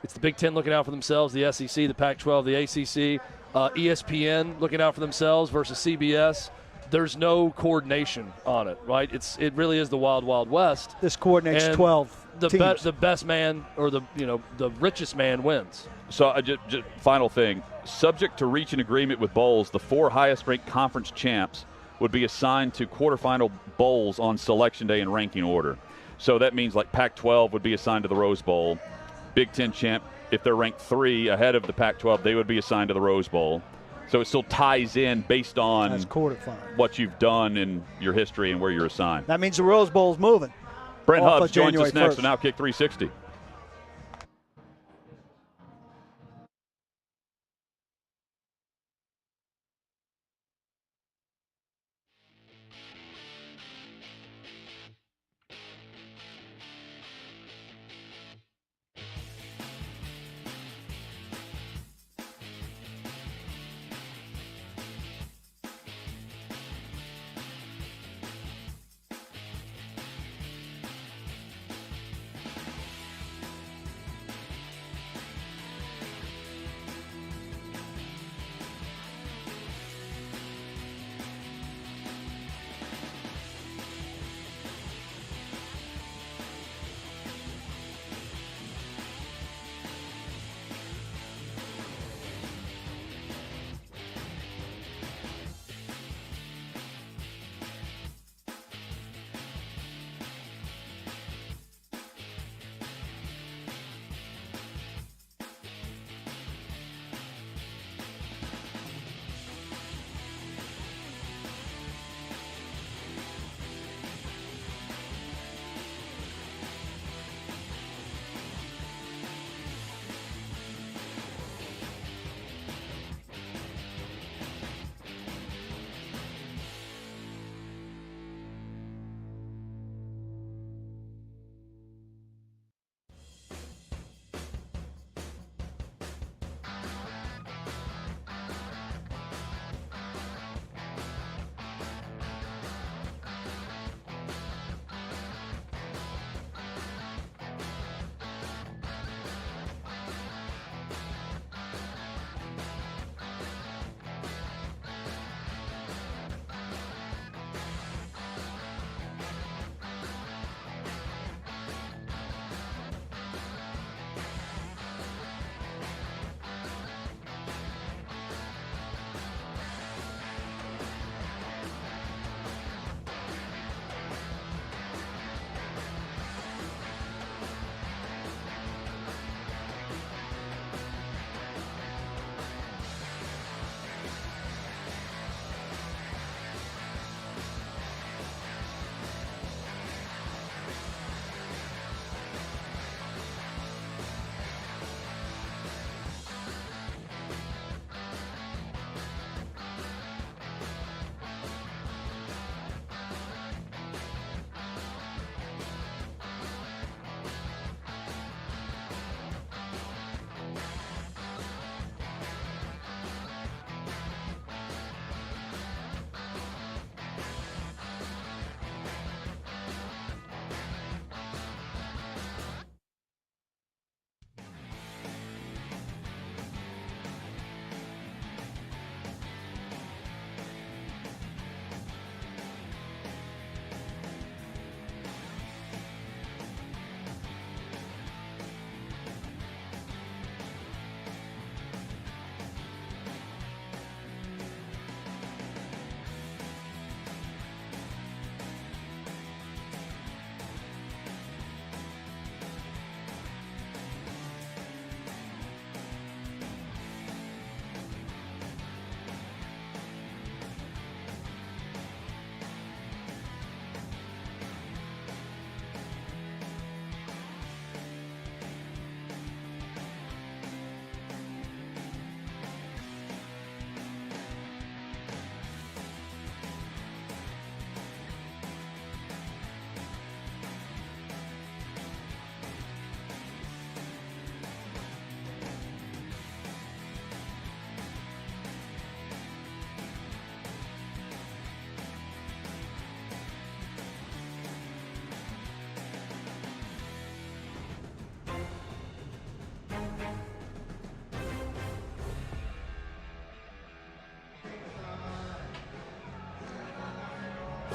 It's the Big Ten looking out for themselves, the SEC, the Pac-12, the ACC, ESPN looking out for themselves versus CBS. There's no coordination on it, right? It really is the wild, wild west. This coordinates 12 teams. The best man, or the richest man wins. So just final thing, subject to reach an agreement with bowls, the 4 highest-ranked conference champs would be assigned to quarterfinal bowls on selection day in ranking order. So that means like Pac-12 would be assigned to the Rose Bowl. Big Ten champ, if they're ranked 3 ahead of the Pac-12, they would be assigned to the Rose Bowl. So it still ties in based on what you've done in your history and where you're assigned. That means the Rose Bowl's moving. Brent Hubbs joins us next on OutKick 360.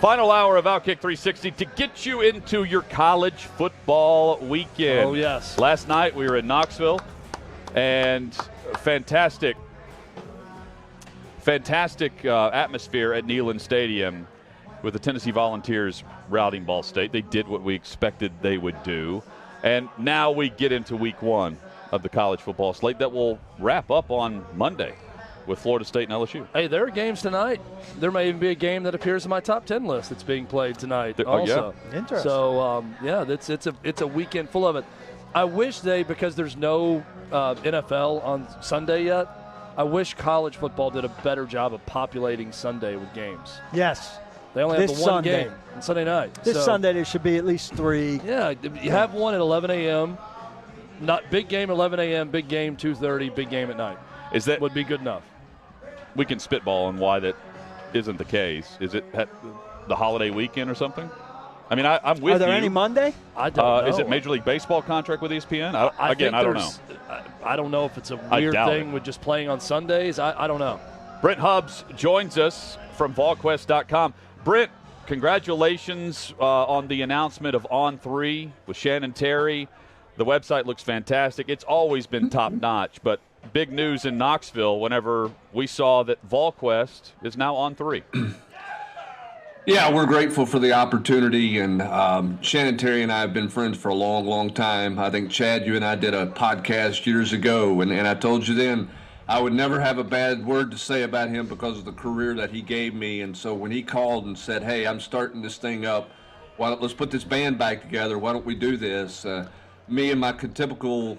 Final hour of OutKick 360 to get you into your college football weekend. Oh, yes. Last night we were in Knoxville, and fantastic atmosphere at Neyland Stadium with the Tennessee Volunteers routing Ball State. They did what we expected they would do. And now we get into week one of the college football slate that will wrap up on Monday with Florida State and LSU. Hey, there are games tonight. There may even be a game that appears in my top 10 list that's being played tonight also. Yeah. Interesting. So, it's a weekend full of it. I wish because there's no NFL on Sunday yet, I wish college football did a better job of populating Sunday with games. Yes. They only have This the one Sunday. game on Sunday night. This Sunday there should be at least 3. Yeah, you have one at 11 a.m., not big game at 11 a.m., big game 2:30, big game at night. Would be good enough. We can spitball on why that isn't the case. Is it the holiday weekend or something? I mean, I'm with you. Are there any Monday? I don't know. Is it Major League Baseball contract with ESPN? I don't know. I don't know if it's a weird thing with just playing on Sundays. I don't know. Brent Hubbs joins us from Volquest.com. Brent, congratulations on the announcement of On 3 with Shannon Terry. The website looks fantastic. It's always been top-notch, but big news in Knoxville whenever we saw that Volquest is now On 3. Yeah, we're grateful for the opportunity, and Shannon Terry and I have been friends for a long, long time. I think, Chad, you and I did a podcast years ago, and I told you then I would never have a bad word to say about him because of the career that he gave me. And so when he called and said, hey, I'm starting this thing up, let's put this band back together, why don't we do this? Me and my typical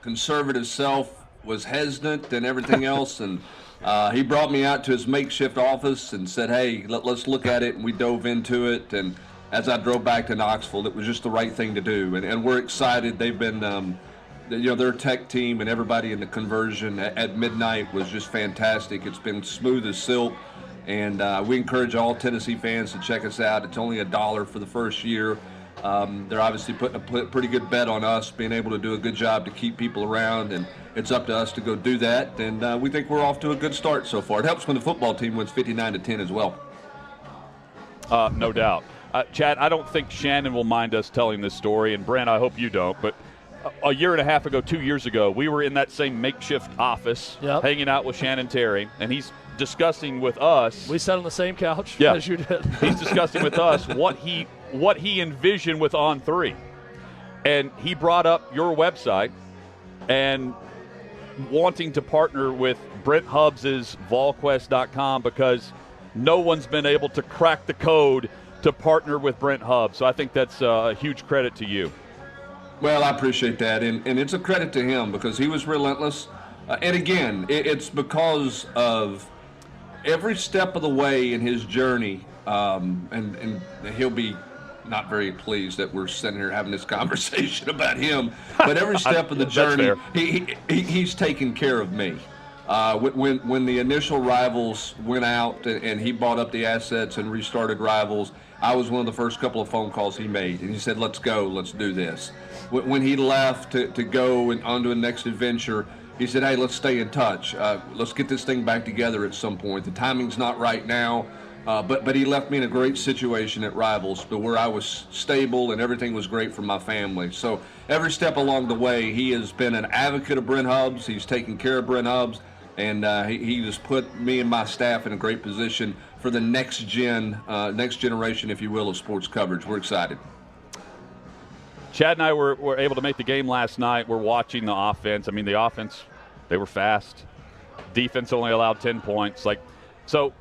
conservative self was hesitant and everything else, and he brought me out to his makeshift office and said, hey, let's look at it, and we dove into it. And as I drove back to Knoxville, it was just the right thing to do, and we're excited. They've been their tech team and everybody in the conversion at midnight was just fantastic. It's been smooth as silk, and we encourage all Tennessee fans to check us out. It's only $1 for the first year. They're obviously putting a pretty good bet on us being able to do a good job to keep people around, and it's up to us to go do that. And we think we're off to a good start so far. It helps when the football team wins 59-10 as well. No doubt. Chad, I don't think Shannon will mind us telling this story, and Brent, I hope you don't, but a year and a half ago, 2 years ago, we were in that same makeshift office hanging out with Shannon Terry, and he's discussing with us. We sat on the same couch as you did. He's discussing with us what he envisioned with On 3. And he brought up your website and wanting to partner with Brent Hubbs' Volquest.com because no one's been able to crack the code to partner with Brent Hubbs. So I think that's a huge credit to you. Well, I appreciate that, and it's a credit to him because he was relentless. And again, it's because of every step of the way in his journey, and he'll be not very pleased that we're sitting here having this conversation about him. But every step of the journey, he's taken care of me. When the initial Rivals went out and he bought up the assets and restarted Rivals, I was one of the first couple of phone calls he made, and he said, let's go, let's do this. When he left to go and onto a next adventure, he said, hey, let's stay in touch. Let's get this thing back together at some point. The timing's not right now, but he left me in a great situation at Rivals, but where I was stable and everything was great for my family. So every step along the way, he has been an advocate of Brent Hubbs. He's taken care of Brent Hubbs, and he just put me and my staff in a great position for the next generation, if you will, of sports coverage. We're excited. Chad and I were able to make the game last night. We're watching the offense. I mean, the offense, they were fast. Defense only allowed 10 points. So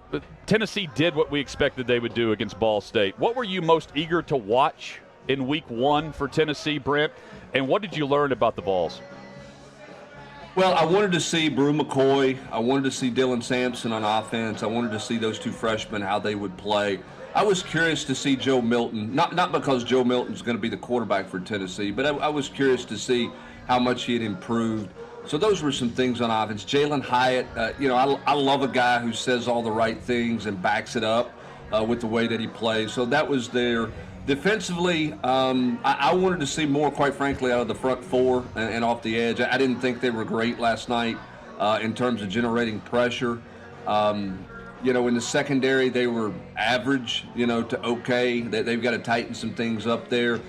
Tennessee did what we expected they would do against Ball State. What were you most eager to watch in week one for Tennessee, Brent? And what did you learn about the Vols? Well, I wanted to see Brew McCoy. I wanted to see Dylan Sampson on offense. I wanted to see those two freshmen, how they would play. I was curious to see Joe Milton, not because Joe Milton's going to be the quarterback for Tennessee, but I was curious to see how much he had improved. So those were some things on offense. Jalen Hyatt, I love a guy who says all the right things and backs it up with the way that he plays. So that was there. Defensively, I wanted to see more, quite frankly, out of the front four and off the edge. I didn't think they were great last night in terms of generating pressure. In the secondary, they were average, to okay. They've got to tighten some things up there.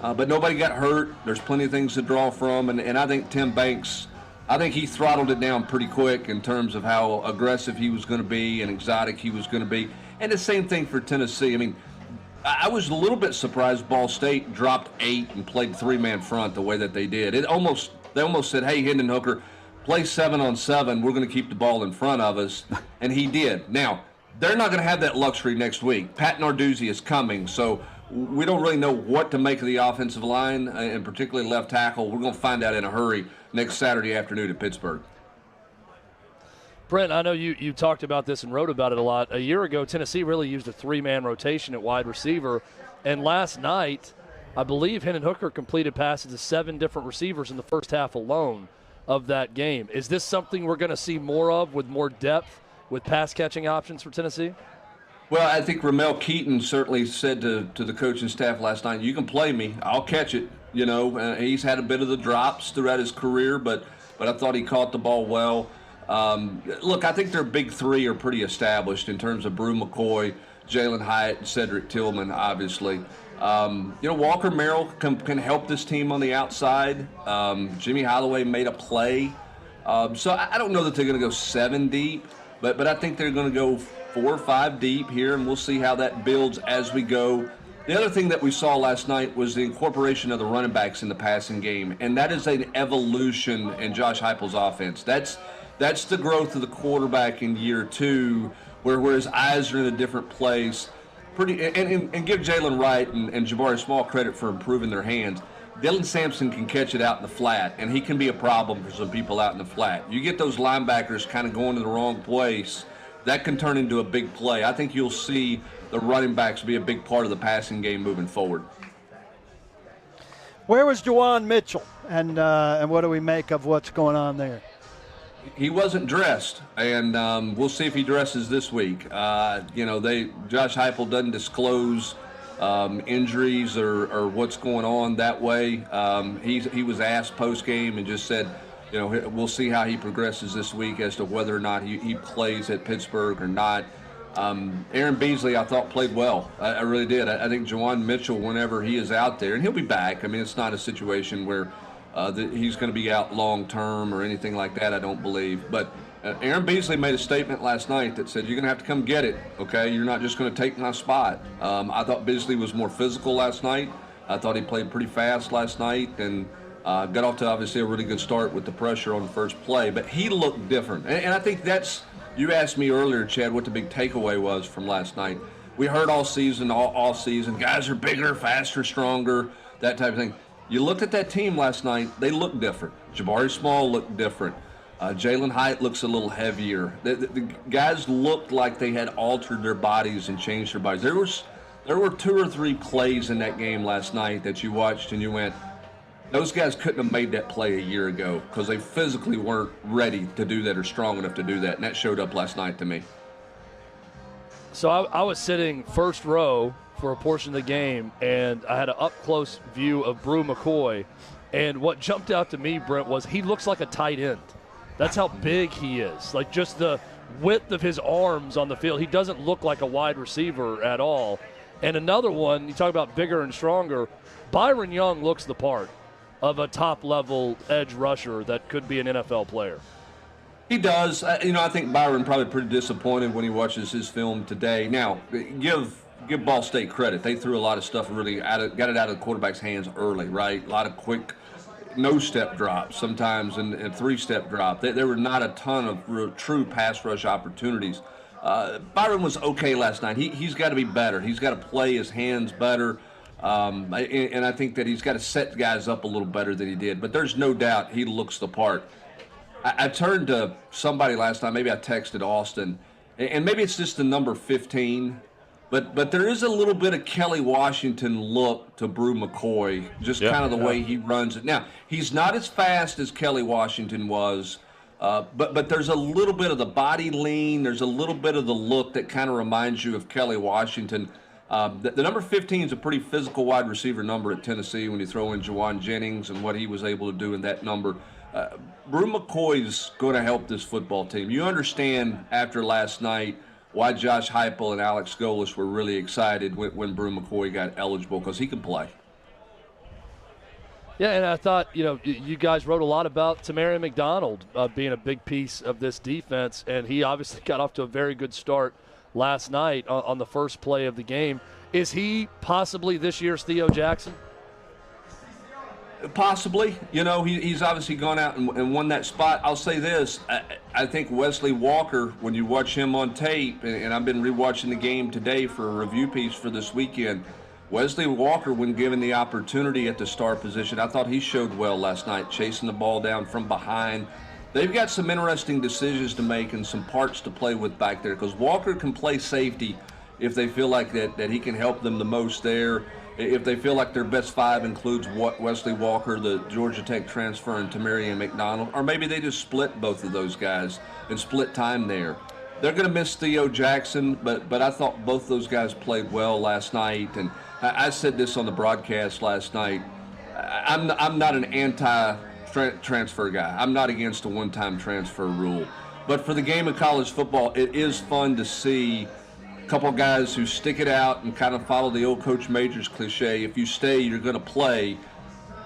But nobody got hurt. There's plenty of things to draw from. And I think Tim Banks, he throttled it down pretty quick in terms of how aggressive he was going to be and exotic he was going to be. And the same thing for Tennessee. I mean, I was a little bit surprised Ball State dropped 8 and played 3-man front the way that they did. They almost said, hey, Hendon Hooker, play 7-on-7. We're going to keep the ball in front of us. And he did. Now, they're not going to have that luxury next week. Pat Narduzzi is coming, so we don't really know what to make of the offensive line, and particularly left tackle. We're going to find out in a hurry next Saturday afternoon at Pittsburgh. Brent, I know you talked about this and wrote about it a lot. A year ago, Tennessee really used a 3-man rotation at wide receiver, and last night, I believe Hendon Hooker completed passes to 7 different receivers in the first half alone of that game. Is this something we're going to see more of with more depth with pass-catching options for Tennessee? Well, I think Ramel Keaton certainly said to the coaching staff last night, you can play me, I'll catch it. He's had a bit of the drops throughout his career, but I thought he caught the ball well. Look, I think their big 3 are pretty established in terms of Brew McCoy, Jalen Hyatt, and Cedric Tillman, obviously. Walker Merrill can help this team on the outside. Jimmy Holloway made a play. So I don't know that they're going to go 7 deep, but I think they're going to go 4 or 5 deep here, and we'll see how that builds as we go. The other thing that we saw last night was the incorporation of the running backs in the passing game, and that is an evolution in Josh Heupel's offense. That's the growth of the quarterback in year 2, where his eyes are in a different place. And give Jalen Wright and Jabari Small credit for improving their hands. Dylan Sampson can catch it out in the flat, and he can be a problem for some people out in the flat. You get those linebackers kind of going to the wrong place, that can turn into a big play. I think you'll see the running backs be a big part of the passing game moving forward. Where was Juwan Mitchell, and what do we make of what's going on there? He wasn't dressed, and we'll see if he dresses this week. Josh Heupel doesn't disclose injuries or what's going on that way. He was asked post-game and just said, we'll see how he progresses this week as to whether or not he plays at Pittsburgh or not. Aaron Beasley, I thought, played well. I really did. I think Juwan Mitchell, whenever he is out there, and he'll be back. I mean, it's not a situation where he's going to be out long-term or anything like that, I don't believe. But Aaron Beasley made a statement last night that said, you're going to have to come get it, okay? You're not just going to take my spot. I thought Beasley was more physical last night. I thought he played pretty fast last night and got off to, obviously, a really good start with the pressure on the first play. But he looked different. And I think that's – you asked me earlier, Chad, what the big takeaway was from last night. We heard all season, guys are bigger, faster, stronger, that type of thing. You looked at that team last night, they looked different. Jabari Small looked different. Jalen Hyatt looks a little heavier. The guys looked like they had altered their bodies and changed their bodies. There were 2 or 3 plays in that game last night that you watched and you went, those guys couldn't have made that play a year ago because they physically weren't ready to do that or strong enough to do that, and that showed up last night to me. So I was sitting first row for a portion of the game, and I had an up-close view of Brew McCoy, and what jumped out to me, Brent, was he looks like a tight end. That's how big he is. Like, just the width of his arms on the field. He doesn't look like a wide receiver at all. And another one, you talk about bigger and stronger, Byron Young looks the part of a top-level edge rusher that could be an NFL player. He does. I think Byron probably pretty disappointed when he watches his film today. Now, give Ball State credit. They threw a lot of stuff really got it out of the quarterback's hands early, right? A lot of quick no-step drops sometimes and 3-step drop. There were not a ton of true pass rush opportunities. Byron was okay last night. He's got to be better. He's got to play his hands better. And I think that he's got to set guys up a little better than he did. But there's no doubt he looks the part. I turned to somebody last night. Maybe I texted Austin. And maybe it's just the number 15. But there is a little bit of Kelly Washington look to Brew McCoy, just kind of the way he runs it. Now, he's not as fast as Kelly Washington was, but there's a little bit of the body lean. There's a little bit of the look that kind of reminds you of Kelly Washington. The number 15 is a pretty physical wide receiver number at Tennessee when you throw in Juwan Jennings and what he was able to do in that number. Brew McCoy's going to help this football team. You understand after last night why Josh Heupel and Alex Golesh were really excited when Brew McCoy got eligible, because he can play. Yeah, and I thought, you guys wrote a lot about Tamarion McDonald being a big piece of this defense, and he obviously got off to a very good start last night on the first play of the game. Is he possibly this year's Theo Jackson? Possibly. He's obviously gone out and won that spot. I'll say this. I think Wesley Walker, when you watch him on tape, and I've been rewatching the game today for a review piece for this weekend, Wesley Walker, when given the opportunity at the star position, I thought he showed well last night, chasing the ball down from behind. They've got some interesting decisions to make and some parts to play with back there, because Walker can play safety if they feel like that he can help them the most there. If they feel like their best five includes Wesley Walker, the Georgia Tech transfer, and Tamarion McDonald, or maybe they just split both of those guys and split time there. They're going to miss Theo Jackson, but I thought both those guys played well last night. And I said this on the broadcast last night. I'm not an anti-transfer guy. I'm not against a one-time transfer rule. But for the game of college football, it is fun to see a couple guys who stick it out and kind of follow the old Coach Majors cliche. If you stay, you're going to play.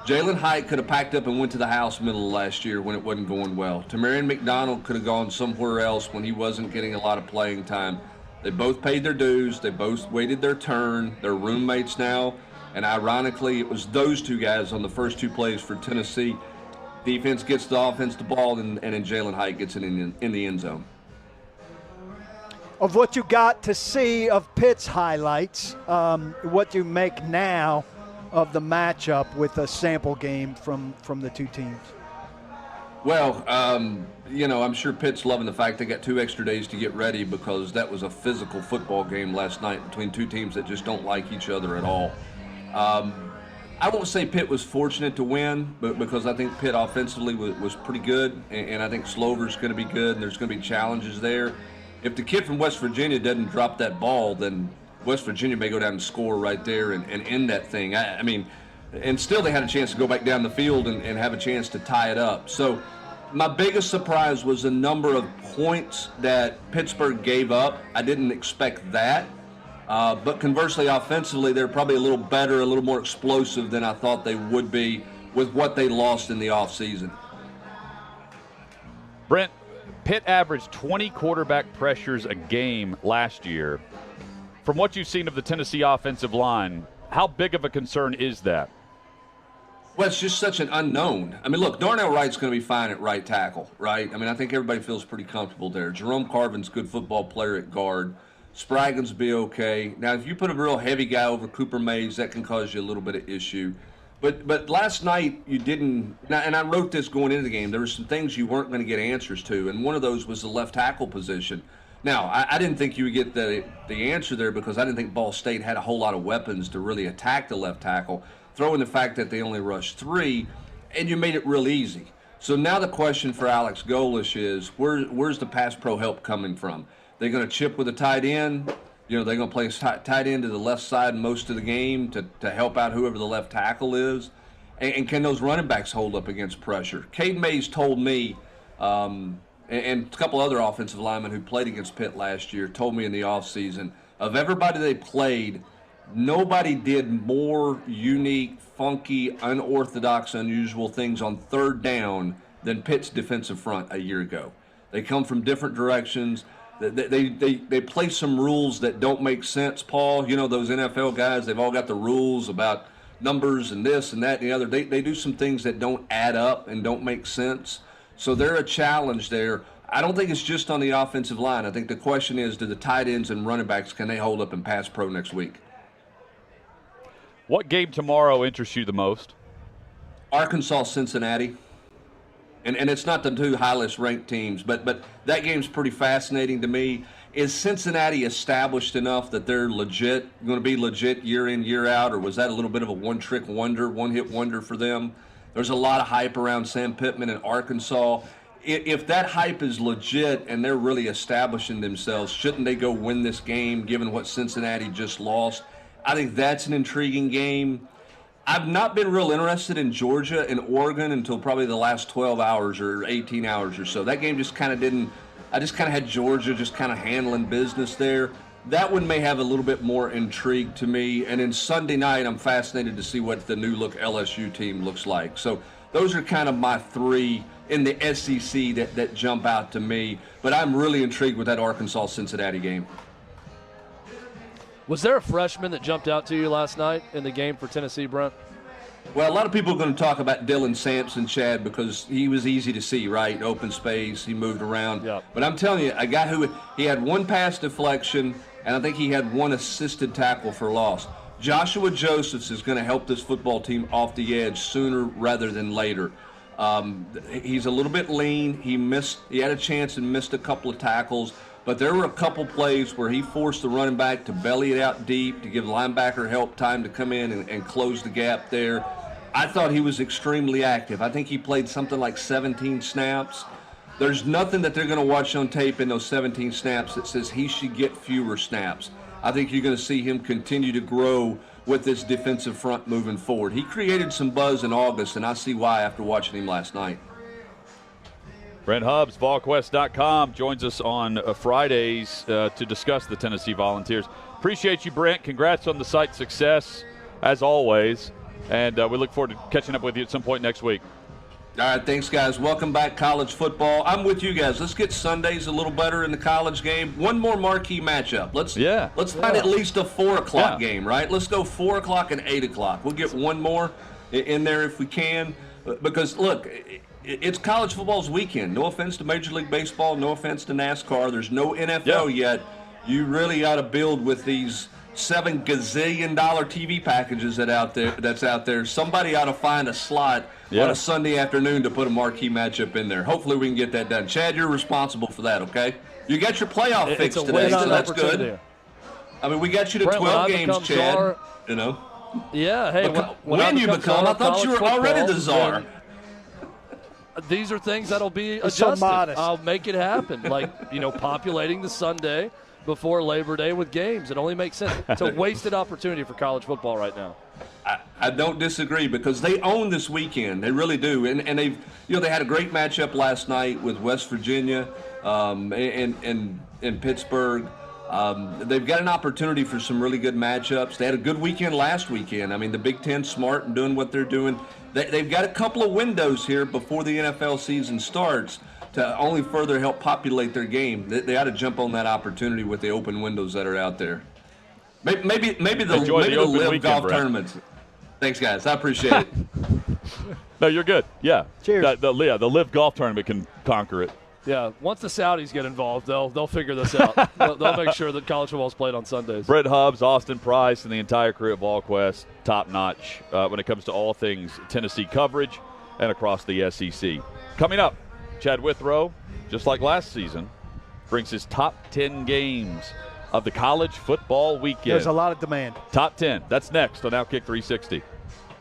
Jalen Hyatt could have packed up and went to the house middle of last year when it wasn't going well. Tamarion McDonald could have gone somewhere else when he wasn't getting a lot of playing time. They both paid their dues. They both waited their turn. They're roommates now. And ironically, it was those two guys on the first two plays for Tennessee. Defense gets the offense the ball, and then Jalen Hyatt gets it in the end zone. Of what you got to see of Pitt's highlights, what do you make now of the matchup with a sample game from the two teams? Well, I'm sure Pitt's loving the fact they got 2 extra days to get ready, because that was a physical football game last night between two teams that just don't like each other at all. I won't say Pitt was fortunate to win, but because I think Pitt offensively was pretty good, and I think Slover's going to be good, and there's going to be challenges there. If the kid from West Virginia doesn't drop that ball, then West Virginia may go down and score right there and end that thing. And still they had a chance to go back down the field and have a chance to tie it up. So my biggest surprise was the number of points that Pittsburgh gave up. I didn't expect that. But conversely, offensively, they're probably a little better, a little more explosive than I thought they would be with what they lost in the offseason. Brent, Pitt averaged 20 quarterback pressures a game last year. From what you've seen of the Tennessee offensive line, how big of a concern is that? Well, it's just such an unknown. Look, Darnell Wright's going to be fine at right tackle, right? I think everybody feels pretty comfortable there. Jerome Carvin's a good football player at guard. Spraggins will be okay. Now, if you put a real heavy guy over Cooper Mays, that can cause you a little bit of issue. But last night you didn't, and I wrote this going into the game, there were some things you weren't going to get answers to, and one of those was the left tackle position. Now, I didn't think you would get the answer there, because I didn't think Ball State had a whole lot of weapons to really attack the left tackle. Throw in the fact that they only rushed 3, and you made it real easy. So now the question for Alex Golesh is, where's the pass pro help coming from? They're going to chip with a tight end. They're going to play tight end to the left side most of the game to help out whoever the left tackle is. And can those running backs hold up against pressure? Cade Mays told me, and a couple other offensive linemen who played against Pitt last year told me in the offseason, of everybody they played, nobody did more unique, funky, unorthodox, unusual things on third down than Pitt's defensive front a year ago. They come from different directions. They play some rules that don't make sense, Paul. Those NFL guys, they've all got the rules about numbers and this and that and the other. They do some things that don't add up and don't make sense. So they're a challenge there. I don't think it's just on the offensive line. I think the question is, do the tight ends and running backs, can they hold up in pass pro next week? What game tomorrow interests you the most? Arkansas, Cincinnati. And it's not the 2 highest ranked teams, but that game's pretty fascinating to me. Is Cincinnati established enough that they're going to be legit year in, year out, or was that a little bit of a one-trick wonder, one-hit wonder for them? There's a lot of hype around Sam Pittman in Arkansas. If that hype is legit and they're really establishing themselves, shouldn't they go win this game given what Cincinnati just lost? I think that's an intriguing game. I've not been real interested in Georgia and Oregon until probably the last 12 hours or 18 hours or so. That game just kind of didn't I just kind of had Georgia just kind of handling business there. That one may have a little bit more intrigue to me. And then Sunday night, I'm fascinated to see what the new look LSU team looks like. So those are kind of my three in the SEC that jump out to me. But I'm really intrigued with that Arkansas-Cincinnati game. Was there a freshman that jumped out to you last night in the game for Tennessee, Brent? Well, a lot of people are going to talk about Dylan Sampson, Chad, because he was easy to see, right? Open space, he moved around. Yep. But I'm telling you, a guy he had one pass deflection, and I think he had one assisted tackle for loss. Joshua Josephs is going to help this football team off the edge sooner rather than later. He's a little bit lean. He had a chance and missed a couple of tackles, but there were a couple plays where he forced the running back to belly it out deep to give linebacker help time to come in and close the gap there. I thought he was extremely active. I think he played something like 17 snaps. There's nothing that they're going to watch on tape in those 17 snaps that says he should get fewer snaps. I think you're going to see him continue to grow with this defensive front moving forward. He created some buzz in August, and I see why after watching him last night. Brent Hubbs, Volquest.com, joins us on Fridays to discuss the Tennessee Volunteers. Appreciate you, Brent. Congrats on the site success, as always. And we look forward to catching up with you at some point next week. All right, thanks, guys. Welcome back, college football. I'm with you guys. Let's get Sundays a little better in the college game. One more marquee matchup. Let's find at least a 4 o'clock game, right? Let's go 4 o'clock and 8 o'clock. We'll get one more in there if we can. Because, look, it's college football's weekend. No offense to Major League Baseball. No offense to NASCAR. There's no NFL yet. You really got to build with these $7 gazillion TV packages that's out there. Somebody ought to find a slot on a Sunday afternoon to put a marquee matchup in there. Hopefully we can get that done. Chad, you're responsible for that, okay? You got your playoff fix today, so that's good. I mean, we got you to 12 games, Chad. You know? Yeah, hey. When you become, I thought you were already the czar. These are things that'll be adjusted. So modest. I'll make it happen. Like, populating the Sunday before Labor Day with games. It only makes sense. It's a wasted opportunity for college football right now. I don't disagree because they own this weekend. They really do. And they've, they had a great matchup last night with West Virginia and Pittsburgh. They've got an opportunity for some really good matchups. They had a good weekend last weekend. I mean, the Big Ten smart and doing what they're doing. They've got a couple of windows here before the NFL season starts to only further help populate their game. They ought to jump on that opportunity with the open windows that are out there. Maybe the live golf tournaments. Thanks, guys. I appreciate it. No, you're good. Yeah. Cheers. The live golf tournament can conquer it. Yeah, once the Saudis get involved, they'll figure this out. they'll make sure that college football is played on Sundays. Brent Hubbs, Austin Price, and the entire crew at Volquest, top-notch when it comes to all things Tennessee coverage and across the SEC. Coming up, Chad Withrow, just like last season, brings his top 10 games of the college football weekend. There's a lot of demand. Top 10. That's next on OutKick 360.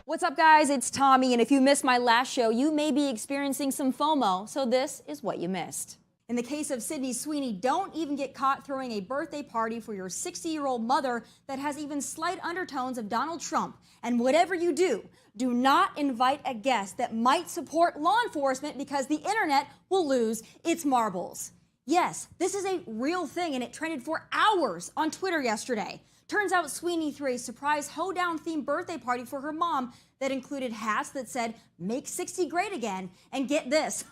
What's up, guys? It's Tommy, and if you missed my last show, you may be experiencing some FOMO, so this is what you missed. In the case of Sydney Sweeney, don't even get caught throwing a birthday party for your 60-year-old mother that has even slight undertones of Donald Trump. And whatever you do not invite a guest that might support law enforcement because the internet will lose its marbles. Yes, this is a real thing, and it trended for hours on Twitter yesterday. Turns out Sweeney threw a surprise hoedown-themed birthday party for her mom that included hats that said, "Make 60 great again." And get this,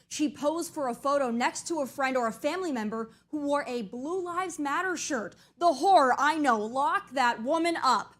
she posed for a photo next to a friend or a family member who wore a Blue Lives Matter shirt. The horror, I know, lock that woman up.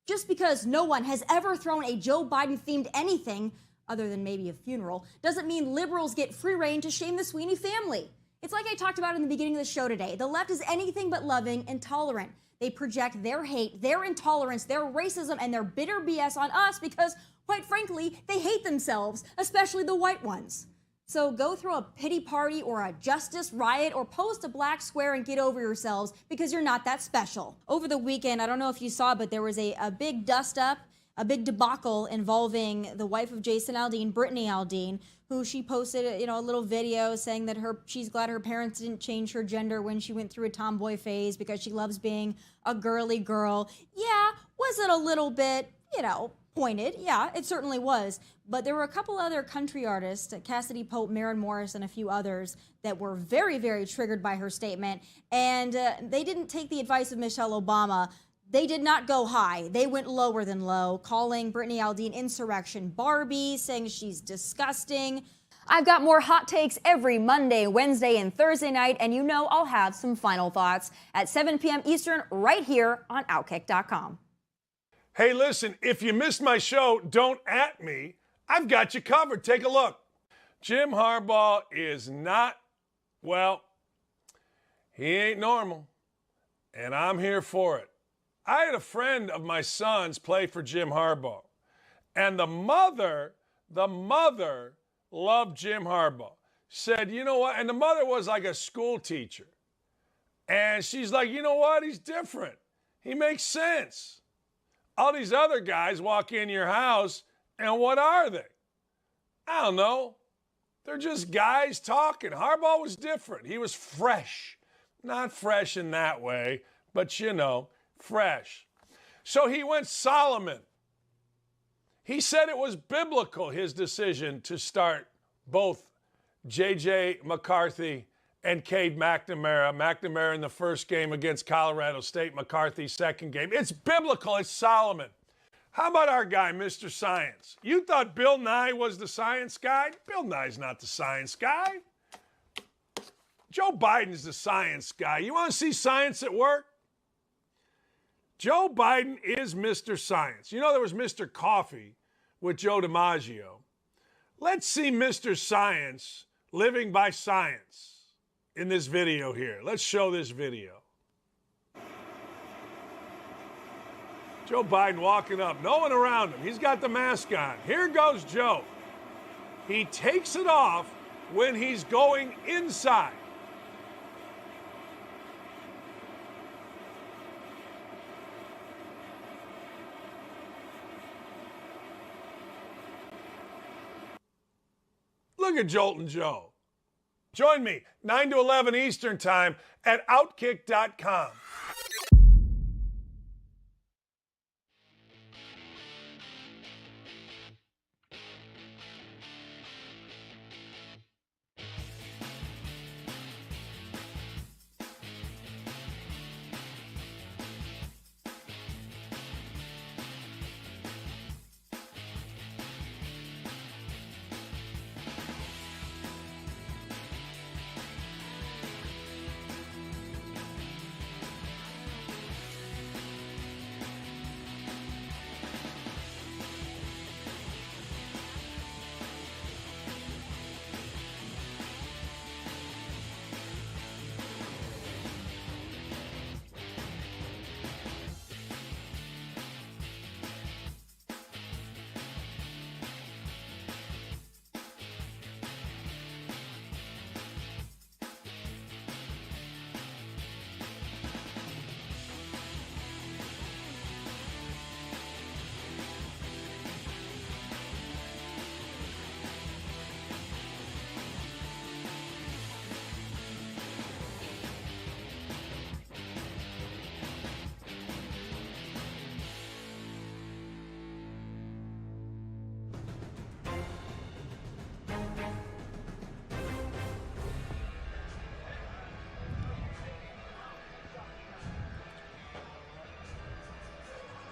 Just because no one has ever thrown a Joe Biden-themed anything, other than maybe a funeral, doesn't mean liberals get free rein to shame the Sweeney family. It's like I talked about in the beginning of the show today. The left is anything but loving and tolerant. They project their hate, their intolerance, their racism, and their bitter BS on us because, quite frankly, they hate themselves, especially the white ones. So go throw a pity party or a justice riot or post a black square and get over yourselves because you're not that special. Over the weekend, I don't know if you saw, but there was a big dust-up, a big debacle involving the wife of Jason Aldean, Brittany Aldean, who she posted, a little video saying that she's glad her parents didn't change her gender when she went through a tomboy phase because she loves being a girly girl. Yeah, was it a little bit, pointed. Yeah, it certainly was. But there were a couple other country artists, Cassidy Pope, Maren Morris, and a few others that were very, very triggered by her statement. And they didn't take the advice of Michelle Obama. They did not go high. They went lower than low, calling Brittany Aldean Insurrection Barbie, saying she's disgusting. I've got more hot takes every Monday, Wednesday, and Thursday night, and you know I'll have some final thoughts at 7 p.m. Eastern right here on OutKick.com. Hey, listen, if you missed my show, don't at me. I've got you covered. Take a look. Jim Harbaugh is not, well, he ain't normal, and I'm here for it. I had a friend of my son's play for Jim Harbaugh, and the mother loved Jim Harbaugh. Said, you know what? And the mother was like a school teacher. And she's like, you know what? He's different. He makes sense. All these other guys walk in your house, and what are they? I don't know. They're just guys talking. Harbaugh was different. He was fresh. Not fresh in that way, but you know, fresh. So he went Solomon. He said it was biblical, his decision to start both J.J. McCarthy and Cade McNamara. McNamara in the first game against Colorado State, McCarthy second game. It's biblical. It's Solomon. How about our guy, Mr. Science? You thought Bill Nye was the science guy? Bill Nye's not the science guy. Joe Biden's the science guy. You want to see science at work? Joe Biden is Mr. Science. You know there was Mr. Coffee with Joe DiMaggio. Let's see Mr. Science living by science in this video here. Let's show this video. Joe Biden walking up, no one around him. He's got the mask on. Here goes Joe. He takes it off when he's going inside. Look at Joltin' Joe. Join me, 9 to 11 Eastern Time at OutKick.com.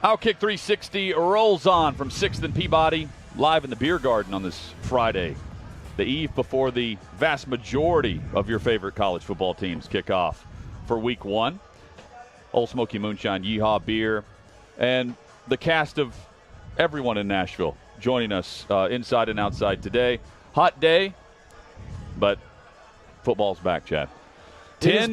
OutKick 360 rolls on from 6th and Peabody, live in the Beer Garden on this Friday, the eve before the vast majority of your favorite college football teams kick off for Week 1. Old Smoky Moonshine, Yeehaw Beer, and the cast of everyone in Nashville joining us inside and outside today. Hot day, but football's back, Chad. 10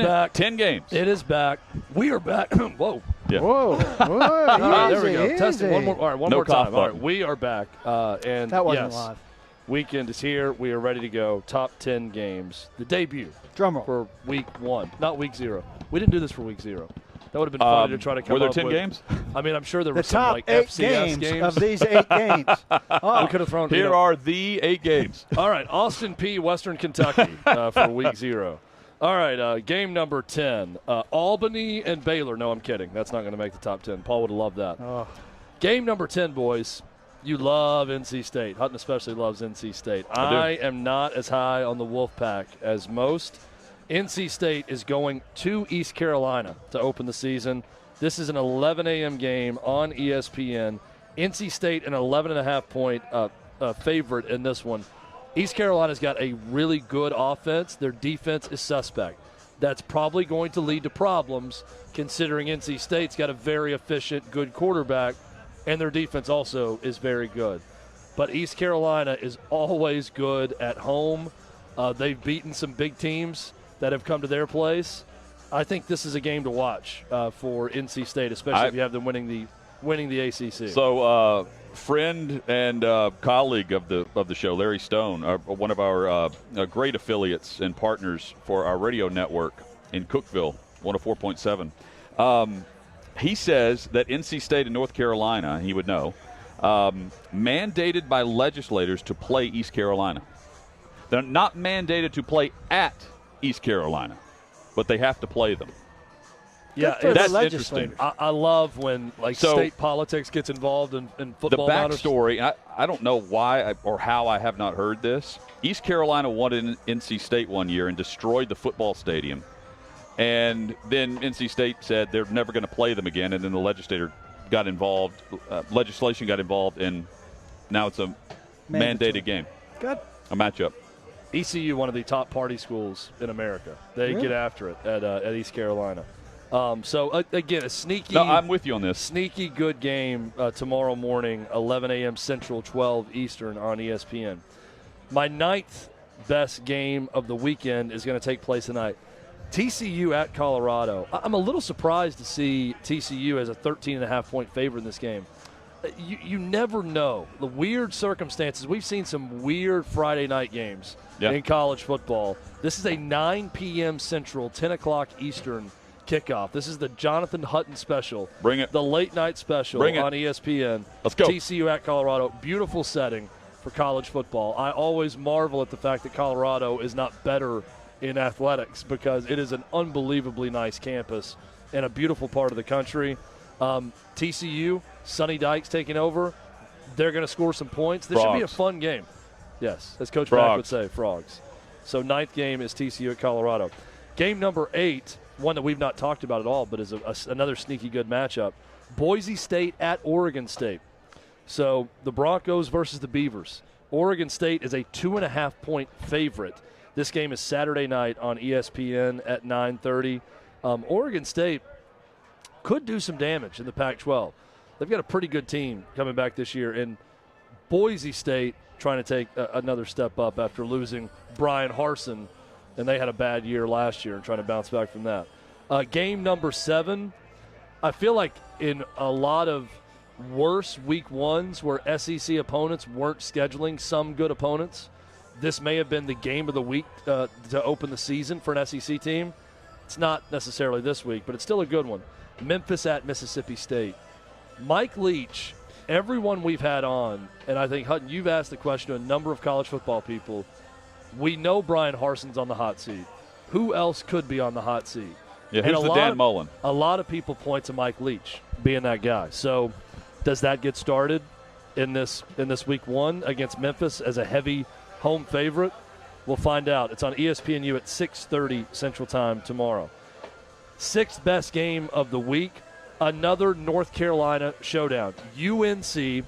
games. It is back. We are back. Whoa. Yeah. Whoa. All right, there we go. Easy. Testing one more. All right, one No more time. cough All right, button. we are back. And That wasn't yes, live. weekend is here. We are ready to go. Top 10 games. The debut Drum roll. for Week 1, not Week 0. We didn't do this for Week 0. That would have been funny to try to come Were there up 10 with. games? I mean, I'm sure there The were some top like 8 FCS games of these 8 games. We could have thrown. Here are the 8 games. All right, Austin P, Western Kentucky for Week 0. All right, game number 10, Albany and Baylor. No, I'm kidding. That's not going to make the top 10. Paul would have loved that. Oh. Game number 10, boys, You love NC State. Hutton especially loves NC State. I am not as high on the Wolfpack as most. NC State is going to East Carolina to open the season. This is an 11 a.m. game on ESPN. NC State an 11.5-point favorite in this one. East Carolina's got a really good offense. Their defense is suspect. That's probably going to lead to problems considering NC State's got a very efficient, good quarterback, and their defense also is very good. But East Carolina is always good at home. They've beaten some big teams that have come to their place. I think this is a game to watch for NC State, especially if you have them winning the ACC. So, friend and colleague of the show, Larry Stone, one of our great affiliates and partners for our radio network in Cookeville, 104.7. He says that NC State and North Carolina, he would know, mandated by legislators to play East Carolina. They're not mandated to play at East Carolina, but they have to play them. Yeah, that's interesting. I love when state politics gets involved in football. The backstory, I don't know why or how I have not heard this. East Carolina won in NC State one year and destroyed the football stadium. And then NC State said they're never going to play them again, and then the legislation got involved, and now it's a mandated game. Good. A matchup. ECU, one of the top party schools in America. They get after it at East Carolina. Again, a sneaky. No, I'm with you on this. Sneaky good game tomorrow morning, 11 a.m. Central, 12 Eastern on ESPN. My ninth best game of the weekend is going to take place tonight. TCU at Colorado. I'm a little surprised to see TCU as a 13.5-point favorite in this game. You never know. The weird circumstances. We've seen some weird Friday night games in college football. This is a 9 p.m. Central, 10 o'clock Eastern kickoff. This is the Jonathan Hutton special. Bring it. The late night special on ESPN. Let's go. TCU at Colorado. Beautiful setting for college football. I always marvel at the fact that Colorado is not better in athletics because it is an unbelievably nice campus and a beautiful part of the country. TCU, Sonny Dykes taking over. They're going to score some points. This should be a fun game. Yes, as Coach Mack would say, Frogs. So ninth game is TCU at Colorado. Game number 8, one that we've not talked about at all, but is another sneaky good matchup. Boise State at Oregon State. So the Broncos versus the Beavers. Oregon State is a 2.5-point favorite. This game is Saturday night on ESPN at 9:30. Oregon State could do some damage in the Pac-12. They've got a pretty good team coming back this year. And Boise State trying to take another step up after losing Brian Harsin, and they had a bad year last year and trying to bounce back from that. Game number 7, I feel like in a lot of worse week ones where SEC opponents weren't scheduling some good opponents, this may have been the game of the week to open the season for an SEC team. It's not necessarily this week, but it's still a good one. Memphis at Mississippi State. Mike Leach, everyone we've had on, and I think, Hutton, you've asked the question to a number of college football people. We know Brian Harsin's on the hot seat. Who else could be on the hot seat? Yeah, who's the Dan Mullen? A lot of people point to Mike Leach being that guy. So does that get started in this week 1 against Memphis as a heavy home favorite? We'll find out. It's on ESPNU at 6:30 Central Time tomorrow. 6th best game of the week, another North Carolina showdown. UNC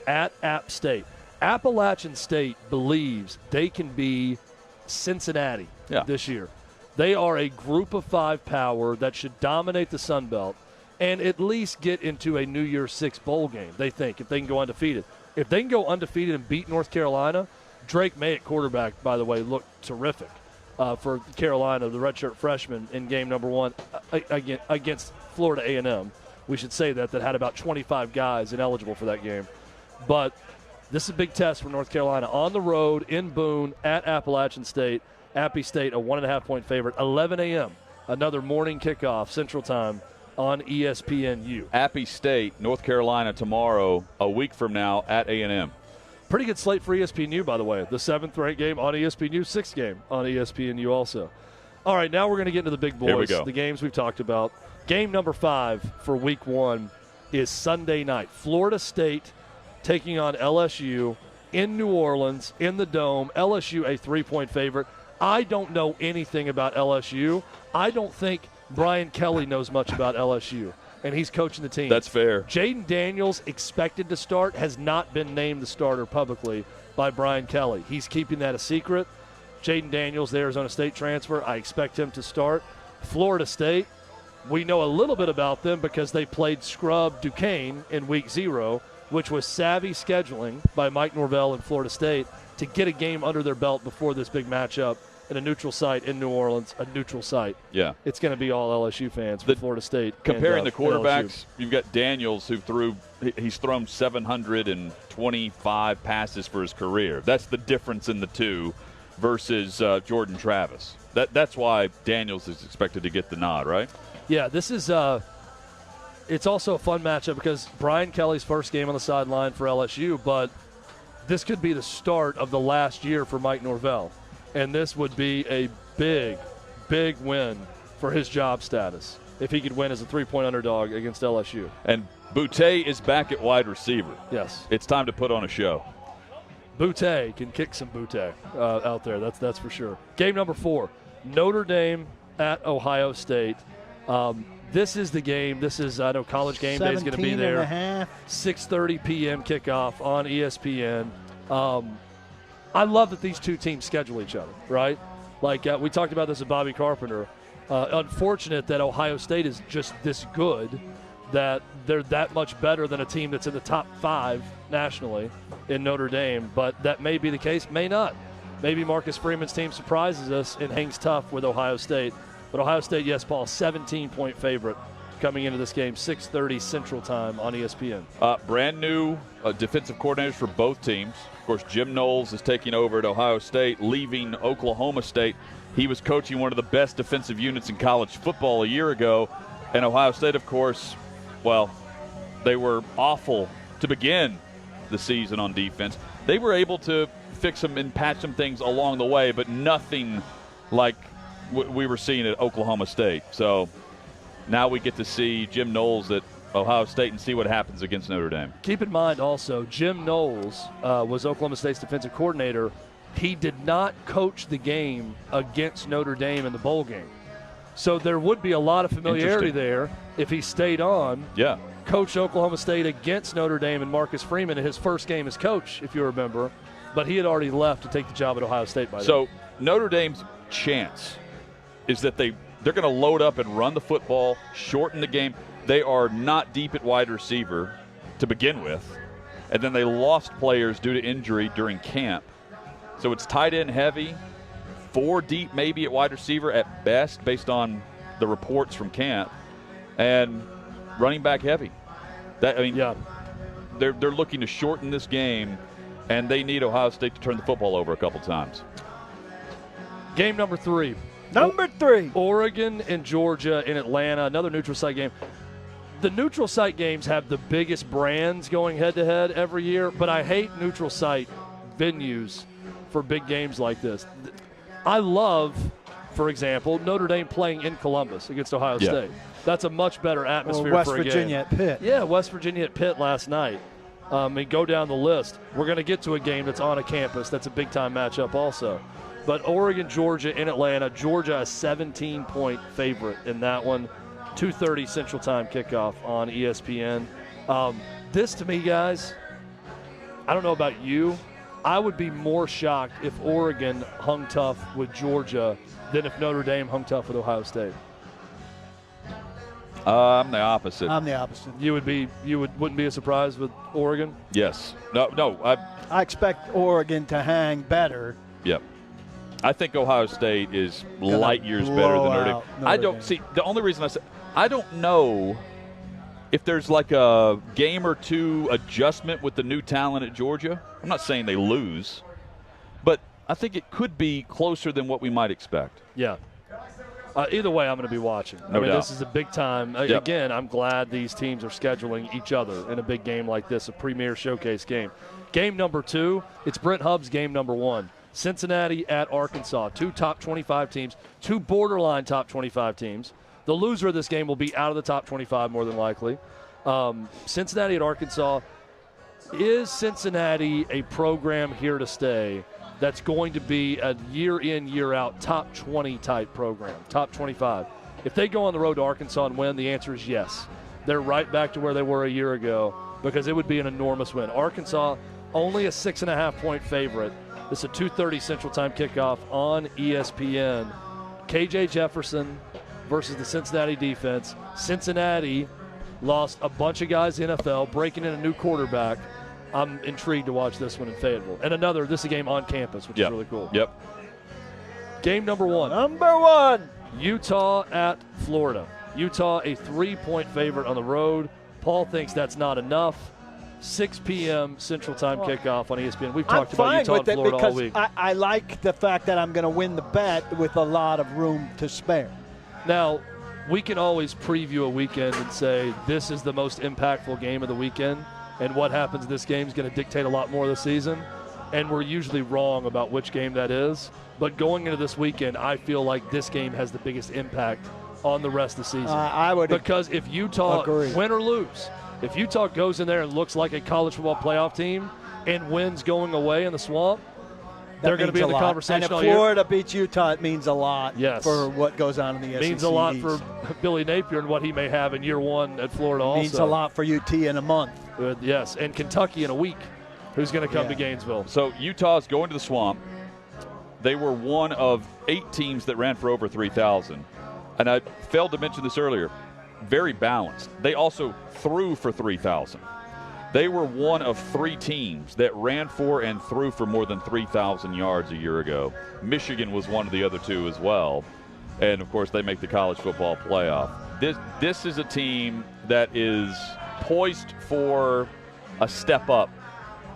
at App State. Appalachian State believes they can be Cincinnati this year. They are a group of 5 power that should dominate the Sun Belt and at least get into a New Year's 6 bowl game, they think, if they can go undefeated. If they can go undefeated and beat North Carolina, Drake May at quarterback, by the way, looked terrific for Carolina, the redshirt freshman, in game number 1 against Florida A&M. We should say that had about 25 guys ineligible for that game. But this is a big test for North Carolina. On the road, in Boone, at Appalachian State. Appy State, a 1.5-point favorite. 11 a.m., another morning kickoff, Central Time, on ESPNU. Appy State, North Carolina tomorrow, a week from now, at A&M. Pretty good slate for ESPNU, by the way. The 7th-ranked game on ESPNU, 6th game on ESPNU also. All right, now we're going to get into the big boys, Here we go. The games we've talked about. Game number 5 for week 1 is Sunday night. Florida State taking on LSU in New Orleans, in the Dome. LSU a 3-point favorite. I don't know anything about LSU. I don't think Brian Kelly knows much about LSU, and he's coaching the team. That's fair. Jaden Daniels, expected to start, has not been named the starter publicly by Brian Kelly. He's keeping that a secret. Jaden Daniels, the Arizona State transfer, I expect him to start. Florida State, we know a little bit about them because they played scrub Duquesne in week 0, which was savvy scheduling by Mike Norvell and Florida State to get a game under their belt before this big matchup in a neutral site in New Orleans, a neutral site. Yeah. It's going to be all LSU fans for Florida State. Comparing the quarterbacks, LSU. you've got Daniels he's thrown 725 passes for his career. That's the difference in the two versus Jordan Travis. That's why Daniels is expected to get the nod, right? Yeah, this is it's also a fun matchup because Brian Kelly's first game on the sideline for LSU, but this could be the start of the last year for Mike Norvell. And this would be a big, big win for his job status if he could win as a 3-point underdog against LSU. And Boutte is back at wide receiver. Yes. It's time to put on a show. Boutte can kick some Boutte out there. That's for sure. Game number 4, Notre Dame at Ohio State. This is the game. I know College Game Day is going to be there. 6:30 p.m. kickoff on ESPN. I love that these two teams schedule each other, right? Like we talked about this with Bobby Carpenter. Unfortunate that Ohio State is just this good that they're that much better than a team that's in the top 5 nationally in Notre Dame. But that may be the case, may not. Maybe Marcus Freeman's team surprises us and hangs tough with Ohio State. But Ohio State, yes, Paul, 17-point favorite coming into this game, 6:30 Central Time on ESPN. Brand new defensive coordinators for both teams. Of course, Jim Knowles is taking over at Ohio State, leaving Oklahoma State. He was coaching one of the best defensive units in college football a year ago. And Ohio State, of course, well, they were awful to begin the season on defense. They were able to fix them and patch some things along the way, but nothing like we were seeing at Oklahoma State. So now we get to see Jim Knowles at Ohio State and see what happens against Notre Dame. Keep in mind also, Jim Knowles was Oklahoma State's defensive coordinator. He did not coach the game against Notre Dame in the bowl game. So there would be a lot of familiarity there if he stayed on. Yeah. Coached Oklahoma State against Notre Dame and Marcus Freeman in his first game as coach, if you remember. But he had already left to take the job at Ohio State by then. So Notre Dame's chance is that they're going to load up and run the football, shorten the game. They are not deep at wide receiver to begin with, and then they lost players due to injury during camp. So it's tight end heavy, 4 deep maybe at wide receiver at best based on the reports from camp, and running back heavy. They're looking to shorten this game, and they need Ohio State to turn the football over a couple times. Game number 3. Number 3. Oregon and Georgia in Atlanta, another neutral site game. The neutral site games have the biggest brands going head-to-head every year, but I hate neutral site venues for big games like this. I love, for example, Notre Dame playing in Columbus against Ohio State. That's a much better atmosphere West for a game. West Virginia at Pitt. Yeah, West Virginia at Pitt last night. And go down the list. We're going to get to a game that's on a campus. That's a big-time matchup also. But Oregon, Georgia in Atlanta. Georgia a 17-point favorite in that one. 2:30 Central Time kickoff on ESPN. This, to me, guys, I don't know about you. I would be more shocked if Oregon hung tough with Georgia than if Notre Dame hung tough with Ohio State. I'm the opposite. I'm the opposite. You wouldn't be surprised with Oregon? Yes. No. I expect Oregon to hang better. Yep. I think Ohio State is light years better than Notre Dame. I don't see the only reason I don't know if there's like a game or two adjustment with the new talent at Georgia. I'm not saying they lose, but I think it could be closer than what we might expect. Yeah. Either way, I'm going to be watching. No doubt. This is a big time. Yep. Again, I'm glad these teams are scheduling each other in a big game like this, a premier showcase game. Game number 2, it's Brent Hubbs' game number 1. Cincinnati at Arkansas, 2 top 25 teams, 2 borderline top 25 teams. The loser of this game will be out of the top 25 more than likely. Cincinnati at Arkansas, is Cincinnati a program here to stay that's going to be a year in, year out, top 20 type program, top 25? If they go on the road to Arkansas and win, the answer is yes. They're right back to where they were a year ago because it would be an enormous win. Arkansas, only a 6.5-point favorite. This is a 2:30 Central Time kickoff on ESPN. KJ Jefferson versus the Cincinnati defense. Cincinnati lost a bunch of guys in the NFL, breaking in a new quarterback. I'm intrigued to watch this one in Fayetteville. And this is a game on campus, which is really cool. Yep. Game number one. Number one. Utah at Florida. Utah, a 3-point favorite on the road. Paul thinks that's not enough. 6 p.m. Central Time kickoff on ESPN. We've talked about Utah and Florida all week. I like the fact that I'm going to win the bet with a lot of room to spare. Now, we can always preview a weekend and say this is the most impactful game of the weekend, and what happens in this game is going to dictate a lot more of the season, and we're usually wrong about which game that is. But going into this weekend, I feel like this game has the biggest impact on the rest of the season. I would because if Utah agree. Win or lose, if Utah goes in there and looks like a college football playoff team and wins going away in the swamp, they're going to be in the conversation and if all Florida year. beats Utah, it means a lot for what goes on in the SEC. Means a lot for Billy Napier and what he may have in year one at Florida also. Means a lot for UT in a month. Yes, and Kentucky in a week, who's going to come to Gainesville. So Utah's going to the swamp. They were one of 8 teams that ran for over 3,000. And I failed to mention this earlier. Very balanced. They also threw for 3,000. They were one of 3 teams that ran for and threw for more than 3,000 yards a year ago. Michigan was one of the other 2 as well. And, of course, they make the college football playoff. This is a team that is poised for a step up,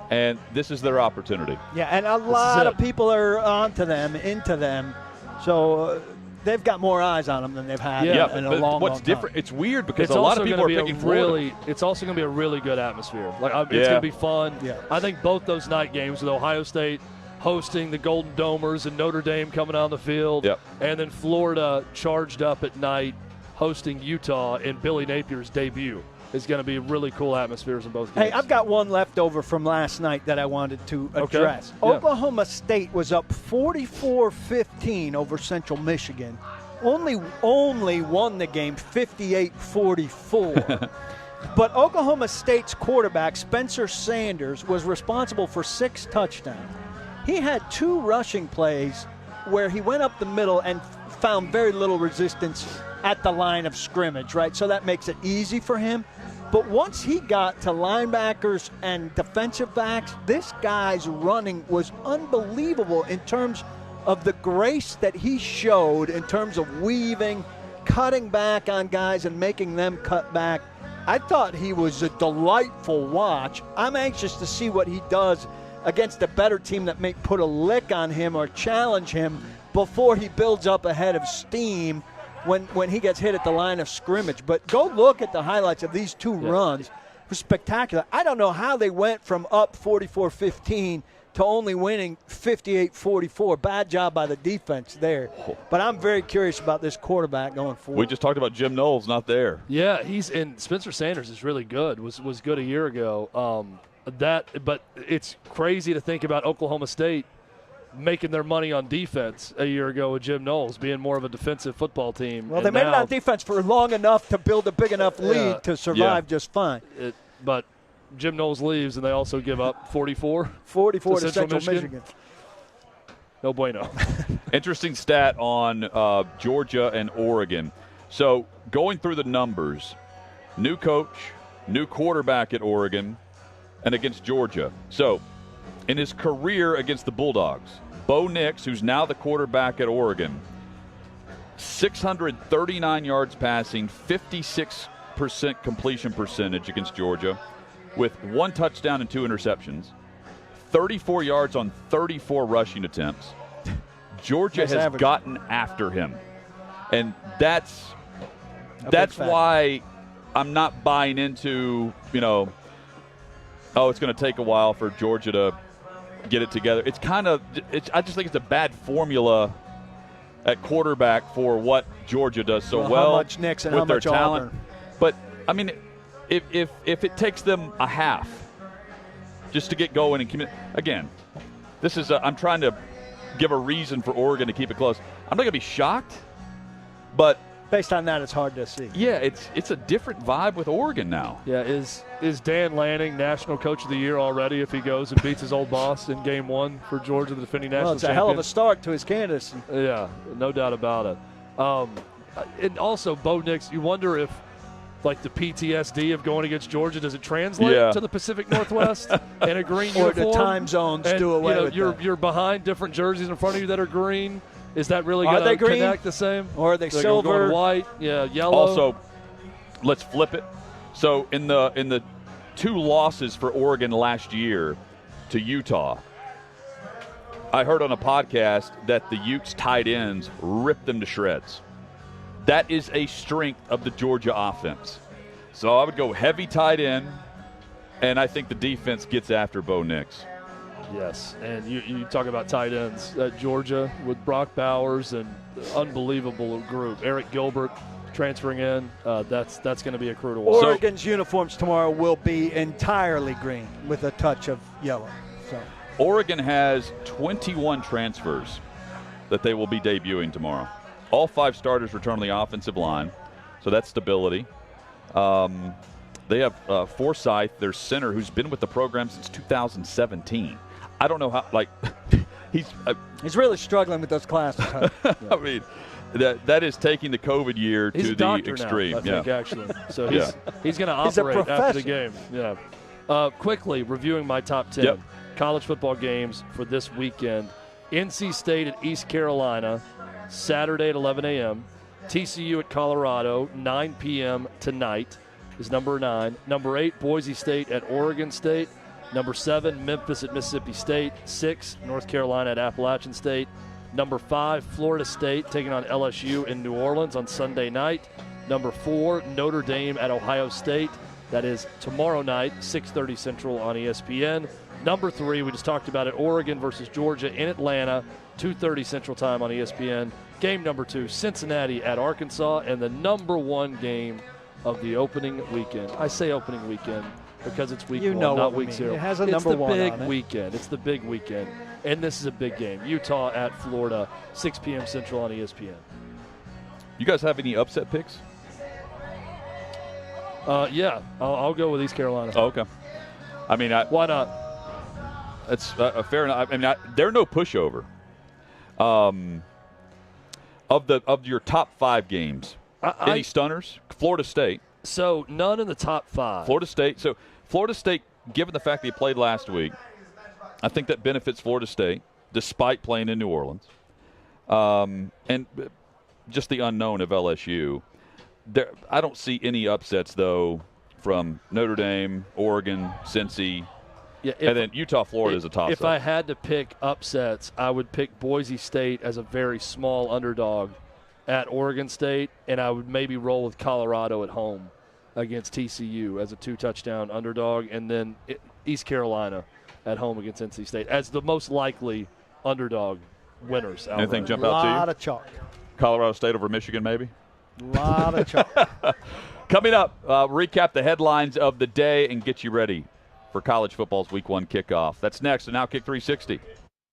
and this is their opportunity. Yeah, and a lot of people are into them. So they've got more eyes on them than they've had in a long what's time. different? It's weird because a lot of people are picking Florida. It's also going to be a really good atmosphere. It's going to be fun. Yeah. I think both those night games with Ohio State hosting the Golden Domers and Notre Dame coming on the field, and then Florida charged up at night hosting Utah in Billy Napier's debut. Is going to be really cool atmospheres in both games. Hey, I've got one left over from last night that I wanted to address. Okay. Oklahoma State was up 44-15 over Central Michigan. Only won the game 58-44. But Oklahoma State's quarterback, Spencer Sanders, was responsible for 6 touchdowns. He had 2 rushing plays where he went up the middle and found very little resistance at the line of scrimmage, right? So that makes it easy for him. But once he got to linebackers and defensive backs, this guy's running was unbelievable in terms of the grace that he showed in terms of weaving, cutting back on guys and making them cut back. I thought he was a delightful watch. I'm anxious to see what he does against a better team that may put a lick on him or challenge him before he builds up a head of steam when he gets hit at the line of scrimmage. But go look at the highlights of these 2 runs. It was spectacular. I don't know how they went from up 44-15 to only winning 58-44. Bad job by the defense there. But I'm very curious about this quarterback going forward. We just talked about Jim Knowles, not there. Yeah, Spencer Sanders is really good. Was good a year ago. But it's crazy to think about Oklahoma State making their money on defense a year ago with Jim Knowles being more of a defensive football team. Well, they made it on defense for long enough to build a big enough lead to survive just fine. But Jim Knowles leaves, and they also give up 44 to Central Michigan. No bueno. Interesting stat on Georgia and Oregon. So going through the numbers, new coach, new quarterback at Oregon, and against Georgia. So in his career against the Bulldogs, Bo Nix, who's now the quarterback at Oregon, 639 yards passing, 56% completion percentage against Georgia, with 1 touchdown and 2 interceptions, 34 yards on 34 rushing attempts. Georgia has gotten after him. And that's why I'm not buying into, it's going to take a while for Georgia to get it together. I just think it's a bad formula at quarterback for what Georgia does so well how much Nix and with how their much talent. Auburn. But I mean, if it takes them a half just to get going and commit. Again, this is I'm trying to give a reason for Oregon to keep it close. I'm not going to be shocked, but based on that, it's hard to see. Yeah, it's a different vibe with Oregon now. Yeah, is Dan Lanning National Coach of the Year already if he goes and beats his old boss in Game 1 for Georgia, the defending national champion? Well, it's a hell of a start to his candidacy. Yeah, no doubt about it. And also, Bo Nix, you wonder if, like, the PTSD of going against Georgia, does it translate to the Pacific Northwest in a green uniform? Or the time zones do away with that. You're behind different jerseys in front of you that are green. Is that really going to connect the same? Or are they silver? Going white, yellow. Also, let's flip it. So in the 2 losses for Oregon last year to Utah, I heard on a podcast that the Utes tight ends ripped them to shreds. That is a strength of the Georgia offense. So I would go heavy tight end, and I think the defense gets after Bo Nix. Yes, and you talk about tight ends at Georgia with Brock Bowers and unbelievable group. Eric Gilbert transferring in. That's going to be a crew to watch. Oregon's uniforms tomorrow will be entirely green with a touch of yellow. So Oregon has 21 transfers that they will be debuting tomorrow. All 5 starters return on the offensive line, so that's stability. They have Forsythe, their center, who's been with the program since 2017. I don't know how, he's really struggling with those classes. Huh? Yeah. I mean, that is taking the COVID year he's to a the doctor extreme. Now, I think, actually. So he's going to He's a operate after the professor. game. Yeah. Quickly reviewing my top 10 college football games for this weekend. NC State at East Carolina, Saturday at 11 a.m. TCU at Colorado, 9 p.m. tonight is number 9. Number 8, Boise State at Oregon State. Number 7, Memphis at Mississippi State. 6, North Carolina at Appalachian State. Number 5, Florida State taking on LSU in New Orleans on Sunday night. Number 4, Notre Dame at Ohio State. That is tomorrow night, 6:30 Central on ESPN. Number 3, we just talked about it, Oregon versus Georgia in Atlanta, 2:30 Central Time on ESPN. Game number 2, Cincinnati at Arkansas, and the number 1 game of the opening weekend. I say opening weekend because it's week 1, not week 0. It has a number 1 It's the on big it. weekend. It's the big weekend, and this is a big game. Utah at Florida, 6 p.m. Central on ESPN. You guys have any upset picks? I'll go with East Carolina. Oh, okay. I mean, why not? That's fair enough. I mean, they're no pushover. Of your top 5 games, any stunners? Florida State. So none in the top 5. Florida State, given the fact they played last week, I think that benefits Florida State, despite playing in New Orleans. And just the unknown of LSU. I don't see any upsets, though, from Notre Dame, Oregon, Cincy, and then Utah, Florida is a toss-up. If I had to pick upsets, I would pick Boise State as a very small underdog at Oregon State, and I would maybe roll with Colorado at home against TCU as a 2-touchdown underdog, and then East Carolina at home against NC State as the most likely underdog winners. Anything jump out to you? A lot of chalk. Colorado State over Michigan, maybe? A lot of chalk. Coming up, recap the headlines of the day and get you ready for college football's Week 1 kickoff. That's next on OutKick 360.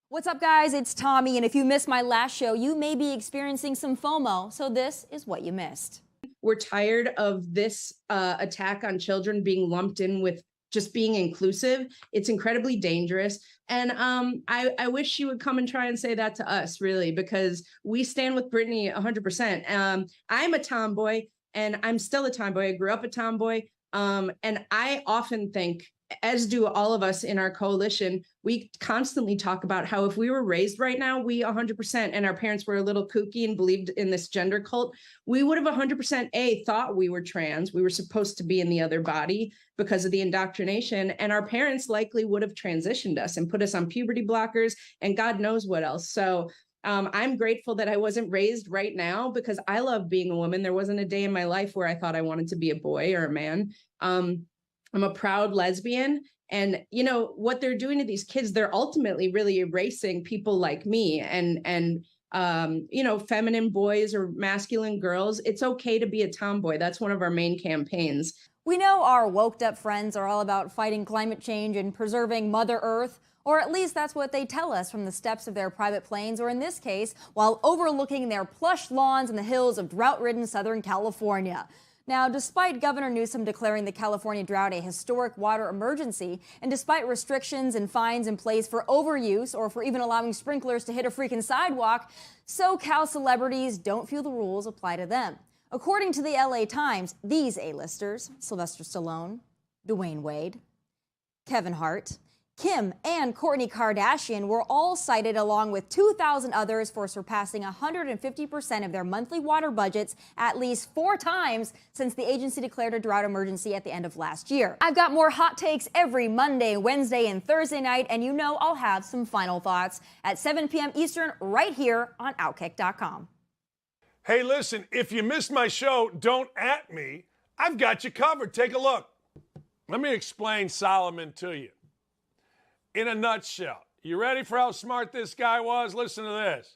What's up, guys? It's Tommy, and if you missed my last show, you may be experiencing some FOMO, so this is what you missed. We're tired of this attack on children being lumped in with just being inclusive. It's incredibly dangerous. And I wish she would come and try and say that to us, really, because we stand with Brittany 100%. I'm a tomboy, and I'm still a tomboy. I grew up a tomboy. And I often think, as do all of us in our coalition, we constantly talk about how if we were raised right now, we 100%, and our parents were a little kooky and believed in this gender cult, we would have 100% thought we were trans. We were supposed to be in the other body because of the indoctrination. And our parents likely would have transitioned us and put us on puberty blockers and God knows what else. So I'm grateful that I wasn't raised right now because I love being a woman. There wasn't a day in my life where I thought I wanted to be a boy or a man. I'm a proud lesbian, and you know what they're doing to these kids, they're ultimately really erasing people like me and feminine boys or masculine girls. It's okay to be a tomboy. That's one of our main campaigns. We know our woked-up friends are all about fighting climate change and preserving Mother Earth, or at least that's what they tell us from the steps of their private planes, or in this case, while overlooking their plush lawns in the hills of drought-ridden Southern California. Now, despite Governor Newsom declaring the California drought a historic water emergency, and despite restrictions and fines in place for overuse or for even allowing sprinklers to hit a freaking sidewalk, SoCal celebrities don't feel the rules apply to them. According to the LA Times, these A-listers, Sylvester Stallone, Dwayne Wade, Kevin Hart, Kim and Kourtney Kardashian were all cited along with 2,000 others for surpassing 150% of their monthly water budgets at least 4 times since the agency declared a drought emergency at the end of last year. I've got more hot takes every Monday, Wednesday, and Thursday night, and you know I'll have some final thoughts at 7 p.m. Eastern right here on OutKick.com. Hey, listen, if you missed my show, don't at me. I've got you covered. Take a look. Let me explain Solomon to you. In a nutshell, you ready for how smart this guy was? Listen to this.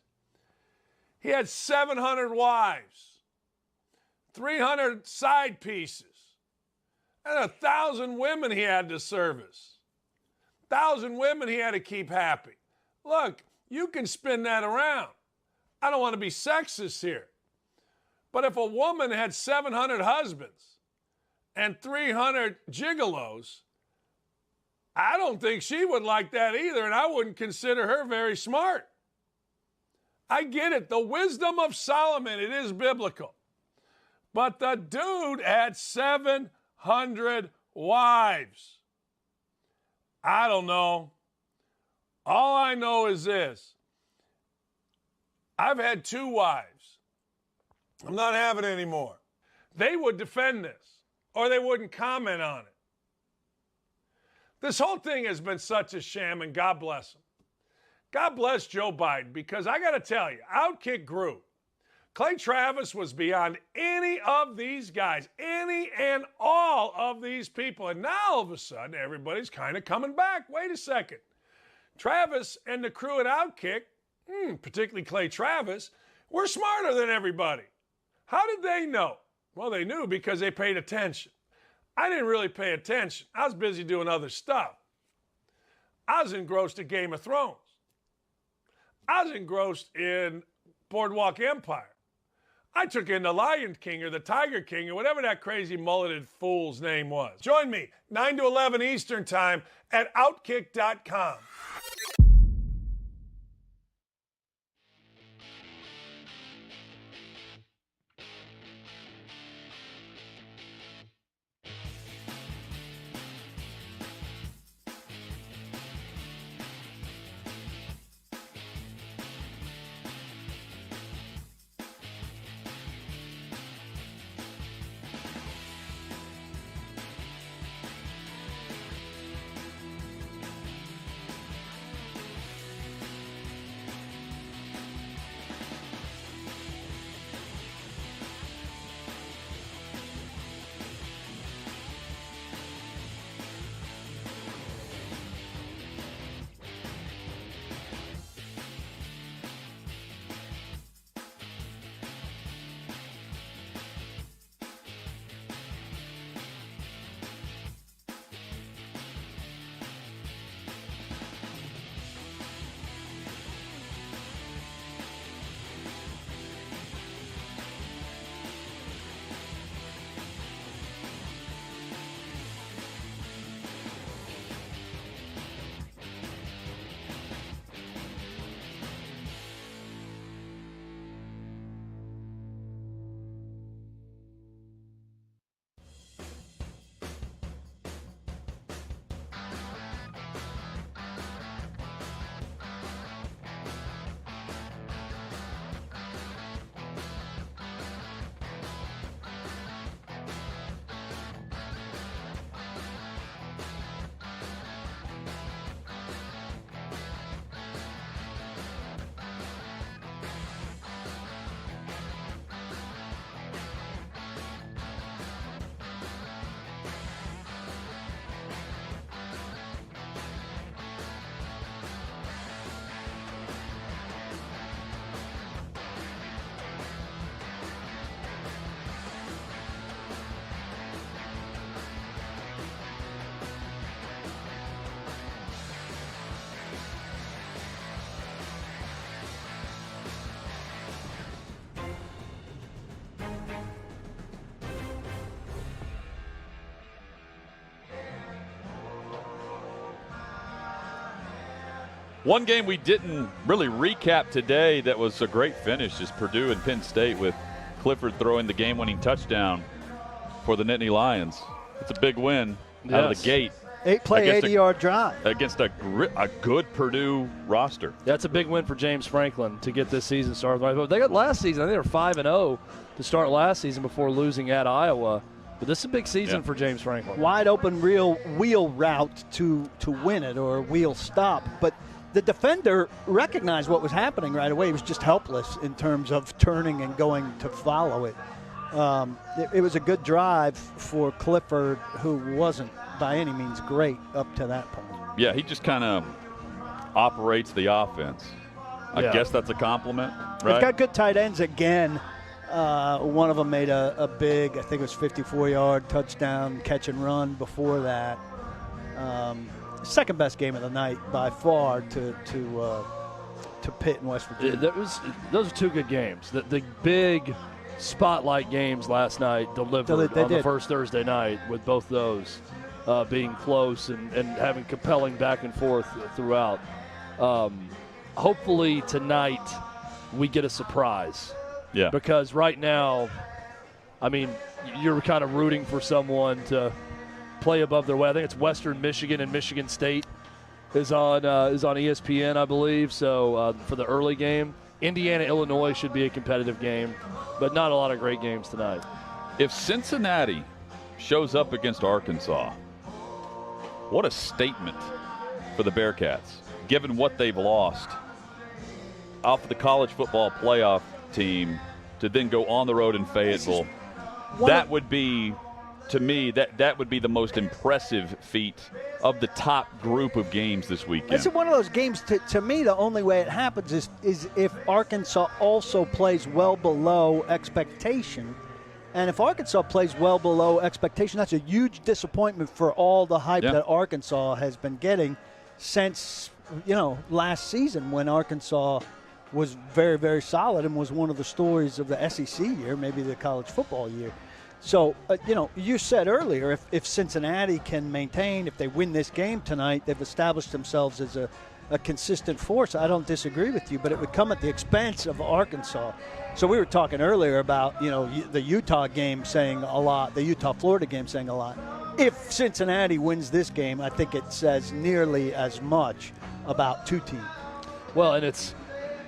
He had 700 wives, 300 side pieces, and 1,000 women he had to service. 1,000 women he had to keep happy. Look, you can spin that around. I don't want to be sexist here. But if a woman had 700 husbands and 300 gigolos, I don't think she would like that either, and I wouldn't consider her very smart. I get it. The wisdom of Solomon, it is biblical. But the dude had 700 wives. I don't know. All I know is this. I've had 2 wives. I'm not having it anymore. They would defend this, or they wouldn't comment on it. This whole thing has been such a sham, and God bless him. God bless Joe Biden, because I got to tell you, OutKick grew. Clay Travis was beyond any of these guys, any and all of these people. And now all of a sudden, everybody's kind of coming back. Wait a second. Travis and the crew at OutKick, particularly Clay Travis, were smarter than everybody. How did they know? Well, they knew because they paid attention. I didn't really pay attention. I was busy doing other stuff. I was engrossed in Game of Thrones. I was engrossed in Boardwalk Empire. I took in the Lion King or the Tiger King or whatever that crazy mulleted fool's name was. Join me 9 to 11 Eastern Time at OutKick.com. One game we didn't really recap today that was a great finish is Purdue and Penn State, with Clifford throwing the game-winning touchdown for the Nittany Lions. It's a big win out of the gate. 8-play, 80-yard drive. Against a good Purdue roster. That's a big win for James Franklin to get this season started. They got last season, I think they were 5-0 to start last season before losing at Iowa. But this is a big season for James Franklin. Wide open real wheel route to win it, or wheel stop. But the defender recognized what was happening right away. He was just helpless in terms of turning and going to follow it. It was a good drive for Clifford, who wasn't by any means great up to that point. Yeah, he just kind of operates the offense. I guess that's a compliment, right? They've got good tight ends again. One of them made a big, I think it was 54-yard touchdown catch and run before that. Second best game of the night by far to Pitt and West Virginia. Those are two good games. The big spotlight games last night delivered on the first Thursday night, with both those being close and having compelling back and forth throughout. Hopefully tonight we get a surprise. Yeah. Because right now, I mean, you're kind of rooting for someone to play above their weight. I think it's Western Michigan and Michigan State is on ESPN, I believe. So for the early game, Indiana, Illinois should be a competitive game, but not a lot of great games tonight. If Cincinnati shows up against Arkansas, what a statement for the Bearcats, given what they've lost off of the college football playoff team, to then go on the road in Fayetteville. That would be, to me, that would be the most impressive feat of the top group of games this weekend. It's one of those games, to me, the only way it happens is if Arkansas also plays well below expectation. And if Arkansas plays well below expectation, that's a huge disappointment for all the hype that Arkansas has been getting since, last season, when Arkansas was very, very solid and was one of the stories of the SEC year, maybe the college football year. So, you said earlier, if Cincinnati can maintain, if they win this game tonight, they've established themselves as a consistent force. I don't disagree with you, but it would come at the expense of Arkansas. So we were talking earlier about, the Utah game saying a lot, the Utah-Florida game saying a lot. If Cincinnati wins this game, I think it says nearly as much about two teams. Well, and it's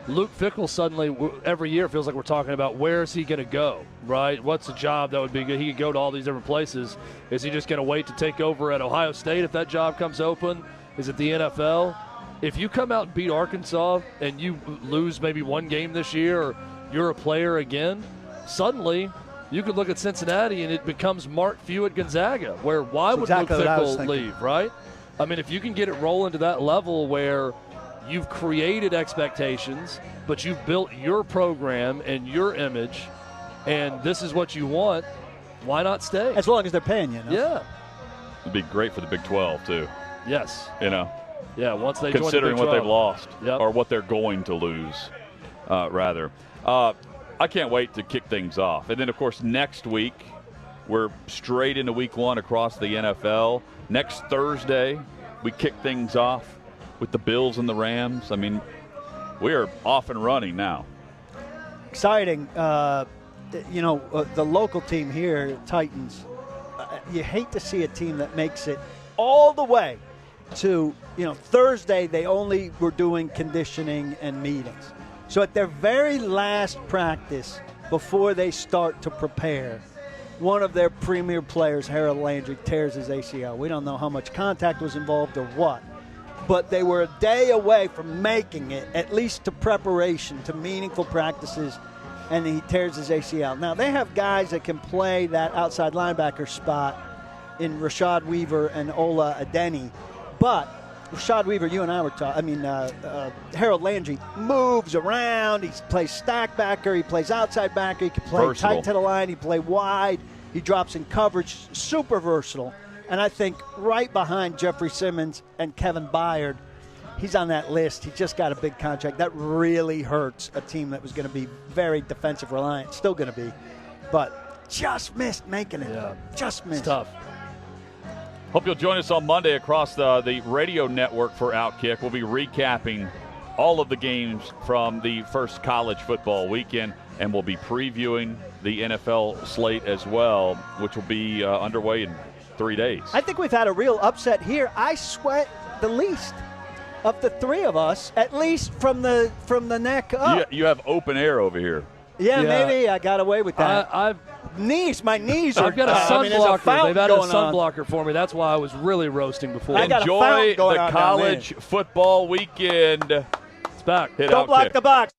Luke Fickell suddenly, every year, feels like we're talking about where is he going to go, right? What's the job that would be good? He could go to all these different places. Is he just going to wait to take over at Ohio State if that job comes open? Is it the NFL? If you come out and beat Arkansas and you lose maybe one game this year, or you're a player again, suddenly you could look at Cincinnati and it becomes Mark Few at Gonzaga, where why would Luke Fickell leave, right? I mean, if you can get it rolling to that level where you've created expectations, but you've built your program and your image, and this is what you want, why not stay? As long as they're paying you. Yeah. It'd be great for the Big 12, too. Yes. Yeah, once they considering join the Big 12. what they've lost, or what they're going to lose, rather. I can't wait to kick things off. And then, of course, next week, we're straight into week one across the NFL. Next Thursday, we kick things off with the Bills and the Rams. I mean, we are off and running now. Exciting. The local team here, Titans, you hate to see a team that makes it all the way to, Thursday they only were doing conditioning and meetings. So at their very last practice, before they start to prepare, one of their premier players, Harold Landry, tears his ACL. We don't know how much contact was involved or what. But they were a day away from making it, at least to preparation, to meaningful practices, and he tears his ACL. Now, they have guys that can play that outside linebacker spot in Rashad Weaver and Ola Adeni. But Rashad Weaver, you and I were talking, Harold Landry moves around. He plays stack backer. He plays outside backer. He can play tight to the line. He play wide. He drops in coverage. Super versatile. And I think right behind Jeffrey Simmons and Kevin Byard, he's on that list. He just got a big contract. That really hurts a team that was going to be very defensive reliant. Still going to be. But just missed making it. Yeah. Just missed. It's tough. Hope you'll join us on Monday across the radio network for OutKick. We'll be recapping all of the games from the first college football weekend, and we'll be previewing the NFL slate as well, which will be underway in 3 days. I think we've had a real upset here. I sweat the least of the three of us, at least from the neck up. You have open air over here. Yeah, maybe I got away with that. My knees are. I've got a sunblocker. They've added a sunblocker for me. That's why I was really roasting before. Enjoy the college football weekend. It's back. Don't block the box.